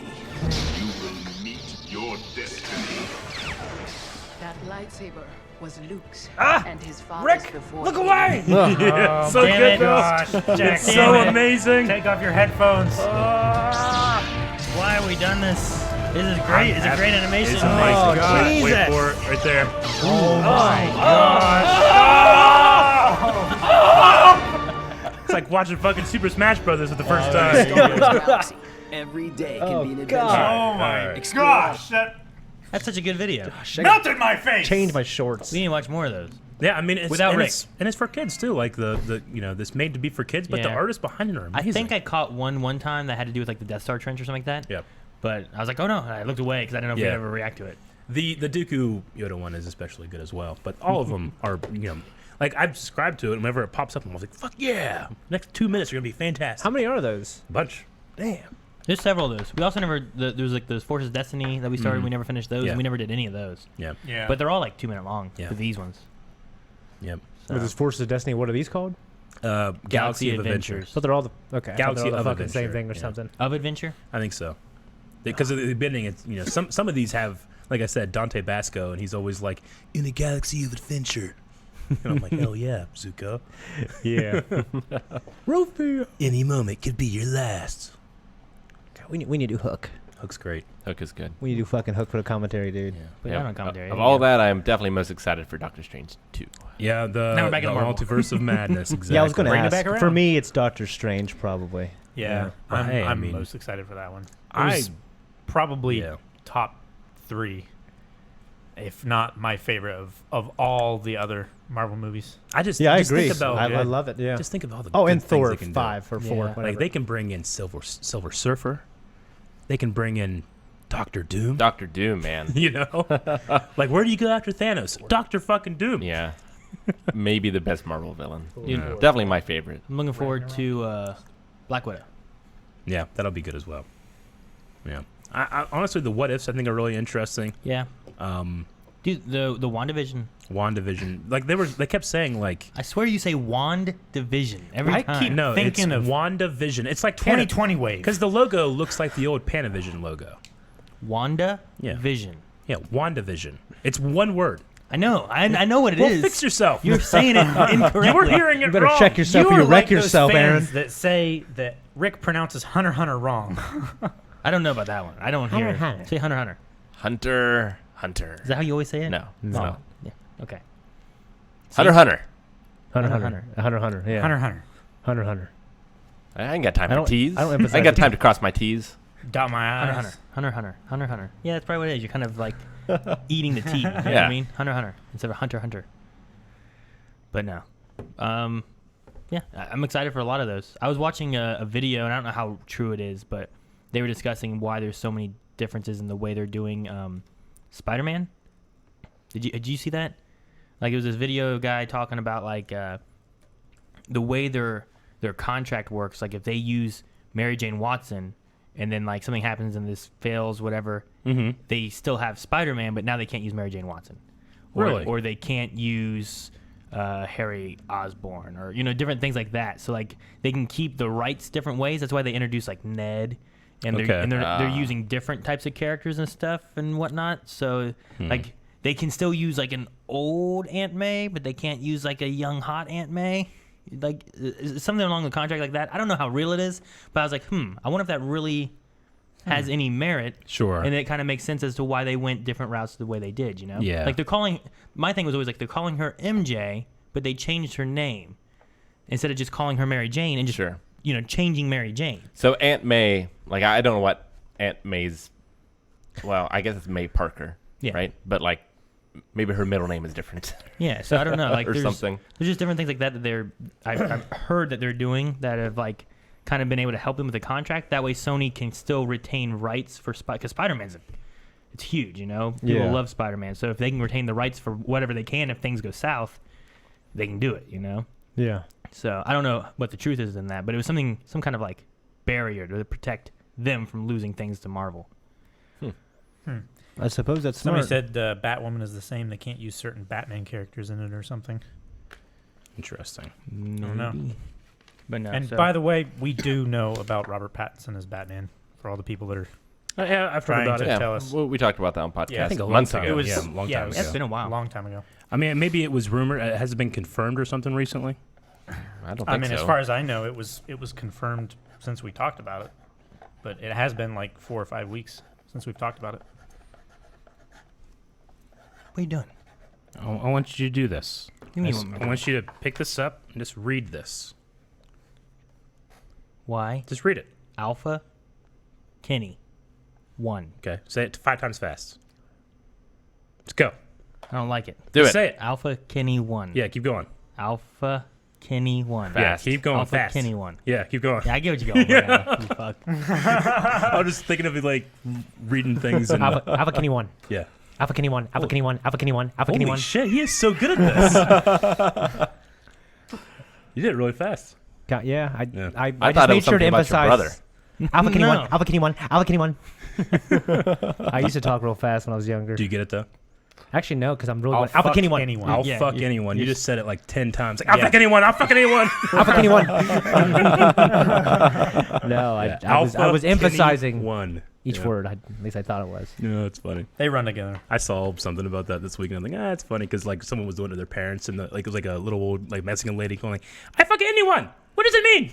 Speaker 8: You will meet your destiny.
Speaker 10: That lightsaber was Luke's
Speaker 2: Ah!
Speaker 10: and his father's
Speaker 2: Rick,
Speaker 10: before.
Speaker 2: look away!
Speaker 5: Oh,
Speaker 3: So
Speaker 2: damn
Speaker 3: good,
Speaker 2: it.
Speaker 3: though.
Speaker 5: gosh, Jack,
Speaker 3: It's so
Speaker 5: damn it.
Speaker 3: amazing.
Speaker 5: Take off your headphones.
Speaker 2: Why have we done this? This is great. It's a great animation.
Speaker 3: It's amazing.
Speaker 5: God.
Speaker 3: Wait
Speaker 2: Jesus.
Speaker 3: for it, right there.
Speaker 5: Oh my gosh.
Speaker 3: It's like watching fucking Super Smash Brothers for the first time.
Speaker 10: Galaxy.
Speaker 7: Every day can
Speaker 6: Oh,
Speaker 7: be an adventure.
Speaker 6: God.
Speaker 5: Oh my
Speaker 7: Explore.
Speaker 5: gosh. That
Speaker 2: That's such a good video.
Speaker 5: melted my face.
Speaker 6: Change my shorts.
Speaker 2: We need to watch more of those.
Speaker 3: Yeah, I mean, it's,
Speaker 2: Without
Speaker 3: and
Speaker 2: Rick.
Speaker 3: it's for kids too. Like the this made to be for kids, but the
Speaker 2: Yeah.
Speaker 3: artists behind it are amazing.
Speaker 2: I think I caught one time that had to do with like the Death Star trench or something like that.
Speaker 3: Yep.
Speaker 2: But I was like, oh no, and I looked away because I didn't know if
Speaker 3: Yeah.
Speaker 2: we'd ever react to it.
Speaker 3: The Dooku Yoda one is especially good as well. But all of them are like I've subscribed to it. And whenever it pops up, I'm like, fuck yeah! Next 2 minutes are gonna be fantastic.
Speaker 6: How many are those?
Speaker 3: A bunch.
Speaker 6: Damn.
Speaker 2: There's several of those. We also never there was like those Forces of Destiny that we started. We never finished those,
Speaker 3: Yeah.
Speaker 2: and we never did any of those.
Speaker 3: Yeah.
Speaker 5: Yeah.
Speaker 2: But they're all like 2 minute long.
Speaker 3: Yeah.
Speaker 2: For these ones.
Speaker 3: Yep.
Speaker 2: So.
Speaker 6: With this Forces of Destiny, what are these called?
Speaker 3: Galaxy of Adventures.
Speaker 6: So they're all the okay. I thought they
Speaker 3: Galaxy
Speaker 6: were all
Speaker 3: of
Speaker 6: the fucking same
Speaker 3: Adventure,
Speaker 6: thing or
Speaker 3: yeah.
Speaker 6: something.
Speaker 2: Of Adventure.
Speaker 3: I think so. Because at the beginning, it's some of these have, like I said, Dante Basco, and he's always like, in a galaxy of adventure. And I'm like, hell yeah, Zuko.
Speaker 6: Yeah. Rufio.
Speaker 3: Any moment could be your last.
Speaker 6: We need to do Hook.
Speaker 3: Hook's great.
Speaker 4: Hook is good.
Speaker 6: We need to do fucking Hook for the commentary, dude.
Speaker 2: But
Speaker 4: Yep.
Speaker 2: not on commentary.
Speaker 4: Of all that, I am definitely most excited for Doctor Strange 2.
Speaker 3: Yeah, the
Speaker 2: Now we're back in Marvel.
Speaker 3: multiverse of madness. Exactly.
Speaker 6: Yeah, I was going to
Speaker 5: Bring it
Speaker 6: ask.
Speaker 5: back
Speaker 6: For
Speaker 5: around.
Speaker 6: me, it's Doctor Strange, probably.
Speaker 5: Yeah,
Speaker 3: Well, hey, I
Speaker 5: I'm
Speaker 3: mean-
Speaker 5: most excited for that one. It
Speaker 3: I
Speaker 5: was probably
Speaker 3: yeah.
Speaker 5: top 3, if not my favorite of all the other Marvel movies.
Speaker 3: I just
Speaker 6: Yeah, I
Speaker 3: just
Speaker 6: agree.
Speaker 3: Think about,
Speaker 6: I love it. Yeah.
Speaker 3: Just think of all the
Speaker 6: Oh,
Speaker 3: good
Speaker 6: and
Speaker 3: things
Speaker 6: Thor
Speaker 3: they can
Speaker 6: 5 or 4.
Speaker 2: Yeah.
Speaker 6: Whatever.
Speaker 3: Like they can bring in Silver Surfer. They can bring in Doctor Doom.
Speaker 4: Doctor Doom, man.
Speaker 3: You know, like where do you go after Thanos? Doctor fucking Doom.
Speaker 4: Yeah. Maybe the best Marvel villain.
Speaker 2: Dude,
Speaker 4: Definitely my favorite.
Speaker 2: I'm looking forward to Black Widow.
Speaker 3: Yeah, that'll be good as well. Yeah, I honestly, the what ifs I think are really interesting.
Speaker 2: Yeah. Dude, the WandaVision.
Speaker 3: WandaVision, like they kept saying like
Speaker 2: I swear you say WandaVision every
Speaker 5: I
Speaker 2: time.
Speaker 5: keep
Speaker 3: no,
Speaker 5: thinking
Speaker 3: it's
Speaker 5: of
Speaker 3: WandaVision. It's like
Speaker 5: 2020 wave.
Speaker 3: because the logo looks like the old Panavision logo.
Speaker 2: Wanda
Speaker 3: Yeah.
Speaker 2: Vision.
Speaker 3: Yeah, WandaVision. It's one word.
Speaker 2: I know. I know what it is.
Speaker 3: Well, fix yourself.
Speaker 2: You're saying it incorrectly.
Speaker 3: You were hearing it
Speaker 6: You better
Speaker 3: wrong.
Speaker 6: check yourself or
Speaker 5: are
Speaker 6: you wreck
Speaker 5: like those
Speaker 6: yourself, Aaron.
Speaker 5: fans that say that Rick pronounces Hunter x Hunter wrong.
Speaker 2: I don't know about that one. I don't hear it.
Speaker 6: Hunter.
Speaker 2: Say Hunter x Hunter.
Speaker 4: Hunter.
Speaker 2: Is that how you always say it?
Speaker 4: No.
Speaker 6: No.
Speaker 2: Yeah. Okay.
Speaker 4: Hunter.
Speaker 6: Hunter.
Speaker 2: Hunter.
Speaker 6: Yeah.
Speaker 5: Hunter x Hunter.
Speaker 6: Hunter.
Speaker 4: I ain't got time
Speaker 6: I
Speaker 4: for
Speaker 6: don't-
Speaker 4: T's.
Speaker 6: I don't
Speaker 4: I
Speaker 6: emphasize
Speaker 4: ain't got
Speaker 6: T.
Speaker 4: time to cross my T's.
Speaker 5: Dot my eyes.
Speaker 2: Hunter. Yeah, that's probably what it is. You're kind of like eating the tea. You know what I
Speaker 4: Yeah.
Speaker 2: mean? Hunter instead of Hunter. But no. Yeah, I'm excited for a lot of those. I was watching a video, and I don't know how true it is, but they were discussing why there's so many differences in the way they're doing Spider-Man. Did you see that? Like, it was this video guy talking about like the way their contract works. Like, if they use Mary Jane Watson, and then like something happens and this fails, whatever, they still have Spider-Man, but now they can't use Mary Jane Watson.
Speaker 3: Really?
Speaker 2: Or they can't use Harry Osborn, or different things like that. So like they can keep the rights different ways. That's why they introduce like Ned, and they're using different types of characters and stuff and whatnot. So like they can still use like an old Aunt May, but they can't use like a young hot Aunt May. Like something along the contract like that. I don't know how real it is, but I was like, I wonder if that really has any merit.
Speaker 3: Sure.
Speaker 2: And it kind of makes sense as to why they went different routes the way they did,
Speaker 3: Yeah.
Speaker 2: Like my thing was always like they're calling her MJ, but they changed her name instead of just calling her Mary Jane and just,
Speaker 4: Sure.
Speaker 2: changing Mary Jane.
Speaker 4: So Aunt May, like I don't know what Aunt May's. Well, I guess it's May Parker,
Speaker 2: Yeah.
Speaker 4: right? But like maybe her middle name is different.
Speaker 2: Yeah, so I don't know. Like
Speaker 4: Or
Speaker 2: there's
Speaker 4: something.
Speaker 2: There's just different things like that I've heard that they're doing that have like kind of been able to help them with the contract. That way, Sony can still retain rights for because Spider-Man's it's huge, you know. People love Spider-Man, so if they can retain the rights for whatever they can, if things go south, they can do it, you know.
Speaker 6: Yeah.
Speaker 2: So I don't know what the truth is in that, but it was some kind of like barrier to protect them from losing things to Marvel.
Speaker 6: I suppose that's
Speaker 5: Somebody
Speaker 6: smart.
Speaker 5: said Batwoman is the same. They can't use certain Batman characters in it or something.
Speaker 3: Interesting.
Speaker 2: Maybe.
Speaker 5: know.
Speaker 2: But no.
Speaker 5: And
Speaker 2: so-
Speaker 5: by the way, we do know about Robert Pattinson as Batman for all the people that are
Speaker 3: Yeah, I've heard
Speaker 5: trying
Speaker 3: about
Speaker 5: to
Speaker 3: it.
Speaker 4: Yeah,
Speaker 5: tell us.
Speaker 4: well, we talked about that on podcast
Speaker 5: Yeah, I think
Speaker 3: a long
Speaker 4: months
Speaker 3: time
Speaker 4: ago.
Speaker 3: ago. Yeah, a long time
Speaker 2: it's
Speaker 3: ago.
Speaker 2: been a while.
Speaker 5: A long time ago.
Speaker 3: I mean, maybe it was rumored. Has it been confirmed or something recently?
Speaker 4: I don't think
Speaker 5: I mean,
Speaker 4: so.
Speaker 5: as far as I know, it was confirmed since we talked about it, but it has been like 4 or 5 weeks since we've talked about it.
Speaker 2: What are you doing?
Speaker 3: I want you to do this.
Speaker 2: Give me
Speaker 3: I
Speaker 2: one.
Speaker 3: want you to pick this up and just read this.
Speaker 2: Why?
Speaker 3: Just read it.
Speaker 2: Alpha Kenny 1.
Speaker 3: Okay. Say it 5 times fast. Let's go.
Speaker 2: I don't like it.
Speaker 4: Do
Speaker 3: Just
Speaker 4: it.
Speaker 3: Say it.
Speaker 2: Alpha Kenny 1.
Speaker 3: Yeah, keep going.
Speaker 2: Alpha Kenny 1.
Speaker 4: Fast.
Speaker 3: Yeah, keep going
Speaker 2: Alpha
Speaker 3: fast.
Speaker 2: Kenny 1.
Speaker 3: Yeah, keep going.
Speaker 2: Yeah, I get what you're going for now, you fuck.
Speaker 3: I was just thinking of it like reading things and
Speaker 6: Alpha Kenny 1.
Speaker 3: yeah.
Speaker 6: Alpha Kenny 1. Alpha Kenny 1. Alpha Kenny 1. Alpha Kenny
Speaker 3: Holy
Speaker 6: 1.
Speaker 3: shit, he is so good at this. You did it really fast.
Speaker 6: Yeah, I
Speaker 4: I
Speaker 6: just
Speaker 4: thought it
Speaker 6: made
Speaker 4: was
Speaker 6: sure to
Speaker 4: something about your brother.
Speaker 6: emphasize Alpha Kenny 1.
Speaker 2: No.
Speaker 6: Alpha Kenny 1. Alpha Kenny 1. I used to talk real fast when I was younger.
Speaker 3: Do you get it though?
Speaker 6: Actually, no, because I'm really
Speaker 5: I'll
Speaker 6: Alpha
Speaker 5: fuck
Speaker 6: Kenny 1.
Speaker 5: anyone.
Speaker 3: I'll
Speaker 2: Yeah,
Speaker 3: fuck
Speaker 2: you-
Speaker 3: anyone.
Speaker 2: you
Speaker 3: You
Speaker 2: just-
Speaker 3: just said it like 10 times. Like, I'll fuck anyone. I'll fuck anyone.
Speaker 6: Alpha Kenny 1. No,
Speaker 3: Yeah,
Speaker 6: I was
Speaker 3: Alpha
Speaker 6: emphasizing
Speaker 3: Kenny 1.
Speaker 6: each
Speaker 3: Yeah.
Speaker 6: word. At least I thought it was.
Speaker 3: No, it's funny.
Speaker 5: They run together.
Speaker 3: I saw something about that this week, and I'm like, it's funny because like someone was doing it to their parents, and it was like a little old like Mexican lady going like, I fuck anyone. What does it mean?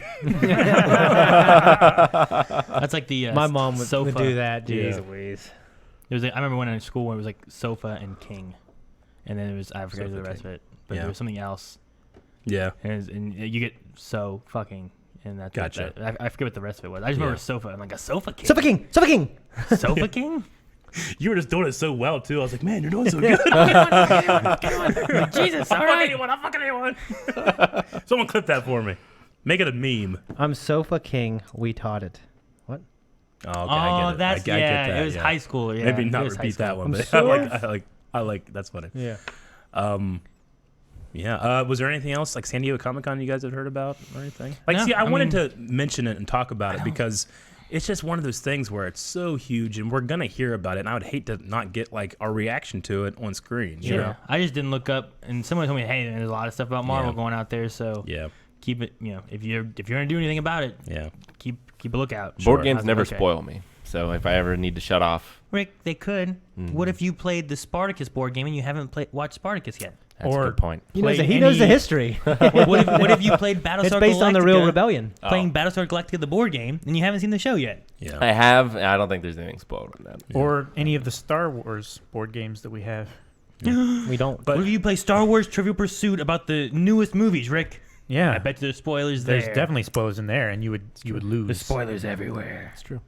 Speaker 2: That's like the
Speaker 6: My mom would
Speaker 2: sofa.
Speaker 6: do that. Jeez
Speaker 3: Yeah.
Speaker 6: Louise.
Speaker 2: There was I remember when in school when it was like sofa and king, and then it was I forget
Speaker 3: Sofa,
Speaker 2: the rest
Speaker 3: king.
Speaker 2: of it, but
Speaker 3: Yeah.
Speaker 2: there was something else,
Speaker 3: Yeah.
Speaker 2: and you get so fucking, and that's it.
Speaker 3: Gotcha.
Speaker 2: I forget what the rest of it was. I just remember
Speaker 3: Yeah.
Speaker 2: sofa. I'm like a sofa king.
Speaker 6: Sofa King. Sofa King.
Speaker 2: Sofa king.
Speaker 3: You were just doing it so well too. I was like, man, you're doing so good.
Speaker 2: Jesus, all
Speaker 3: I'll fuck
Speaker 2: right.
Speaker 3: anyone. I'll fuck anyone. Someone clip that for me. Make it a meme.
Speaker 6: I'm Sofa King. We taught it. What?
Speaker 3: Oh, okay, I
Speaker 2: Oh,
Speaker 3: get it.
Speaker 2: that's
Speaker 3: I get that,
Speaker 2: It was
Speaker 3: yeah.
Speaker 2: high school. Yeah,
Speaker 3: Maybe
Speaker 2: it
Speaker 3: not
Speaker 2: was high
Speaker 3: repeat that
Speaker 2: school.
Speaker 3: one,
Speaker 6: I'm
Speaker 3: but
Speaker 6: so-
Speaker 3: I like that's funny.
Speaker 6: Yeah.
Speaker 3: Yeah. Was there anything else like San Diego Comic-Con you guys had heard about or anything? Like,
Speaker 2: No,
Speaker 3: see, I
Speaker 2: I
Speaker 3: wanted
Speaker 2: mean-
Speaker 3: to mention it and talk about it because it's just one of those things where it's so huge and we're gonna hear about it, and I would hate to not get like our reaction to it on screen. You
Speaker 2: Yeah,
Speaker 3: know?
Speaker 2: I just didn't look up, and someone told me, "Hey, there's a lot of stuff about Marvel
Speaker 3: Yeah.
Speaker 2: going out there, so
Speaker 3: Yeah.
Speaker 2: keep it. If you're gonna do anything about it,
Speaker 3: Yeah.
Speaker 2: keep a lookout."
Speaker 4: Board
Speaker 2: I
Speaker 4: games
Speaker 2: was
Speaker 4: never
Speaker 2: like, okay.
Speaker 4: spoil me. So if I ever need to shut off,
Speaker 2: Rick, they could. What if you played the Spartacus board game and you haven't watched Spartacus yet?
Speaker 4: that's
Speaker 5: Or-
Speaker 4: a good point.
Speaker 6: He knows,
Speaker 5: Play
Speaker 6: he knows the
Speaker 5: any-
Speaker 6: history.
Speaker 2: What if you played Battlestar
Speaker 6: It's based on the real
Speaker 2: Galactica,
Speaker 6: rebellion.
Speaker 2: playing Battlestar Galactica the board game, and you haven't seen the show yet?
Speaker 3: Yeah.
Speaker 4: I have. I don't think there's anything spoiled in that.
Speaker 5: Or any of the Star Wars board games that we have.
Speaker 6: We don't.
Speaker 3: But-
Speaker 2: What if you play Star Wars Trivial Pursuit about the newest movies, Rick?
Speaker 5: Yeah.
Speaker 2: I bet you there's spoilers there.
Speaker 5: There's definitely spoilers in there, and you would lose.
Speaker 2: There's spoilers everywhere.
Speaker 4: That's true.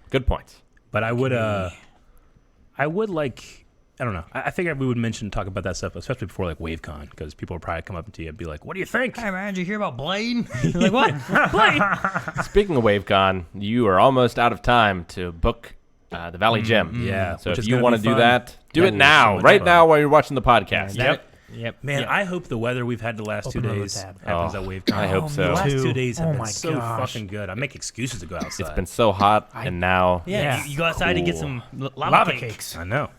Speaker 4: Good points.
Speaker 3: But I would like, I don't know. I figured we would talk about that stuff, especially before like WaveCon, because people would probably come up to you and be like, "What do you think?"
Speaker 2: Hey man, did you hear about Blade? You're like, what? Blade?
Speaker 4: Speaking of WaveCon, you are almost out of time to book the Valley Gym.
Speaker 3: Yeah.
Speaker 4: So
Speaker 3: which
Speaker 4: if
Speaker 3: is
Speaker 4: you
Speaker 3: gonna
Speaker 4: want to
Speaker 3: be
Speaker 4: do
Speaker 3: fun.
Speaker 4: that, do
Speaker 3: That
Speaker 4: it
Speaker 3: will be
Speaker 4: now,
Speaker 3: so much
Speaker 4: right
Speaker 3: fun.
Speaker 4: now while you're watching the podcast.
Speaker 3: Yep.
Speaker 2: Yep.
Speaker 3: Man,
Speaker 2: Yep.
Speaker 3: I hope the weather we've had the last 2
Speaker 5: Open another
Speaker 3: days
Speaker 5: tab.
Speaker 3: happens
Speaker 4: Oh,
Speaker 3: at WaveCon.
Speaker 4: I hope so.
Speaker 3: The last
Speaker 5: too.
Speaker 3: 2 days have
Speaker 5: Oh
Speaker 3: been
Speaker 5: my
Speaker 3: so
Speaker 5: gosh.
Speaker 3: fucking good. I make excuses to go outside.
Speaker 4: It's been so hot, and now
Speaker 2: Yeah,
Speaker 5: Yeah.
Speaker 2: You go outside to get
Speaker 4: Cool.
Speaker 2: some
Speaker 5: lava cakes.
Speaker 3: I know.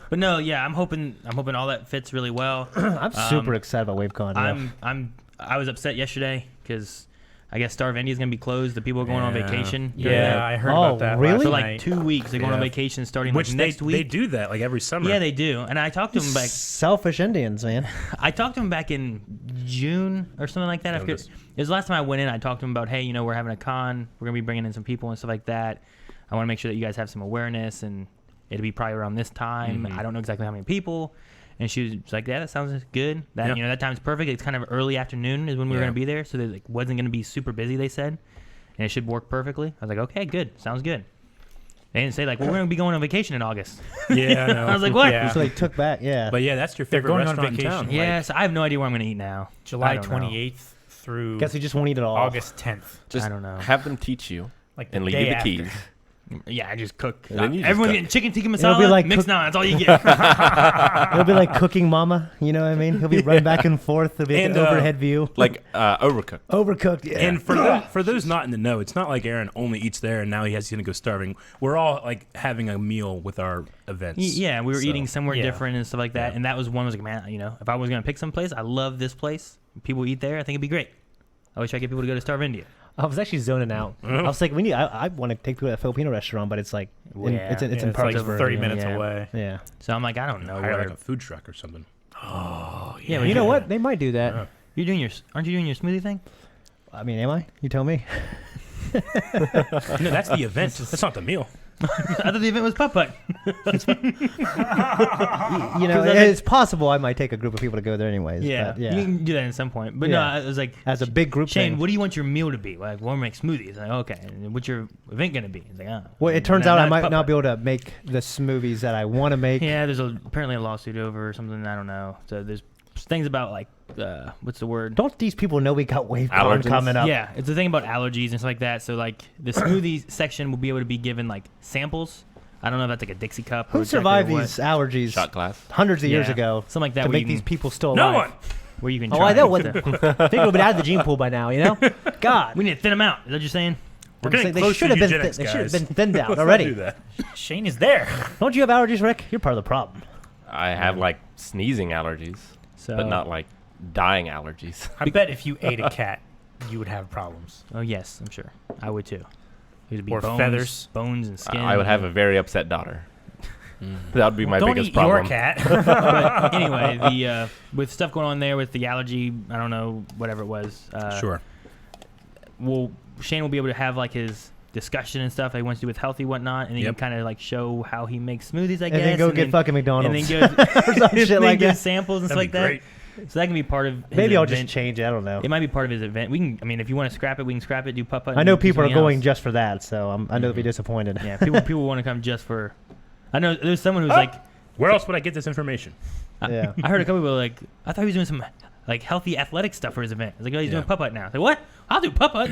Speaker 2: But no, yeah, I'm hoping all that fits really well.
Speaker 6: I'm super excited about WaveCon. Yeah.
Speaker 2: I was upset yesterday because I guess Star of India is gonna be closed. The people are going on
Speaker 3: Yeah.
Speaker 2: vacation.
Speaker 5: Yeah, I heard
Speaker 6: Oh,
Speaker 5: about that.
Speaker 6: really?
Speaker 5: last
Speaker 2: For like
Speaker 5: night.
Speaker 2: 2 weeks, they're going on
Speaker 3: Yeah.
Speaker 2: vacation starting
Speaker 3: Which
Speaker 2: like next
Speaker 3: they
Speaker 2: week.
Speaker 3: do that like every summer.
Speaker 2: Yeah, they do. And I talked to them back.
Speaker 6: Selfish Indians, man.
Speaker 2: I talked to him back in June or something like that. I forget.
Speaker 3: Noticed.
Speaker 2: It was the last time I went in. I talked to him about, hey, we're having a con. We're gonna be bringing in some people and stuff like that. I want to make sure that you guys have some awareness, and it'll be probably around this time. I don't know exactly how many people. And she was like, yeah, that sounds good. That
Speaker 3: Yeah.
Speaker 2: that time's perfect. It's kind of early afternoon is when we were
Speaker 3: Yeah.
Speaker 2: gonna be there, so it like wasn't gonna be super busy. They said, and it should work perfectly. I was like, okay, good, sounds good. They didn't say like, well, we're gonna be going on vacation in August.
Speaker 3: Yeah, I know.
Speaker 2: I was like, what?
Speaker 5: Yeah.
Speaker 6: So they took back, yeah.
Speaker 3: But yeah, that's your
Speaker 5: They're
Speaker 3: favorite
Speaker 5: going on
Speaker 3: restaurant in
Speaker 5: vacation.
Speaker 3: town.
Speaker 2: Yes, I have no idea where I'm gonna eat now.
Speaker 5: July
Speaker 2: I don't know.
Speaker 5: 28th through
Speaker 6: Guess we just won't eat it all.
Speaker 5: August 10th.
Speaker 4: Just
Speaker 2: I don't know.
Speaker 4: have them teach you
Speaker 5: Like
Speaker 4: and
Speaker 5: the
Speaker 4: leave
Speaker 5: day
Speaker 4: you the
Speaker 5: after.
Speaker 4: keys.
Speaker 2: Yeah, I just cook.
Speaker 4: And then you just
Speaker 2: Everyone's
Speaker 4: cook.
Speaker 2: getting chicken tikka
Speaker 6: It'll
Speaker 2: masala.
Speaker 6: be like
Speaker 2: mixed
Speaker 6: cook-
Speaker 2: on. That's all you get.
Speaker 6: It'll be like cooking mama. You know what I mean? He'll be running back and forth. It'll be like
Speaker 3: And,
Speaker 6: an overhead view.
Speaker 4: Like overcooked.
Speaker 6: Overcooked. Yeah.
Speaker 3: And for those not in the know, it's not like Aaron only eats there and now he's gonna go starving. We're all like having a meal with our events.
Speaker 2: Yeah, we were
Speaker 3: So,
Speaker 2: eating somewhere
Speaker 5: yeah.
Speaker 2: different and stuff like that.
Speaker 3: Yeah.
Speaker 2: And that was one. Was like, man, if I was gonna pick some place, I love this place. People eat there. I think it'd be great. I wish I could get people to go to Starve India.
Speaker 6: I was actually zoning out. I was like, I want to take people to that Filipino restaurant, but it's like, it's in
Speaker 5: It's like
Speaker 6: Parkersburg.
Speaker 5: 30 minutes
Speaker 2: Yeah.
Speaker 5: away.
Speaker 6: Yeah.
Speaker 2: So I'm like, I don't know.
Speaker 3: Hire
Speaker 2: Where,
Speaker 3: like a food truck or something.
Speaker 2: yeah,
Speaker 6: You know what? They might do that.
Speaker 3: Yeah.
Speaker 2: You're doing aren't you doing your smoothie thing?
Speaker 6: I mean, am I? You tell me.
Speaker 3: No, that's the event. That's not the meal.
Speaker 2: I thought the event was putt-putt.
Speaker 6: You know, it's possible I might take a group of people to go there anyways.
Speaker 2: Yeah,
Speaker 6: But yeah.
Speaker 2: you can do that at some point. But
Speaker 6: Yeah.
Speaker 2: no, I was like,
Speaker 6: As a big group
Speaker 2: Shane,
Speaker 6: thing.
Speaker 2: what do you want your meal to be? Like, we'll make smoothies. Like, okay, and what's your event gonna be? It's like,
Speaker 6: Well, it turns out I might not
Speaker 2: putt-putt.
Speaker 6: be able to make the smoothies that I want to make.
Speaker 2: Yeah, there's apparently a lawsuit over or something. I don't know. So there's things about like, what's the word?
Speaker 6: Don't these people know we got WaveCon
Speaker 4: Allergens?
Speaker 6: coming up?
Speaker 2: Yeah, it's the thing about allergies and stuff like that. So like the smoothie section will be able to be given like samples. I don't know if that's like a Dixie cup.
Speaker 6: Who
Speaker 2: or
Speaker 6: survived
Speaker 2: or what.
Speaker 6: these allergies
Speaker 4: Shot glass.
Speaker 6: hundreds of years
Speaker 2: Yeah,
Speaker 6: ago
Speaker 2: something like that.
Speaker 6: to
Speaker 2: where
Speaker 6: make
Speaker 2: you
Speaker 6: these
Speaker 2: can-
Speaker 6: people still
Speaker 3: No
Speaker 6: alive?
Speaker 3: one.
Speaker 2: Where you can.
Speaker 6: Oh,
Speaker 2: try
Speaker 6: I know.
Speaker 2: and-
Speaker 6: I think we've been out of the gene pool by now, you know? God.
Speaker 2: We need to thin them out. Is that what you're saying?
Speaker 3: We're
Speaker 6: I'm
Speaker 3: getting
Speaker 6: saying they
Speaker 3: close
Speaker 6: should
Speaker 3: to
Speaker 6: have been
Speaker 3: eugenics,
Speaker 6: they should have
Speaker 3: guys.
Speaker 6: been thinned out
Speaker 3: Let's not
Speaker 6: already.
Speaker 3: do that.
Speaker 5: Shane is there.
Speaker 6: Don't you have allergies, Rick? You're part of the problem.
Speaker 4: I have like sneezing allergies,
Speaker 2: So,
Speaker 4: but not like dying allergies.
Speaker 5: I bet if you ate a cat, you would have problems.
Speaker 2: Oh yes, I'm sure. I would too. It'd be
Speaker 5: Or
Speaker 2: bones,
Speaker 5: feathers.
Speaker 2: bones and skin.
Speaker 4: I would have a very upset daughter. That would be my
Speaker 5: Don't
Speaker 4: biggest
Speaker 5: eat
Speaker 4: problem.
Speaker 5: your cat.
Speaker 2: But anyway, the with stuff going on there with the allergy, I don't know, whatever it was.
Speaker 3: Sure.
Speaker 2: Shane will be able to have like his discussion and stuff that he wants to do with healthy whatnot, and then
Speaker 3: Yep.
Speaker 2: you kind of like show how he makes smoothies, I guess.
Speaker 6: And then go get fucking
Speaker 2: and
Speaker 6: McDonald's.
Speaker 2: then go
Speaker 6: or some shit
Speaker 2: and then
Speaker 6: like
Speaker 2: give
Speaker 6: that.
Speaker 2: samples and stuff
Speaker 3: That'd
Speaker 2: like
Speaker 3: be
Speaker 2: that.
Speaker 3: great.
Speaker 2: So that can be part of his
Speaker 6: Maybe I'll just
Speaker 2: event.
Speaker 6: change it. I don't know.
Speaker 2: It might be part of his event. We can. I mean, if you want to scrap it, we can scrap it. Do putt-putt.
Speaker 6: I
Speaker 2: and
Speaker 6: know
Speaker 2: do
Speaker 6: people are
Speaker 2: something
Speaker 6: going
Speaker 2: else.
Speaker 6: just for that, so I know they'll be disappointed.
Speaker 2: Yeah, people want to come just for. I know there's someone who's like,
Speaker 3: Where else would I get this information?
Speaker 6: Yeah.
Speaker 2: I heard a couple people like, I thought he was doing some like healthy athletic stuff for his event. I was like, oh, he's doing
Speaker 3: Yeah.
Speaker 2: putt-putt now. I was like, what? I'll do putt-putt.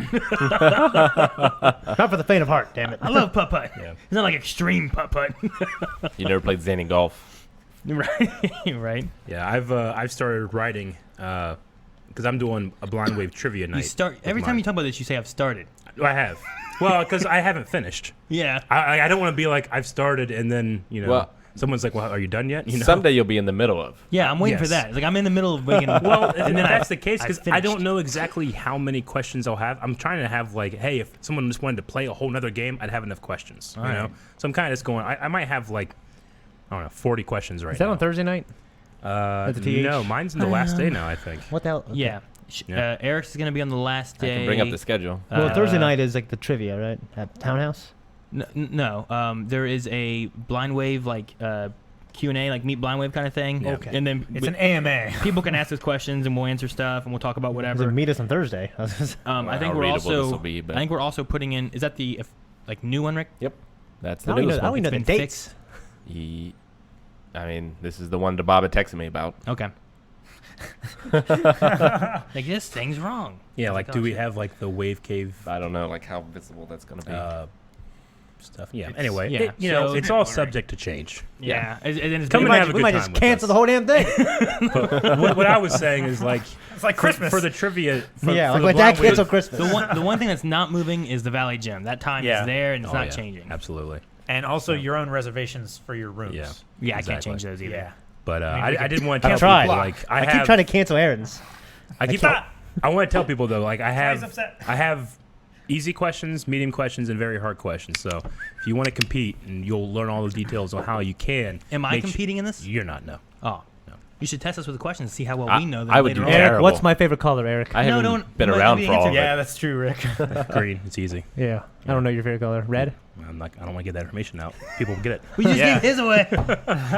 Speaker 6: Not for the faint of heart, damn it.
Speaker 2: I love putt-putt.
Speaker 3: Yeah.
Speaker 2: It's not like extreme putt-putt.
Speaker 4: You never played Zany golf.
Speaker 2: right, right.
Speaker 3: Yeah, I've started writing because I'm doing a blind wave trivia night.
Speaker 2: You start every time you talk about this. You say I've started.
Speaker 3: I have. Well, because I haven't finished.
Speaker 2: Yeah.
Speaker 3: I don't want to be like I've started and then
Speaker 4: Well-
Speaker 3: someone's like, well, are you done yet? You know.
Speaker 4: Someday you'll be in the middle of.
Speaker 2: Yeah, I'm waiting for
Speaker 3: Yes.
Speaker 2: that. It's like I'm in the middle of making.
Speaker 3: Well, if
Speaker 2: and then
Speaker 3: that's the case, because I
Speaker 2: finished.
Speaker 3: don't know exactly how many questions I'll have. I'm trying to have like, hey, if someone just wanted to play a whole nother game, I'd have enough questions. You know,
Speaker 2: right.
Speaker 3: so I'm kind of just going. I might have like, I don't know, 40 questions right
Speaker 6: Is that
Speaker 3: now.
Speaker 6: on Thursday night?
Speaker 3: Uh,
Speaker 6: At the TH?
Speaker 3: no, mine's in the last day now. I think.
Speaker 6: What the hell? Okay.
Speaker 2: Yeah.
Speaker 3: Yeah.
Speaker 2: Eric's is gonna be on the last
Speaker 4: I
Speaker 2: day.
Speaker 4: can bring up the schedule.
Speaker 6: Well, Thursday night is like the trivia, right? At Townhouse?
Speaker 2: No. There is a blind wave like Q&A, like meet blind wave kind of thing.
Speaker 3: Yeah.
Speaker 6: Okay.
Speaker 2: And then
Speaker 5: It's an AMA.
Speaker 2: people can ask us questions and we'll answer stuff and we'll talk about
Speaker 6: Is
Speaker 2: whatever.
Speaker 6: it meet us on Thursday?
Speaker 2: I think
Speaker 4: how
Speaker 2: we're
Speaker 4: readable
Speaker 2: also.
Speaker 4: this'll be, but-
Speaker 2: I think we're also putting in. Is that the like new one, Rick?
Speaker 4: That's
Speaker 6: I
Speaker 4: the
Speaker 6: don't
Speaker 4: newest
Speaker 6: know
Speaker 4: one.
Speaker 6: the
Speaker 2: It's been
Speaker 6: dates.
Speaker 4: I mean, this is the one that Bob had texted me about.
Speaker 2: Okay. Like this thing's wrong.
Speaker 3: Yeah, like, do
Speaker 2: oh,
Speaker 3: we
Speaker 2: shit.
Speaker 3: have like the wave cave
Speaker 4: I don't know, like how visible that's gonna be.
Speaker 3: stuff? Yeah. Anyway,
Speaker 2: yeah,
Speaker 3: you know,
Speaker 2: so-
Speaker 3: it's all subject to change.
Speaker 2: Yeah. And it's
Speaker 3: Come
Speaker 6: We
Speaker 3: and
Speaker 6: might,
Speaker 3: have a
Speaker 6: we
Speaker 3: good
Speaker 6: might
Speaker 3: time
Speaker 6: just
Speaker 3: with
Speaker 6: cancel
Speaker 3: us.
Speaker 6: the whole damn thing.
Speaker 3: What I was saying is like,
Speaker 5: It's like Christmas.
Speaker 3: for the trivia. For,
Speaker 6: Yeah,
Speaker 3: for
Speaker 6: like
Speaker 3: the
Speaker 6: that
Speaker 3: blind wave-
Speaker 6: cancel Christmas.
Speaker 2: the one thing that's not moving is the Valley Gym. That time
Speaker 5: Yeah.
Speaker 2: is there and it's
Speaker 3: Oh,
Speaker 2: not
Speaker 3: yeah,
Speaker 2: changing.
Speaker 3: Absolutely.
Speaker 5: and also your own reservations for your rooms.
Speaker 3: Yeah.
Speaker 2: Yeah, I can't
Speaker 3: Exactly.
Speaker 2: change those either.
Speaker 5: Yeah.
Speaker 3: But
Speaker 5: I mean, we
Speaker 3: I didn't want to
Speaker 6: I've
Speaker 3: tell
Speaker 6: tried.
Speaker 3: people like
Speaker 6: I
Speaker 3: have.
Speaker 6: keep trying to cancel errands.
Speaker 3: I keep.
Speaker 5: Stop.
Speaker 3: I want to tell people though, like I
Speaker 5: He's
Speaker 3: have.
Speaker 5: upset.
Speaker 3: I have easy questions, medium questions, and very hard questions. So if you want to compete, and you'll learn all the details on how you can.
Speaker 2: Am I
Speaker 3: make
Speaker 2: competing in this?
Speaker 3: You're not. No.
Speaker 2: Oh.
Speaker 3: No.
Speaker 2: You should test us with the questions and see how well
Speaker 4: I-
Speaker 2: we know them
Speaker 4: I would
Speaker 2: later
Speaker 4: do
Speaker 2: on.
Speaker 4: terrible.
Speaker 6: Eric, what's my favorite color, Eric?
Speaker 4: I haven't
Speaker 2: don't-
Speaker 4: been
Speaker 2: you might
Speaker 4: around
Speaker 2: not be
Speaker 4: for all of
Speaker 2: answering.
Speaker 5: Yeah,
Speaker 4: it.
Speaker 5: that's true, Rick.
Speaker 3: Green. It's easy.
Speaker 6: Yeah. I don't know your favorite color. Red?
Speaker 3: I'm not. I don't want to get that information out. People will get it.
Speaker 2: We just
Speaker 5: Yeah.
Speaker 2: gave his away.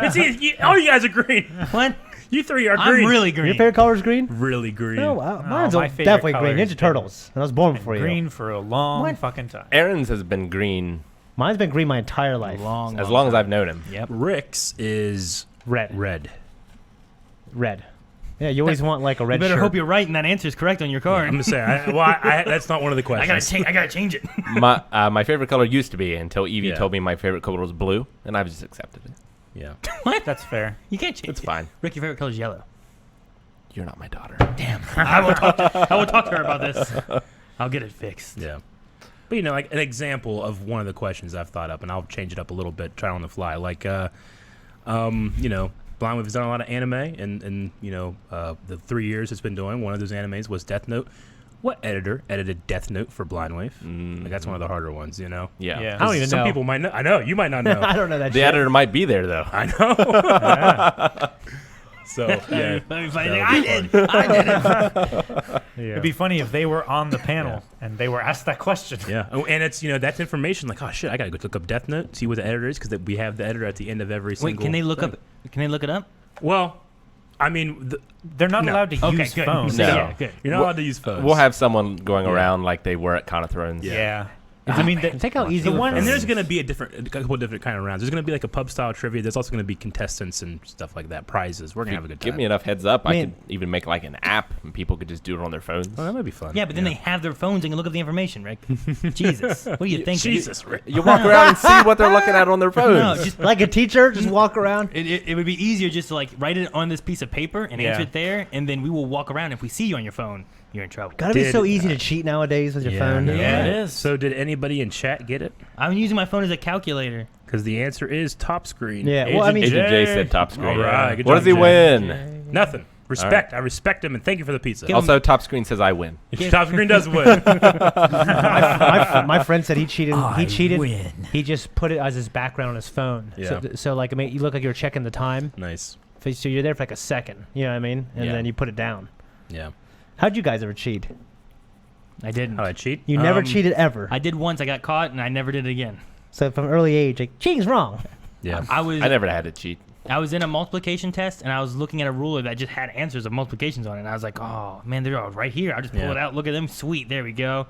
Speaker 3: It's easy. All you guys are green.
Speaker 2: What?
Speaker 3: You three are
Speaker 2: I'm
Speaker 3: green.
Speaker 2: really green.
Speaker 6: Your favorite color is green?
Speaker 3: really green.
Speaker 6: Oh, wow. Mine's
Speaker 5: my favorite
Speaker 6: definitely
Speaker 5: color
Speaker 6: green.
Speaker 5: is
Speaker 6: Ninja Turtles. I was born
Speaker 5: Been
Speaker 6: before you.
Speaker 5: green for a long
Speaker 6: What?
Speaker 5: fucking time.
Speaker 4: Aaron's has been green
Speaker 6: Mine's been green my entire life.
Speaker 2: Long,
Speaker 4: as long as I've known him.
Speaker 2: Yep.
Speaker 3: Rick's is
Speaker 6: Red.
Speaker 3: red.
Speaker 6: Red. Yeah, you always want like a
Speaker 2: You
Speaker 6: red
Speaker 2: better
Speaker 6: shirt.
Speaker 2: hope you're right and that answer is correct on your card.
Speaker 3: I'm gonna say, that's not one of the questions.
Speaker 2: I gotta change it.
Speaker 4: My favorite color used to be until Evie
Speaker 3: Yeah.
Speaker 4: told me my favorite color was blue, and I've just accepted it.
Speaker 3: Yeah.
Speaker 5: That's fair.
Speaker 2: You can't change
Speaker 4: It's
Speaker 2: it.
Speaker 4: fine.
Speaker 2: Rick, your favorite color is yellow.
Speaker 4: You're not my daughter.
Speaker 2: Damn. I will talk to her about this. I'll get it fixed.
Speaker 3: Yeah. But you know, like an example of one of the questions I've thought up, and I'll change it up a little bit, try on the fly. Like, you know, Blindwave has done a lot of anime, and you know, the 3 years it's been doing, one of those animes was Death Note. What editor edited Death Note for Blindwave? Like, that's one of the harder ones, you know?
Speaker 4: Yeah.
Speaker 5: Yeah.
Speaker 6: I don't even
Speaker 3: Some
Speaker 6: know.
Speaker 3: people might know. I know, you might not know.
Speaker 6: I don't know that
Speaker 4: The
Speaker 6: shit.
Speaker 4: editor might be there though.
Speaker 3: I know. So, yeah.
Speaker 2: Let me find
Speaker 3: That
Speaker 2: it.
Speaker 3: would be
Speaker 2: I did it.
Speaker 5: It'd be funny if they were on the panel and they were asked that question.
Speaker 3: Yeah. Oh, and it's, you know, that's information like, oh, shit, I got to go look up Death Note, see what the editor is, because we have the editor at the end of every single
Speaker 2: Wait, can they look
Speaker 3: thing.
Speaker 2: up? Can they look it up?
Speaker 3: Well, I mean,
Speaker 5: They're not
Speaker 3: No.
Speaker 5: allowed to
Speaker 2: Okay,
Speaker 5: use
Speaker 2: good.
Speaker 5: phones.
Speaker 4: No.
Speaker 2: Yeah, good.
Speaker 3: you're not allowed to use phones.
Speaker 4: We'll have someone going
Speaker 3: Yeah.
Speaker 4: around like they were at Con of Thrones.
Speaker 5: Yeah. I mean,
Speaker 6: Think how easy
Speaker 5: the
Speaker 6: it
Speaker 5: one-
Speaker 6: would
Speaker 3: And
Speaker 6: be.
Speaker 3: there's going to be a couple different kind of rounds. There's going to be like a pub style trivia. There's also going to be contestants and stuff like that, prizes. We're going to have a good time.
Speaker 4: Give me enough heads up, I
Speaker 6: Man.
Speaker 4: could even make like an app and people could just do it on their phones.
Speaker 3: Oh, that might be fun.
Speaker 2: Yeah, but then they have their phones and can look up the information, Rick. Jesus, what do you think?
Speaker 3: Jesus, Rick.
Speaker 4: You walk around and see what they're looking at on their phones.
Speaker 2: No, just
Speaker 6: Like a teacher, just walk around.
Speaker 2: it would be easier just to like write it on this piece of paper and answer
Speaker 5: Yeah.
Speaker 2: it there, and then we will walk around. If we see you on your phone, you're in trouble.
Speaker 6: Gotta be
Speaker 3: Did-
Speaker 6: so easy to cheat nowadays with your phone.
Speaker 3: no.
Speaker 2: Yeah, it is.
Speaker 3: So did anybody in chat get it?
Speaker 2: I'm using my phone as a calculator.
Speaker 3: Because the answer is top screen.
Speaker 6: Yeah, well, I mean-
Speaker 4: Agent J said top screen.
Speaker 3: All right, good
Speaker 4: What
Speaker 3: job,
Speaker 4: does he
Speaker 3: Jay.
Speaker 4: win?
Speaker 3: Nothing. Respect. I respect him, and thank you for the pizza.
Speaker 2: Give
Speaker 4: Also, top screen says I win.
Speaker 3: Top screen does win.
Speaker 6: My friend said he cheated. He cheated.
Speaker 2: win.
Speaker 6: He just put it as his background on his phone.
Speaker 3: Yeah.
Speaker 6: So like, you look like you're checking the time.
Speaker 3: Nice.
Speaker 6: So you're there for like a second. You know what I mean? And
Speaker 3: Yeah.
Speaker 6: then you put it down.
Speaker 3: Yeah.
Speaker 6: How'd you guys ever cheat?
Speaker 2: I didn't.
Speaker 3: How I cheat?
Speaker 6: You never cheated ever.
Speaker 2: I did once. I got caught, and I never did it again.
Speaker 6: So from early age, like cheating's wrong.
Speaker 3: Yeah.
Speaker 2: I was
Speaker 4: I never had to cheat.
Speaker 2: I was in a multiplication test, and I was looking at a ruler that just had answers of multiplications on it. And I was like, oh man, they're all right here. I'll just pull
Speaker 3: Yeah.
Speaker 2: it out. Look at them. Sweet. There we go.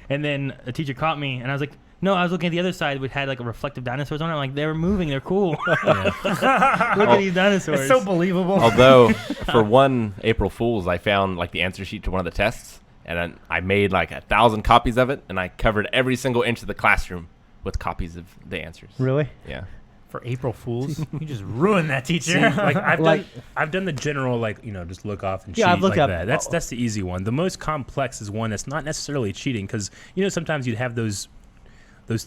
Speaker 2: And then a teacher caught me, and I was like, no, I was looking at the other side, which had like a reflective dinosaurs on it. I'm like, they're moving. They're cool. Look at these dinosaurs.
Speaker 5: It's so believable.
Speaker 4: Although, for one April Fool's, I found like the answer sheet to one of the tests, and then I made like 1,000 copies of it, and I covered every single inch of the classroom with copies of the answers.
Speaker 6: Really?
Speaker 4: Yeah.
Speaker 5: For April Fools, you just ruined that teacher.
Speaker 3: See, like I've
Speaker 6: Like-
Speaker 3: done the general, like, you know, just look off and
Speaker 6: Yeah,
Speaker 3: cheat
Speaker 6: I've looked
Speaker 3: like
Speaker 6: up-
Speaker 3: that. That's the easy one. The most complex is one that's not necessarily cheating, because you know sometimes you'd have those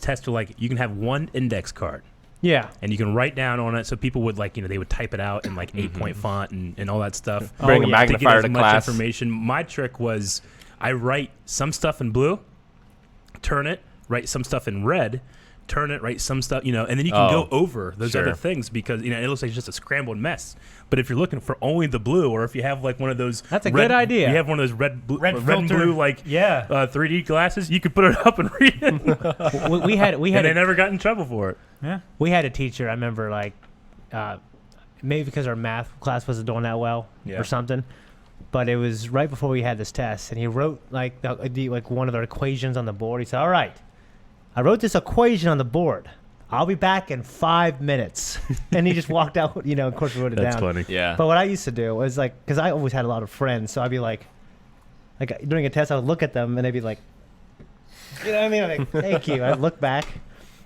Speaker 3: tests where like you can have one index card
Speaker 6: Yeah.
Speaker 3: and you can write down on it, so people would like, you know, they would type it out in like 8-point font and all that stuff.
Speaker 4: Bring a
Speaker 6: yeah.
Speaker 3: To get
Speaker 4: magnifier
Speaker 3: as
Speaker 4: to
Speaker 3: much
Speaker 4: class.
Speaker 3: information. My trick was I write some stuff in blue, turn it, write some stuff in red, turn it, write some stuff, you know, and then you can go over those
Speaker 4: sure.
Speaker 3: other things, because, you know, it looks like it's just a scrambled mess. But if you're looking for only the blue, or if you have like one of those,
Speaker 6: That's a good idea.
Speaker 3: You have one of those red and
Speaker 5: filter.
Speaker 3: blue like
Speaker 5: Yeah.
Speaker 3: 3D glasses. You could put it up and read it,
Speaker 6: we had
Speaker 3: and they never got in trouble for it.
Speaker 5: Yeah.
Speaker 6: we had a teacher. I remember like, maybe because our math class wasn't doing that well
Speaker 3: Yeah.
Speaker 6: or something. But it was right before we had this test, and he wrote like like one of the equations on the board. He said, "All right, I wrote this equation on the board. I'll be back in 5 minutes." And he just walked out. You know, of course we wrote it down.
Speaker 3: funny.
Speaker 4: Yeah.
Speaker 6: But what I used to do was like, because I always had a lot of friends, so I'd be like during a test, I would look at them and they'd be like, you know what I mean? I'm like, thank you. I'd look back.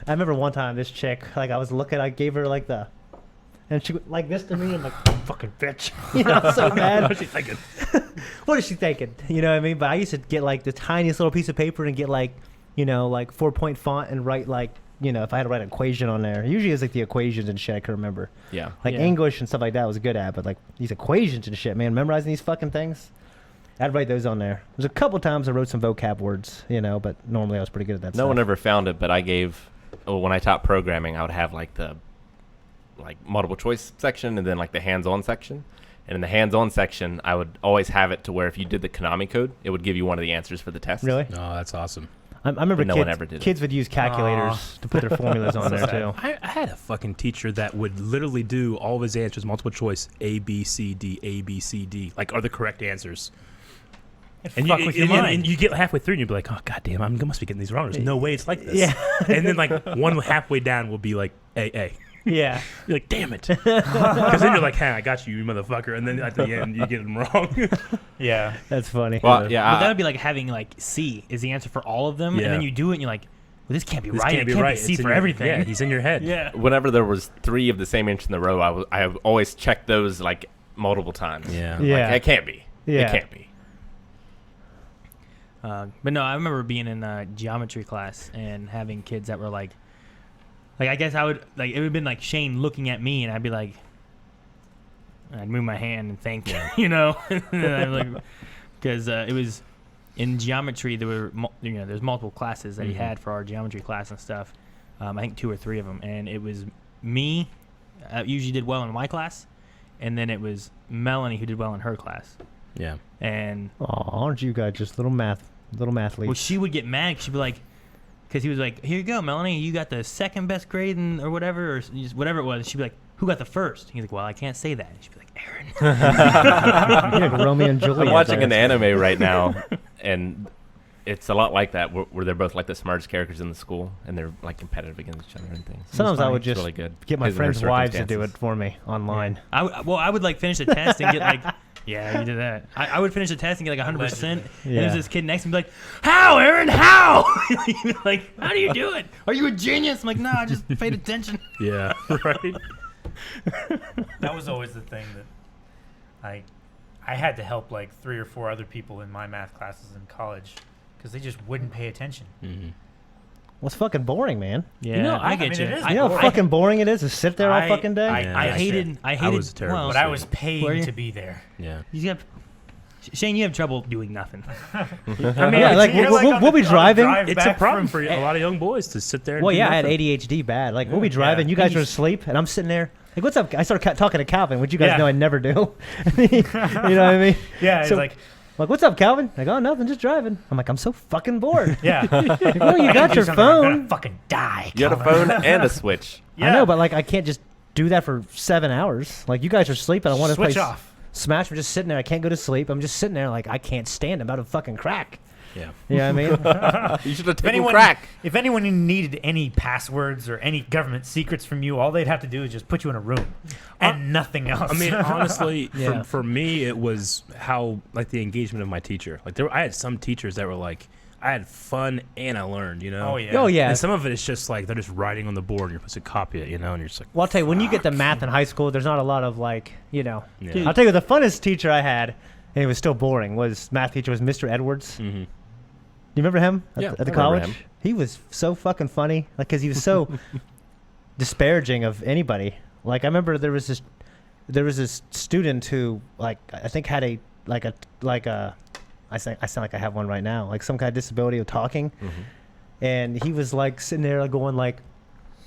Speaker 6: I remember one time this chick, like I gave her like and she went like this to me. I'm like, fucking bitch. You know, I'm so mad.
Speaker 3: What's she thinking?
Speaker 6: What is she thinking? You know what I mean? But I used to get like the tiniest little piece of paper and get like, you know, like 4-point font and write like, you know, if I had to write an equation on there. Usually it's like the equations and shit I can remember.
Speaker 4: Yeah.
Speaker 6: Like
Speaker 2: Yeah.
Speaker 6: English and stuff like that I was good at, but like these equations and shit, man, memorizing these fucking things, I'd write those on there. There's a couple times I wrote some vocab words, you know, but normally I was pretty good at that
Speaker 4: No
Speaker 6: stuff.
Speaker 4: one ever found it, but I gave. When I taught programming, I would have like the multiple choice section and then like the hands-on section. And in the hands-on section, I would always have it to where if you did the Konami code, it would give you one of the answers for the test.
Speaker 6: Really?
Speaker 3: Oh, that's awesome.
Speaker 6: I remember
Speaker 4: But no one ever did it.
Speaker 6: kids would use calculators to put their formulas on there too.
Speaker 3: I had a fucking teacher that would literally do all of his answers, multiple choice, A, B, C, D, A, B, C, D, like are the correct answers. And
Speaker 5: Fuck with your mind.
Speaker 3: and you get halfway through and you'll be like, oh, goddamn, I must be getting these wrong. There's no way it's like this.
Speaker 6: Yeah.
Speaker 3: And then like one halfway down will be like A.
Speaker 5: Yeah.
Speaker 3: You're like, damn it. Because then you're like, hey, I got you, you motherfucker. And then at the end, you get them wrong.
Speaker 5: Yeah.
Speaker 6: That's funny.
Speaker 4: Well, yeah.
Speaker 2: But that would be like having like C is the answer for all of them, and then you do it, and you're like, well, this can't be right.
Speaker 3: Can't be
Speaker 2: it can't
Speaker 3: right.
Speaker 2: be C
Speaker 3: It's in
Speaker 2: for
Speaker 3: your-
Speaker 2: everything.
Speaker 3: Yeah, he's in your head.
Speaker 2: Yeah.
Speaker 4: Whenever there was 3 of the same answer in a row, I have always checked those like multiple times.
Speaker 3: Yeah.
Speaker 6: Yeah.
Speaker 4: Like, it can't be.
Speaker 6: Yeah.
Speaker 4: It can't be.
Speaker 2: But no, I remember being in geometry class and having kids that were like I guess I would like it would have been like Shane looking at me, and I'd be like, I'd move my hand and thank you, you know, because it was in geometry. There were there's multiple classes that he had for our geometry class and stuff. I think 2 or 3 of them, and it was me. Usually did well in my class, and then it was Melanie who did well in her class.
Speaker 3: Yeah.
Speaker 2: And
Speaker 6: aren't you guys just little math leads?
Speaker 2: well, she would get mad. She'd be like, because he was like, here you go, Melanie, you got the second best grade or whatever, or just whatever it was. She'd be like, who got the first? He's like, well, I can't say that. And she'd be like, Aaron.
Speaker 6: You're like Romeo and Juliet.
Speaker 4: I'm watching
Speaker 6: there.
Speaker 4: an anime right now, and it's a lot like that, where they're both like the smartest characters in the school, and they're like competitive against each other and things.
Speaker 6: Sometimes I would
Speaker 4: It's
Speaker 6: just
Speaker 4: really good.
Speaker 6: get my
Speaker 4: Because of her
Speaker 6: friends' wives to do it
Speaker 4: circumstances.
Speaker 6: for me online.
Speaker 2: I would like finish the test and get like, yeah, you did that. I would finish the test and get like 100%. And there's this kid next to me like, how, Aaron, how? Like, how do you do it? Are you a genius? I'm like, no, I just paid attention.
Speaker 3: Yeah. Right.
Speaker 5: That was always the thing that I had to help like 3 or 4 other people in my math classes in college because they just wouldn't pay attention.
Speaker 3: Mm-hmm.
Speaker 6: Well, it's fucking boring, man.
Speaker 2: Yeah,
Speaker 5: You know,
Speaker 2: I get
Speaker 5: mean,
Speaker 2: you.
Speaker 5: it is
Speaker 6: You know how
Speaker 5: boring.
Speaker 6: fucking boring it is to sit there all
Speaker 5: I-
Speaker 6: fucking day?
Speaker 2: I hated.
Speaker 3: was terrible.
Speaker 2: Well,
Speaker 5: But I was
Speaker 2: Were
Speaker 5: paid
Speaker 2: you?
Speaker 5: to be there.
Speaker 3: Yeah.
Speaker 2: you have, Shane, you have trouble doing nothing.
Speaker 3: I mean,
Speaker 6: Yeah, like,
Speaker 5: You're
Speaker 6: we'll
Speaker 5: on
Speaker 6: be
Speaker 5: the
Speaker 6: driving.
Speaker 5: drive
Speaker 3: it's a
Speaker 5: back
Speaker 3: problem
Speaker 5: from-
Speaker 3: for a lot of young boys to sit there. And
Speaker 6: Well,
Speaker 3: do
Speaker 6: yeah, I had
Speaker 3: nothing.
Speaker 6: ADHD bad. Like, we'll be driving. You guys are asleep, and I'm sitting there. Like, what's up? I started talking to Calvin, which you guys
Speaker 5: Yeah.
Speaker 6: know I never do. You know what I mean?
Speaker 5: Yeah, it's
Speaker 6: So-
Speaker 5: like,
Speaker 6: Like, what's up, Calvin? Like, oh, nothing, just driving. I'm like, I'm so fucking bored.
Speaker 5: yeah.
Speaker 6: Like, oh, you got your
Speaker 5: I'm gonna
Speaker 6: phone.
Speaker 5: fucking die.
Speaker 4: You had a phone and a Switch.
Speaker 5: Yeah.
Speaker 6: I know, but like, I can't just do that for 7 hours. Like, you guys are sleeping. I want to
Speaker 5: Switch
Speaker 6: play
Speaker 5: off.
Speaker 6: Smash. I'm just sitting there. I can't go to sleep. I'm just sitting there like, I can't stand. I'm about to fucking crack.
Speaker 3: Yeah.
Speaker 6: You know what I mean?
Speaker 4: You should have
Speaker 5: If
Speaker 4: taken
Speaker 5: anyone,
Speaker 4: crack.
Speaker 5: if anyone needed any passwords or any government secrets from you, all they'd have to do is just put you in a room and nothing else.
Speaker 3: I mean, honestly,
Speaker 6: Yeah.
Speaker 3: for me, it was how like the engagement of my teacher. Like I had some teachers that were like, I had fun and I learned, you know.
Speaker 5: Oh, yeah.
Speaker 6: Oh, yeah.
Speaker 3: And some of it is just like they're just writing on the board and you're supposed to copy it, you know, and you're just like,
Speaker 6: Well, I'll tell you, when you get to math in high school, there's not a lot of like, you know.
Speaker 3: Yeah.
Speaker 6: I'll tell you, the funnest teacher I had, and it was still boring, was math teacher was Mr. Edwards.
Speaker 3: mm-hmm.
Speaker 6: You remember him
Speaker 3: Yeah,
Speaker 6: at the
Speaker 4: I remember
Speaker 6: college?
Speaker 4: him.
Speaker 6: He was so fucking funny, like, because he was so disparaging of anybody. Like, I remember there was this student who, like, I think had I sound like I have one right now, like some kind of disability of talking, and he was like sitting there like, going like,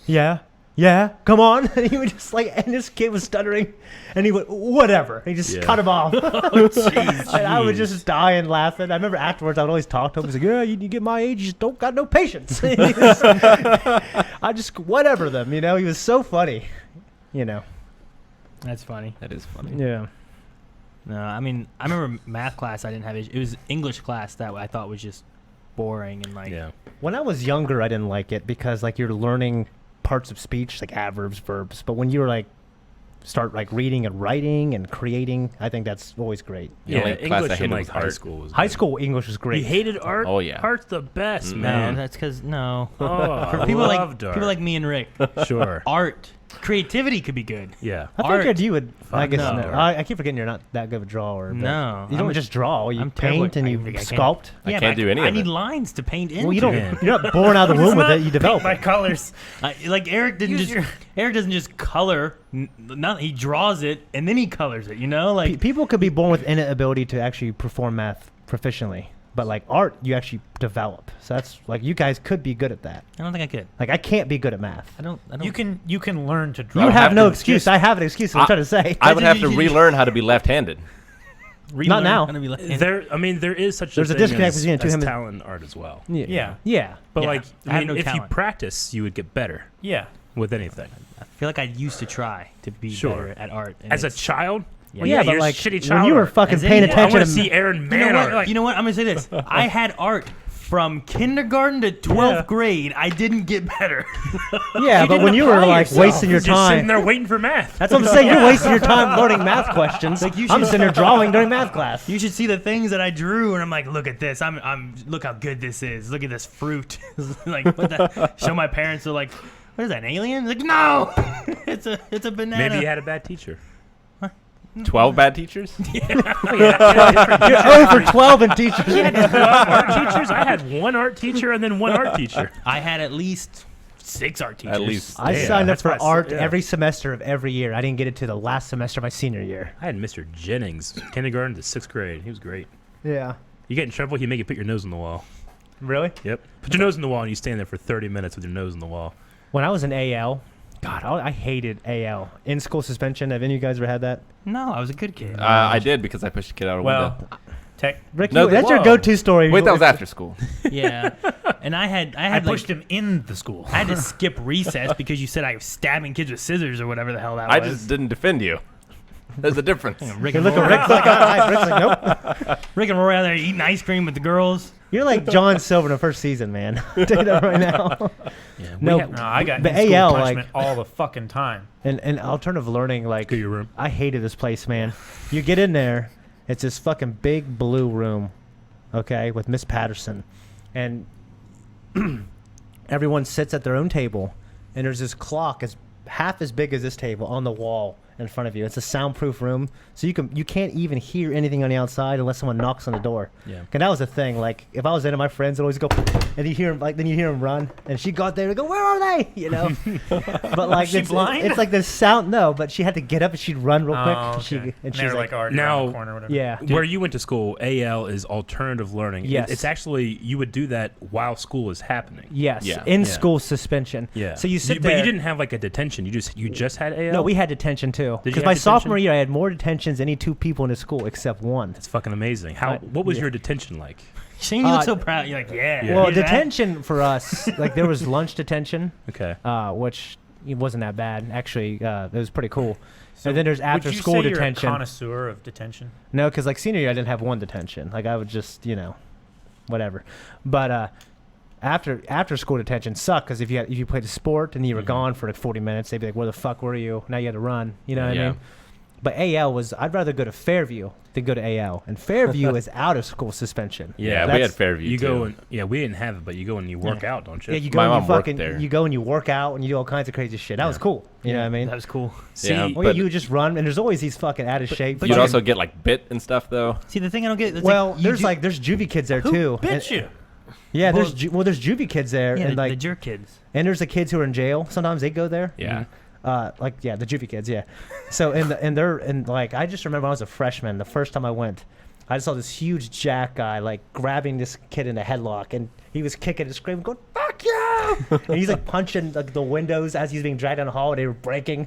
Speaker 6: yeah, come on. And he would just like, and this kid was stuttering, and he would, whatever. He just
Speaker 3: Yeah.
Speaker 6: cut him off. And I would just die and laughing. I remember afterwards, I would always talk to him. He's like, yeah, you get my age, you just don't got no patience. I just, whatever them, you know? He was so funny, you know?
Speaker 2: That's funny.
Speaker 4: That is funny.
Speaker 6: Yeah.
Speaker 2: No, I mean, I remember math class. I didn't have it. It was English class that I thought was just boring and like.
Speaker 3: yeah.
Speaker 6: When I was younger, I didn't like it because like you're learning parts of speech, like adverbs, verbs. But when you were like, start like reading and writing and creating, I think that's always great.
Speaker 4: The only class I
Speaker 3: English in
Speaker 4: hated
Speaker 3: like
Speaker 4: was
Speaker 3: high
Speaker 4: art.
Speaker 3: school was
Speaker 6: High
Speaker 3: good.
Speaker 6: school English was great.
Speaker 3: You hated art?
Speaker 4: Oh, yeah.
Speaker 3: Art's the best,
Speaker 4: Mm.
Speaker 2: No,
Speaker 3: man.
Speaker 2: that's because no.
Speaker 3: Oh,
Speaker 2: For
Speaker 3: I
Speaker 2: people
Speaker 3: loved
Speaker 2: like
Speaker 3: art.
Speaker 2: people like me and Rick,
Speaker 3: Sure.
Speaker 2: art, creativity could be good.
Speaker 3: Yeah.
Speaker 6: I
Speaker 2: art.
Speaker 6: figured you would. I
Speaker 3: Fuck
Speaker 6: guess
Speaker 3: no.
Speaker 6: no. I keep forgetting you're not that good of a drawer. But
Speaker 2: No,
Speaker 6: you don't
Speaker 2: I'm
Speaker 6: just draw. You
Speaker 2: I'm terrible
Speaker 6: paint
Speaker 2: at-
Speaker 6: and
Speaker 2: I
Speaker 6: you
Speaker 2: think I can.
Speaker 6: sculpt.
Speaker 4: I
Speaker 2: Yeah,
Speaker 4: can't
Speaker 2: but
Speaker 4: do any
Speaker 2: I
Speaker 4: of
Speaker 2: need
Speaker 4: it.
Speaker 2: lines to paint into.
Speaker 6: Well, you don't.
Speaker 3: Yeah.
Speaker 6: You're not born out of the womb with it. You develop
Speaker 5: my
Speaker 6: it.
Speaker 5: colors.
Speaker 2: Like Eric didn't
Speaker 5: Use
Speaker 2: just.
Speaker 5: your-
Speaker 2: Eric doesn't just color. Not he draws it and then he colors it. You know, like
Speaker 6: People could be born with inability to actually perform math proficiently, but like art, you actually develop. So that's like you guys could be good at that.
Speaker 2: I don't think I could.
Speaker 6: Like I can't be good at math.
Speaker 2: I don't.
Speaker 5: You can learn to draw.
Speaker 6: You have
Speaker 4: have
Speaker 6: no
Speaker 4: to
Speaker 6: excuse.
Speaker 4: just-
Speaker 6: I have an excuse. I'm trying to say.
Speaker 4: I would have to relearn how to be left-handed.
Speaker 2: Relearn
Speaker 6: now.
Speaker 2: how to be like-
Speaker 3: There is such
Speaker 6: There's a
Speaker 3: a thing
Speaker 6: disconnect
Speaker 3: as,
Speaker 6: between the two
Speaker 3: as
Speaker 6: him and-
Speaker 3: talent and art as well.
Speaker 5: Yeah.
Speaker 6: Yeah.
Speaker 3: But
Speaker 2: Yeah.
Speaker 3: like,
Speaker 2: I
Speaker 3: I
Speaker 2: have
Speaker 3: mean,
Speaker 2: no
Speaker 3: if you
Speaker 2: talent.
Speaker 3: practice, you would get better
Speaker 5: Yeah.
Speaker 3: with anything.
Speaker 2: I feel like I used to try to be
Speaker 3: Sure.
Speaker 2: better at art. and
Speaker 3: As a
Speaker 2: it's-
Speaker 3: child,
Speaker 2: Yeah.
Speaker 3: well,
Speaker 6: Yeah, but
Speaker 3: you're
Speaker 6: like
Speaker 3: shitty
Speaker 6: when
Speaker 3: child
Speaker 6: you were
Speaker 3: art.
Speaker 6: fucking
Speaker 2: As in,
Speaker 6: paying
Speaker 2: yeah, I
Speaker 3: I
Speaker 6: attention
Speaker 3: want
Speaker 6: to
Speaker 3: to see Aaron
Speaker 2: You
Speaker 3: Man
Speaker 2: know
Speaker 3: art.
Speaker 2: what? You know what? I'm gonna say this. I had art from kindergarten to 12th grade, I didn't get better.
Speaker 6: Yeah, but when you were like wasting your
Speaker 3: Just sitting
Speaker 6: time.
Speaker 3: there waiting for math.
Speaker 6: That's what I'm saying. You're wasting your time learning math questions.
Speaker 2: Like, you
Speaker 6: I'm
Speaker 2: should-
Speaker 6: sitting there drawing during math class.
Speaker 2: You should see the things that I drew, and I'm like, look at this. Look how good this is. Look at this fruit. Like, what the? Show my parents. They're like, what is that, an alien? Like, no, it's a banana.
Speaker 3: Maybe you had a bad teacher.
Speaker 4: 12 bad teachers?
Speaker 6: You're 0 for 12 in teachers.
Speaker 3: Art teachers? I had one art teacher and then one art teacher.
Speaker 2: I had at least 6 art teachers.
Speaker 4: At least.
Speaker 6: I
Speaker 3: Yeah,
Speaker 6: signed up
Speaker 3: that's
Speaker 6: for
Speaker 3: why I
Speaker 6: art
Speaker 3: said- yeah.
Speaker 6: every semester of every year. I didn't get it to the last semester of my senior year.
Speaker 3: I had Mr. Jennings, kindergarten to 6th grade. He was great.
Speaker 6: Yeah.
Speaker 3: You get in trouble, he'd make you put your nose on the wall.
Speaker 6: Really?
Speaker 3: Yep. Put your nose in the wall and you stand there for 30 minutes with your nose in the wall.
Speaker 6: When I was in AL, God, I hated AL. In school suspension. Have any of you guys ever had that?
Speaker 2: No, I was a good kid.
Speaker 4: I did because I pushed a kid out a window.
Speaker 6: Rick,
Speaker 4: No,
Speaker 6: that's your
Speaker 3: whoa.
Speaker 6: go-to story.
Speaker 4: Wait, that was after school.
Speaker 2: Yeah, and I
Speaker 5: I pushed him in the school.
Speaker 2: I had to skip recess because you said I was stabbing kids with scissors or whatever the hell that
Speaker 4: I
Speaker 2: was.
Speaker 4: just didn't defend you. There's a difference.
Speaker 2: Rick
Speaker 6: You
Speaker 2: and
Speaker 6: look at
Speaker 2: Rory,
Speaker 6: Rick's like, Rick's like, nope.
Speaker 2: Rick and Rory out there eating ice cream with the girls.
Speaker 6: You're like John Silver in the first season, man. I'll tell you that right now.
Speaker 3: Yeah,
Speaker 6: No,
Speaker 5: No, I got
Speaker 6: but
Speaker 5: in-school
Speaker 6: AL,
Speaker 5: punishment
Speaker 6: like-
Speaker 5: all the fucking time.
Speaker 6: And alternative learning, like,
Speaker 3: Go to your room.
Speaker 6: I hated this place, man. You get in there, it's this fucking big blue room, okay, with Miss Patterson, and everyone sits at their own table, and there's this clock as half as big as this table on the wall in front of you. It's a soundproof room, so you can't even hear anything on the outside unless someone knocks on the door.
Speaker 3: Yeah.
Speaker 6: And that was the thing. Like, if I was in it, my friends would always go, and you hear him, like, then you hear him run, and she got there and go, where are they? You know. But like,
Speaker 5: she blind?
Speaker 6: it's like this sound. No, but she had to get up and she'd run real quick.
Speaker 5: Oh,
Speaker 6: And she
Speaker 5: okay.
Speaker 6: and
Speaker 5: They're
Speaker 6: she's
Speaker 5: like,
Speaker 6: like,
Speaker 5: already
Speaker 3: Now-
Speaker 5: around the corner or whatever.
Speaker 6: yeah.
Speaker 3: Where you went to school, AL is alternative learning.
Speaker 6: Yes.
Speaker 3: It's actually, you would do that while school is happening.
Speaker 6: Yes,
Speaker 4: Yeah.
Speaker 6: in
Speaker 3: Yeah.
Speaker 6: school suspension.
Speaker 3: Yeah.
Speaker 6: So you sit
Speaker 3: But
Speaker 6: there.
Speaker 3: you didn't have like a detention. You just had AL?
Speaker 6: No, we had detention too.
Speaker 3: Did you
Speaker 6: Because
Speaker 3: have
Speaker 6: my
Speaker 3: detention?
Speaker 6: sophomore year, I had more detentions than any 2 people in the school except one.
Speaker 3: That's fucking amazing. What was your detention like?
Speaker 2: Shane, you look so proud. You're like, yeah.
Speaker 3: Yeah.
Speaker 6: Well,
Speaker 2: you did that?
Speaker 6: detention for us, like there was lunch detention,
Speaker 3: Okay.
Speaker 6: which it wasn't that bad. Actually, it was pretty cool.
Speaker 5: So
Speaker 6: and then there's
Speaker 5: would
Speaker 6: after
Speaker 5: you
Speaker 6: school
Speaker 5: say
Speaker 6: detention.
Speaker 5: You're a connoisseur of detention.
Speaker 6: No, because like senior year, I didn't have one detention. Like I would just, whatever. But after school detention sucked because if you played a sport and you were gone for like 40 minutes, they'd be like, "Where the fuck were you?" Now you had to run. You know what I
Speaker 4: Yeah.
Speaker 6: mean? But AL was, I'd rather go to Fairview than go to AL, and Fairview is out of school suspension.
Speaker 4: Yeah, we
Speaker 6: That's-
Speaker 4: had Fairview
Speaker 3: You
Speaker 4: too.
Speaker 3: go and we didn't have it, but you go and you work out, don't you?
Speaker 6: Yeah, you go
Speaker 4: My
Speaker 6: and you
Speaker 4: mom worked
Speaker 6: fucking
Speaker 4: there.
Speaker 6: you go and you work out and you do all kinds of crazy shit. That was cool. You know what I mean?
Speaker 2: That was cool.
Speaker 3: See,
Speaker 4: Yeah,
Speaker 6: Well, yeah,
Speaker 4: but
Speaker 6: you would just run, and there's always these fucking out of shape.
Speaker 2: but
Speaker 4: you'd
Speaker 6: fucking-
Speaker 4: also get like bit and stuff though.
Speaker 2: See, the thing I don't get. It's
Speaker 6: well,
Speaker 2: like,
Speaker 6: there's juvie kids there
Speaker 5: Who
Speaker 6: too.
Speaker 5: bit
Speaker 6: and-
Speaker 5: you?
Speaker 6: Yeah,
Speaker 2: Well-
Speaker 6: there's juvie kids there,
Speaker 2: yeah,
Speaker 6: and
Speaker 2: the
Speaker 6: like
Speaker 2: jerk kids.
Speaker 6: and there's the kids who are in jail. Sometimes they go there.
Speaker 4: Yeah.
Speaker 6: The juvie kids, yeah. So I just remember when I was a freshman, the first time I went, I saw this huge jack guy like grabbing this kid in a headlock, and he was kicking and screaming, going "fuck you!" and he's like punching like the windows as he's being dragged down the hall, and they were breaking.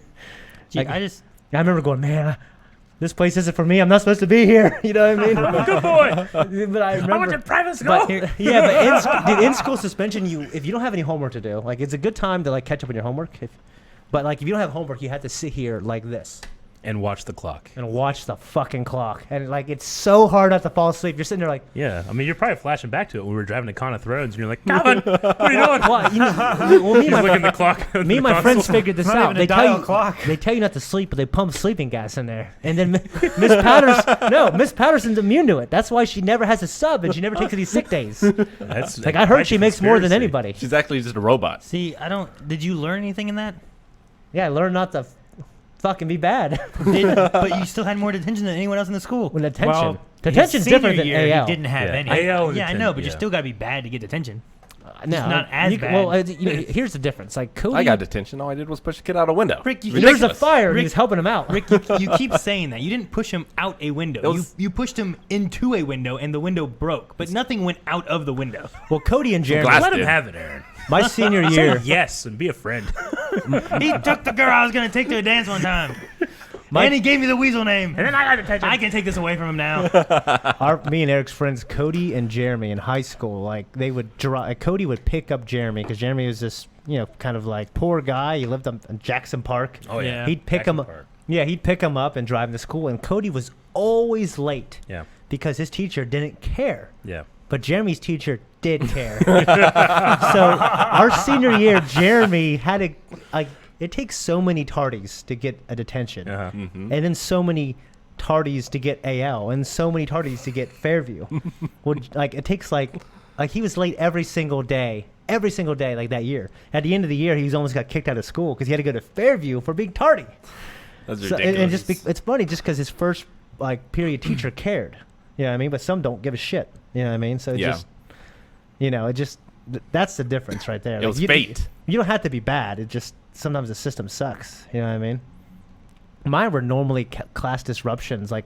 Speaker 2: Gee,
Speaker 6: Like,
Speaker 2: I just
Speaker 6: I remember going, man, this place isn't for me. I'm not supposed to be here. You know what I mean?
Speaker 3: good boy.
Speaker 6: But I remember.
Speaker 3: I went to private school.
Speaker 6: But but in school suspension, if you don't have any homework to do, like it's a good time to like catch up on your homework. But like if you don't have homework, you have to sit here like this
Speaker 3: and watch the clock.
Speaker 6: and watch the fucking clock, and like it's so hard not to fall asleep. You're sitting there like,
Speaker 3: Yeah, I mean, you're probably flashing back to it when we were driving to Con of Thrones, and you're like, Calvin, what are you doing?
Speaker 6: well, well me
Speaker 3: He's looking at the clock.
Speaker 6: me and my friends figured this
Speaker 5: Not
Speaker 6: out.
Speaker 5: even a
Speaker 6: They
Speaker 5: dial
Speaker 6: tell you
Speaker 5: clock.
Speaker 6: they tell you not to sleep, but they pump sleeping gas in there, and then Miss Patterson's immune to it. That's why she never has a sub, and she never takes any sick days.
Speaker 3: That's
Speaker 6: Like I heard she makes more than
Speaker 3: conspiracy.
Speaker 6: anybody.
Speaker 4: She's actually just a robot.
Speaker 2: see. I don't. Did you learn anything in that?
Speaker 6: Yeah, I learned not to fucking be bad.
Speaker 2: But you still had more detention than anyone else in the school.
Speaker 6: When detention,
Speaker 5: Well,
Speaker 6: detention's
Speaker 5: his
Speaker 6: different than
Speaker 5: senior year,
Speaker 6: AL.
Speaker 5: He didn't have
Speaker 3: Yeah.
Speaker 5: any.
Speaker 3: AL
Speaker 2: Yeah, I know, but you
Speaker 3: yeah.
Speaker 2: still gotta be bad to get detention.
Speaker 6: No,
Speaker 2: not as
Speaker 6: you,
Speaker 2: bad.
Speaker 6: Well, here's the difference. Like Cody,
Speaker 4: I got detention. All I did was push a kid out a window.
Speaker 2: Rick, you
Speaker 6: there was a
Speaker 4: Ridiculous.
Speaker 6: fire, and
Speaker 2: Rick-
Speaker 6: he was helping him out.
Speaker 2: Rick, you keep saying that. You didn't push him out a window.
Speaker 4: It was-
Speaker 2: You pushed him into a window, and the window broke, but nothing went out of the window.
Speaker 6: Well, Cody and Jeremy,
Speaker 4: glass
Speaker 3: Let him
Speaker 4: did.
Speaker 3: have it, Aaron.
Speaker 6: my senior
Speaker 3: Say
Speaker 6: year,
Speaker 3: yes and be a friend.
Speaker 2: He took the girl I was gonna take to a dance one time, and he gave me the weasel name.
Speaker 3: And then I got detention.
Speaker 2: I can take this away from him now.
Speaker 6: me and Eric's friends, Cody and Jeremy in high school, like they would Cody would pick up Jeremy because Jeremy was this, kind of like poor guy. He lived on Jackson Park.
Speaker 3: Oh yeah.
Speaker 6: He'd pick
Speaker 3: Jackson
Speaker 6: him.
Speaker 3: Park.
Speaker 6: Yeah, he'd pick him up and drive him to school, and Cody was always late
Speaker 3: Yeah.
Speaker 6: because his teacher didn't care.
Speaker 3: Yeah.
Speaker 6: But Jeremy's teacher did care. So our senior year, Jeremy had to like. It takes so many tardies to get a detention, and then so many tardies to get AL, and so many tardies to get Fairview. Like it takes like he was late every single day like that year. At the end of the year, he almost got kicked out of school because he had to go to Fairview for being tardy.
Speaker 4: That's
Speaker 6: So,
Speaker 4: ridiculous.
Speaker 6: and just it's funny just because his first like period teacher cared. You know what I mean? But some don't give a shit. You know what I mean? So it
Speaker 4: Yeah.
Speaker 6: just, that's the difference right there.
Speaker 4: It was fate.
Speaker 6: You don't have to be bad. It just sometimes the system sucks. You know what I mean? Mine were normally class disruptions. Like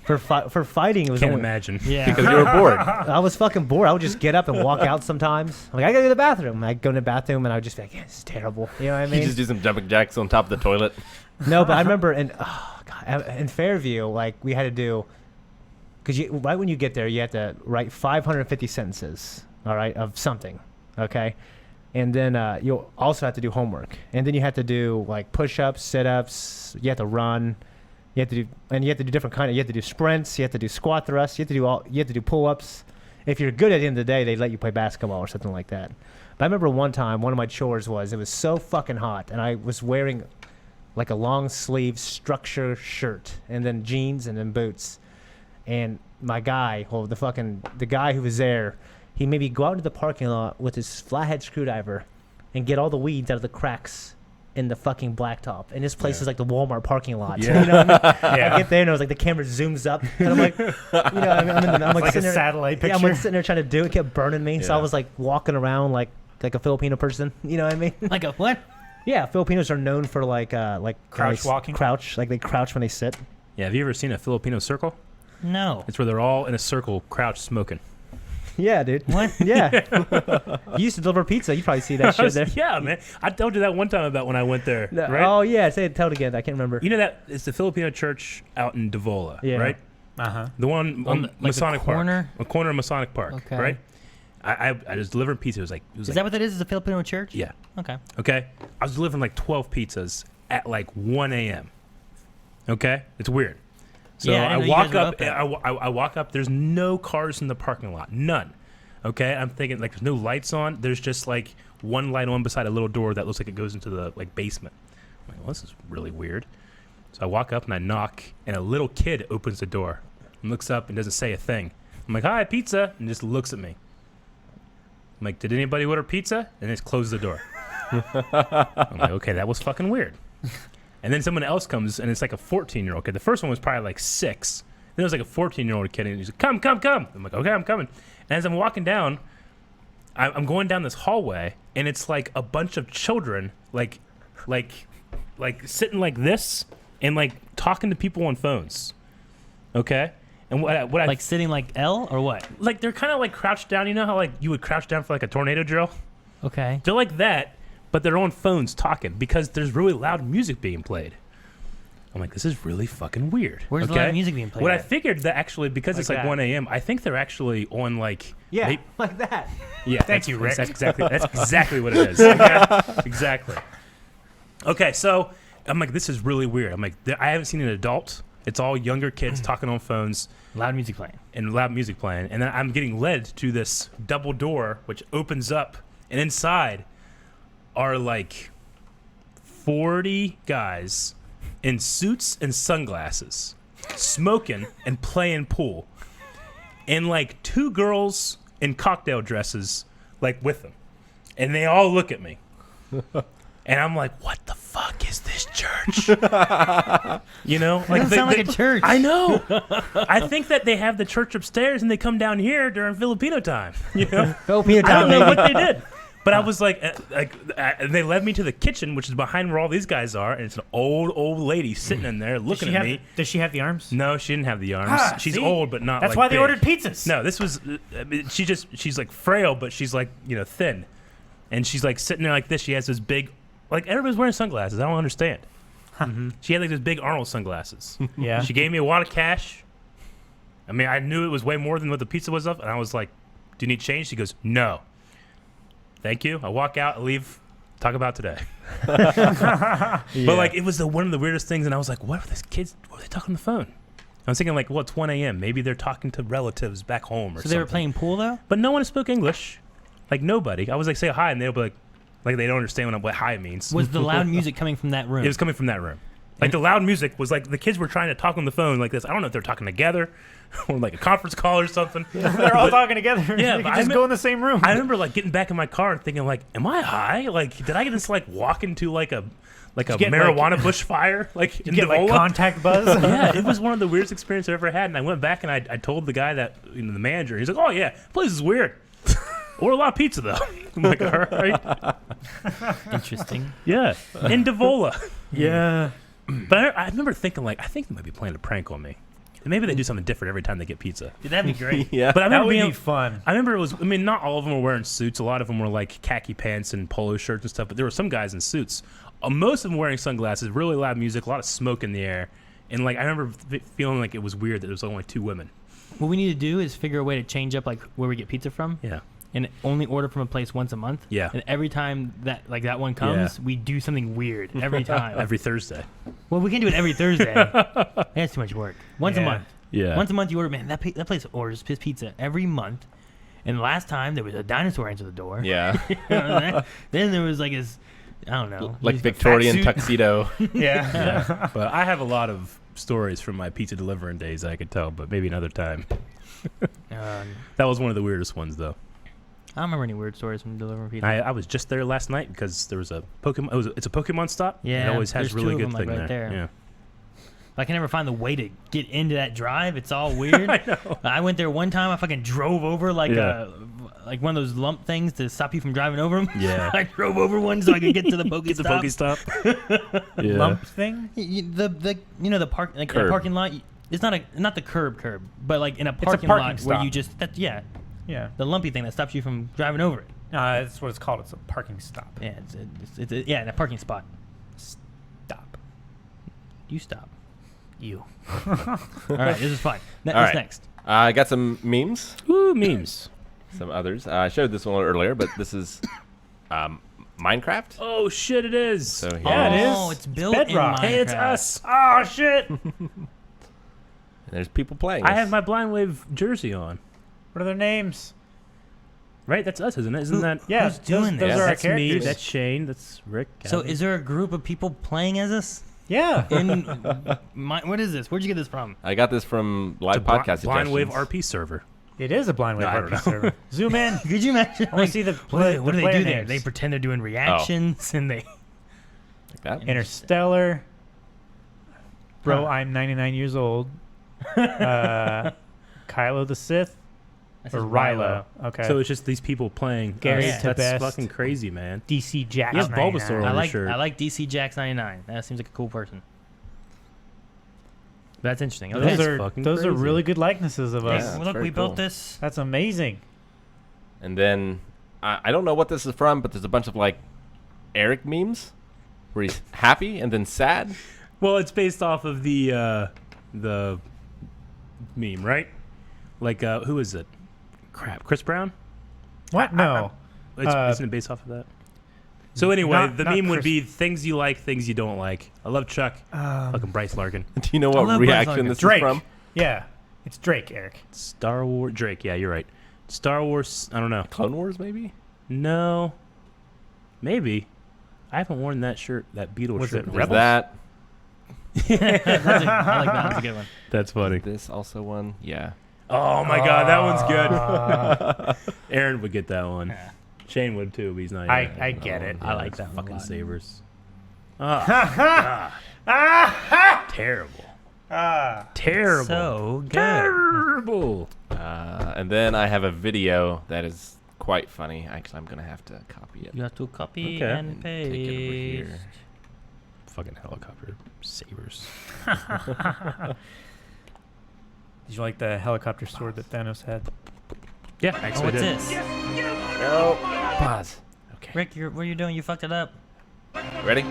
Speaker 6: for fighting, it was
Speaker 3: Can't
Speaker 6: only,
Speaker 3: imagine.
Speaker 2: Yeah.
Speaker 4: Because you were bored.
Speaker 6: I was fucking bored. I would just get up and walk out sometimes. I'm like, I gotta go to the bathroom. I'd go to the bathroom and I would just be like, yeah, this is terrible. You know what I
Speaker 4: You
Speaker 6: mean?
Speaker 4: just do some jumping jacks on top of the toilet.
Speaker 6: No, but I remember in Fairview, like we had to do, because right when you get there, you have to write 550 sentences, all right, of something, okay, and then you'll also have to do homework, and then you have to do like push-ups, sit-ups. You have to run, you have to do different kind of. You have to do sprints, you have to do squat thrusts, you have to do pull-ups. If you're good at the end of the day, they let you play basketball or something like that. But I remember one time, one of my chores was it was so fucking hot, and I was wearing like a long sleeve structure shirt and then jeans and then boots. And my guy, the guy who was there, he made me go out into the parking lot with his flathead screwdriver and get all the weeds out of the cracks in the fucking blacktop. And this place is like the Walmart parking lot.
Speaker 3: Yeah.
Speaker 6: You know what I mean? I get there and it was like the camera zooms up and I'm like, I'm like
Speaker 5: Like a
Speaker 6: sitting there,
Speaker 5: satellite
Speaker 6: yeah, I'm
Speaker 5: picture.
Speaker 6: like sitting there trying to do it. It kept burning me. So I
Speaker 4: Yeah.
Speaker 6: was like walking around like a Filipino person. You know what I mean?
Speaker 2: Like a what?
Speaker 6: Yeah, Filipinos are known for like
Speaker 5: Crouch walking?
Speaker 6: Crouch, like they crouch when they sit.
Speaker 3: Yeah, have you ever seen a Filipino circle?
Speaker 2: No.
Speaker 3: It's where they're all in a circle, crouched, smoking.
Speaker 6: Yeah, dude.
Speaker 2: What?
Speaker 6: Yeah. You used to deliver pizza. You probably see that shit there.
Speaker 3: Yeah, man. I told you that one time about when I went there,
Speaker 6: No,
Speaker 3: right?
Speaker 6: Oh yeah, tell it again. I can't remember.
Speaker 3: You know that it's the Filipino church out in Davola,
Speaker 6: Yeah.
Speaker 3: right?
Speaker 5: Uh-huh.
Speaker 3: The one
Speaker 2: On
Speaker 3: on
Speaker 2: the- like the
Speaker 3: Masonic
Speaker 2: corner?
Speaker 3: Park. On corner of Masonic Park,
Speaker 2: Okay.
Speaker 3: right? I was delivering pizza. It was
Speaker 2: Is
Speaker 3: like
Speaker 2: that what that is? Is a Filipino church?
Speaker 3: yeah.
Speaker 2: Okay.
Speaker 3: Okay. I was delivering like 12 pizzas at like 1 a.m. Okay, it's weird. So
Speaker 2: Yeah, I
Speaker 3: I
Speaker 2: didn't know you
Speaker 3: walk
Speaker 2: guys were
Speaker 3: up.
Speaker 2: up there.
Speaker 3: I walk up. There's no cars in the parking lot. None. Okay. I'm thinking like there's no lights on. There's just like one light on beside a little door that looks like it goes into the like basement. I'm like, well, this is really weird. So I walk up and I knock, and a little kid opens the door and looks up and doesn't say a thing. I'm like, "Hi, pizza," and just looks at me. I'm like, "Did anybody order pizza?" And just closes the door. I'm like, okay, that was fucking weird. And then someone else comes, and it's like a 14-year-old kid. The first one was probably like 6. Then it was like a 14-year-old kid, and he's like, come, come, come. I'm like, okay, I'm coming. And as I'm walking down, I'm going down this hallway, and it's like a bunch of children, like sitting like this, and like talking to people on phones. Okay? And what I
Speaker 2: Like sitting like L or what?
Speaker 3: like they're kind of like crouched down. You know how like you would crouch down for like a tornado drill?
Speaker 2: Okay.
Speaker 3: They're like that, but they're on phones talking because there's really loud music being played. I'm like, this is really fucking weird.
Speaker 2: Where's the loud music being played
Speaker 3: What I
Speaker 2: at?
Speaker 3: figured that actually, because
Speaker 6: Like
Speaker 3: it's like
Speaker 6: that.
Speaker 3: 1 a.m., I think they're actually on like...
Speaker 6: Yeah,
Speaker 3: they-
Speaker 6: like that.
Speaker 3: yeah,
Speaker 5: Thank you, Rick.
Speaker 3: That's exactly what it is. Okay? Exactly. Okay, so I'm like, this is really weird. I'm like, I haven't seen an adult. It's all younger kids talking on phones
Speaker 2: Loud music playing.
Speaker 3: and loud music playing. And then I'm getting led to this double door, which opens up. And inside are like 40 guys in suits and sunglasses, smoking and playing pool. And like 2 girls in cocktail dresses, like with them. And they all look at me. And I'm like, what the fuck is this church? You know?
Speaker 2: Doesn't sound like a church.
Speaker 3: I know. I think that they have the church upstairs and they come down here during Filipino time. You know?
Speaker 6: Filipino
Speaker 3: I don't
Speaker 6: time,
Speaker 3: know
Speaker 6: baby.
Speaker 3: what they did. But I was like, they led me to the kitchen, which is behind where all these guys are, and it's an old lady sitting in there looking at me.
Speaker 5: Does she have the arms?
Speaker 3: No, she didn't have the arms.
Speaker 5: Ah,
Speaker 3: She's
Speaker 5: see?
Speaker 3: old, but not.
Speaker 5: That's
Speaker 3: like,
Speaker 5: why they
Speaker 3: big.
Speaker 5: ordered pizzas.
Speaker 3: No, this was. I mean, she's like frail, but she's like thin, and she's like sitting there like this. She has this big, like everybody's wearing sunglasses. I don't understand. She had like this big Arnold sunglasses.
Speaker 5: Yeah.
Speaker 3: She gave me a wad of cash. I mean, I knew it was way more than what the pizza was of, and I was like, "Do you need change?" She goes, "No." Thank you. I walk out, I leave, talk about today. But like, it was one of the weirdest things, and I was like, what are these kids? What are they talking on the phone? I was thinking like, well, it's 1 a.m. Maybe they're talking to relatives back home or something.
Speaker 2: So they were playing pool though?
Speaker 3: But no one spoke English. Like nobody. I was like, say hi, and they'll be like they don't understand what hi means.
Speaker 2: Was the loud music coming from that room?
Speaker 3: It was coming from that room. Like the loud music was like the kids were trying to talk on the phone like this. I don't know if they're talking together or like a conference call or something.
Speaker 5: They're all talking together.
Speaker 3: Yeah,
Speaker 5: they
Speaker 3: but
Speaker 5: can just go in the same room.
Speaker 3: I remember like getting back in my car and thinking like, am I high? Like, did I just like walk into like a marijuana bush fire? Like in
Speaker 5: get like contact buzz.
Speaker 3: Yeah, it was one of the weirdest experiences I've ever had. And I went back and I told the guy that the manager. He's like, oh yeah, place is weird. Or a lot of pizza though. I'm like, all right.
Speaker 2: Interesting.
Speaker 3: Yeah, in Devola.
Speaker 5: Yeah.
Speaker 3: But I remember thinking, like, I think they might be playing a prank on me. And maybe they do something different every time they get pizza.
Speaker 2: Dude, that'd be great.
Speaker 4: Yeah.
Speaker 3: But I
Speaker 5: That
Speaker 3: remember
Speaker 5: would be fun.
Speaker 3: I remember not all of them were wearing suits. A lot of them were like khaki pants and polo shirts and stuff. But there were some guys in suits. Most of them wearing sunglasses, really loud music, a lot of smoke in the air. And like I remember feeling like it was weird that there was only 2 women.
Speaker 2: What we need to do is figure a way to change up like where we get pizza from.
Speaker 3: Yeah.
Speaker 2: And only order from a place once a month.
Speaker 3: Yeah.
Speaker 2: And every time that one comes, we do something weird every time.
Speaker 3: Every Thursday.
Speaker 2: Well, we can't do it every Thursday. That's too much work. Once a month.
Speaker 3: Yeah.
Speaker 2: Once a month you order. Man, that place orders his pizza every month. And last time there was a dinosaur answer the door.
Speaker 4: Yeah.
Speaker 2: Then there was like his, I don't know,
Speaker 4: Like
Speaker 2: his
Speaker 4: Victorian
Speaker 2: fat suit.
Speaker 4: tuxedo.
Speaker 5: Yeah.
Speaker 3: But I have a lot of stories from my pizza delivering days I could tell, but maybe another time. That was one of the weirdest ones though.
Speaker 2: I don't remember any weird stories from delivering pizza.
Speaker 3: I was just there last night because there was a Pokemon. It's a Pokemon stop.
Speaker 2: Yeah,
Speaker 3: it always has
Speaker 2: there's
Speaker 3: really
Speaker 2: two
Speaker 3: good
Speaker 2: of them,
Speaker 3: thing
Speaker 2: like, right there.
Speaker 3: Yeah,
Speaker 2: I can never find the way to get into that drive. It's all weird.
Speaker 3: I know.
Speaker 2: I went there one time. I fucking drove over like like one of those lump things to stop you from driving over them.
Speaker 3: Yeah.
Speaker 2: I drove over one so I could get to the Pokestop.
Speaker 3: Yeah.
Speaker 5: Lump thing?
Speaker 2: The park like
Speaker 4: Curb.
Speaker 2: the parking lot. It's not the curb, but like in a
Speaker 5: It's a
Speaker 2: parking
Speaker 5: parking
Speaker 2: lot
Speaker 5: stop.
Speaker 2: where you just
Speaker 5: Yeah.
Speaker 2: the lumpy thing that stops you from driving over it.
Speaker 5: That's what it's called. It's a parking stop.
Speaker 2: Yeah, it's in a parking spot.
Speaker 5: Stop.
Speaker 2: You stop.
Speaker 5: You.
Speaker 2: All right, this is fine.
Speaker 4: All
Speaker 2: What's
Speaker 4: right.
Speaker 2: next?
Speaker 4: I got some memes.
Speaker 3: Ooh, memes.
Speaker 4: Some others. I showed this one earlier, but this is Minecraft.
Speaker 3: Oh shit! It is.
Speaker 4: So here
Speaker 5: Yeah, it is.
Speaker 2: Oh, it's built in
Speaker 5: Bedrock.
Speaker 2: Minecraft.
Speaker 3: Hey, it's us.
Speaker 5: Oh, shit.
Speaker 4: And there's people playing.
Speaker 3: I
Speaker 4: this.
Speaker 3: have my Blind Wave jersey on.
Speaker 5: What are their names?
Speaker 3: Right, that's us, isn't it? Isn't that?
Speaker 5: Yeah,
Speaker 2: Who's doing
Speaker 5: those
Speaker 2: this?
Speaker 5: are our
Speaker 3: That's me.
Speaker 5: characters.
Speaker 3: That's Shane. That's Rick.
Speaker 2: So
Speaker 3: Gavin.
Speaker 2: is there a group of people playing as us?
Speaker 5: Yeah.
Speaker 2: What is this? Where'd you get this from?
Speaker 4: I got this from
Speaker 3: It's
Speaker 4: live
Speaker 3: a
Speaker 4: podcast
Speaker 3: Blind Wave
Speaker 4: suggestions.
Speaker 3: RP server?
Speaker 5: It is a blind wave
Speaker 3: No, I don't
Speaker 5: RP
Speaker 3: know.
Speaker 5: server. Zoom in.
Speaker 2: Could you imagine?
Speaker 5: I want to see the
Speaker 2: what do
Speaker 5: the
Speaker 2: they
Speaker 5: player
Speaker 2: do there?
Speaker 5: names.
Speaker 2: They pretend they're doing reactions and they.
Speaker 4: Like that.
Speaker 5: Interstellar. Bro, I'm 99 years old. Kylo the Sith.
Speaker 2: That
Speaker 5: Or
Speaker 2: says
Speaker 5: Rilo. Okay.
Speaker 3: So it's just these people playing.
Speaker 5: Gary
Speaker 3: us.
Speaker 5: to
Speaker 3: That's
Speaker 5: best.
Speaker 3: fucking crazy, man.
Speaker 5: DC Jax.
Speaker 3: He has Bulbasaur
Speaker 5: 99.
Speaker 3: on
Speaker 2: I
Speaker 3: his
Speaker 2: like
Speaker 3: shirt.
Speaker 2: I like DC Jax 99. That seems like a cool person. That's interesting. Okay.
Speaker 5: Those are
Speaker 3: fucking
Speaker 5: those are
Speaker 3: crazy.
Speaker 5: really good likenesses of
Speaker 2: Hey,
Speaker 5: us.
Speaker 4: Yeah,
Speaker 2: look,
Speaker 4: that's
Speaker 2: we
Speaker 4: very
Speaker 2: built
Speaker 4: cool.
Speaker 2: this.
Speaker 5: That's amazing.
Speaker 4: And then I don't know what this is from, but there's a bunch of like Eric memes where he's happy and then sad.
Speaker 3: Well, it's based off of the meme, right? Like, who is it? Crap, Chris Brown?
Speaker 5: What? No.
Speaker 3: Isn't it based off of that? So anyway,
Speaker 5: not-
Speaker 3: the
Speaker 5: not
Speaker 3: meme would
Speaker 5: Chris-
Speaker 3: be things you like, things you don't like. I love Chuck. Fucking Bryce Larkin.
Speaker 4: Do you know
Speaker 2: I
Speaker 4: what
Speaker 2: love
Speaker 4: reaction
Speaker 2: Buzz
Speaker 4: this is
Speaker 5: Drake.
Speaker 4: from?
Speaker 5: Yeah. It's Drake, Eric.
Speaker 3: Star Wars. Drake, yeah, you're right. Star Wars, I don't know.
Speaker 4: Clone Wars, maybe?
Speaker 3: No. Maybe. I haven't worn that shirt, that Beetle
Speaker 5: Was
Speaker 3: shirt.
Speaker 5: it
Speaker 3: in
Speaker 4: There's
Speaker 3: a while.
Speaker 4: that.
Speaker 2: I like that. That's a good one.
Speaker 3: That's funny.
Speaker 4: This also one. Yeah.
Speaker 3: Oh my god, that one's good. Aaron would get that one.
Speaker 2: Yeah.
Speaker 3: Shane would too, but he's not.
Speaker 5: I get it.
Speaker 3: I like
Speaker 2: it's
Speaker 3: that
Speaker 2: a
Speaker 3: fucking
Speaker 2: lot.
Speaker 3: sabers. Terrible. Terrible.
Speaker 2: So good.
Speaker 3: Terrible.
Speaker 4: And then I have a video that is quite funny. Actually, I'm gonna have to copy it.
Speaker 2: You have to copy
Speaker 3: Okay.
Speaker 2: and
Speaker 4: And
Speaker 2: paste.
Speaker 4: take it over here.
Speaker 3: Fucking helicopter sabers.
Speaker 5: Did you like the helicopter sword that Thanos had?
Speaker 3: Yeah,
Speaker 2: Oh,
Speaker 3: actually
Speaker 2: what's
Speaker 3: did.
Speaker 2: this?
Speaker 4: No. Pause. Okay.
Speaker 2: Rick, what are you doing? You fucked it up.
Speaker 4: Ready?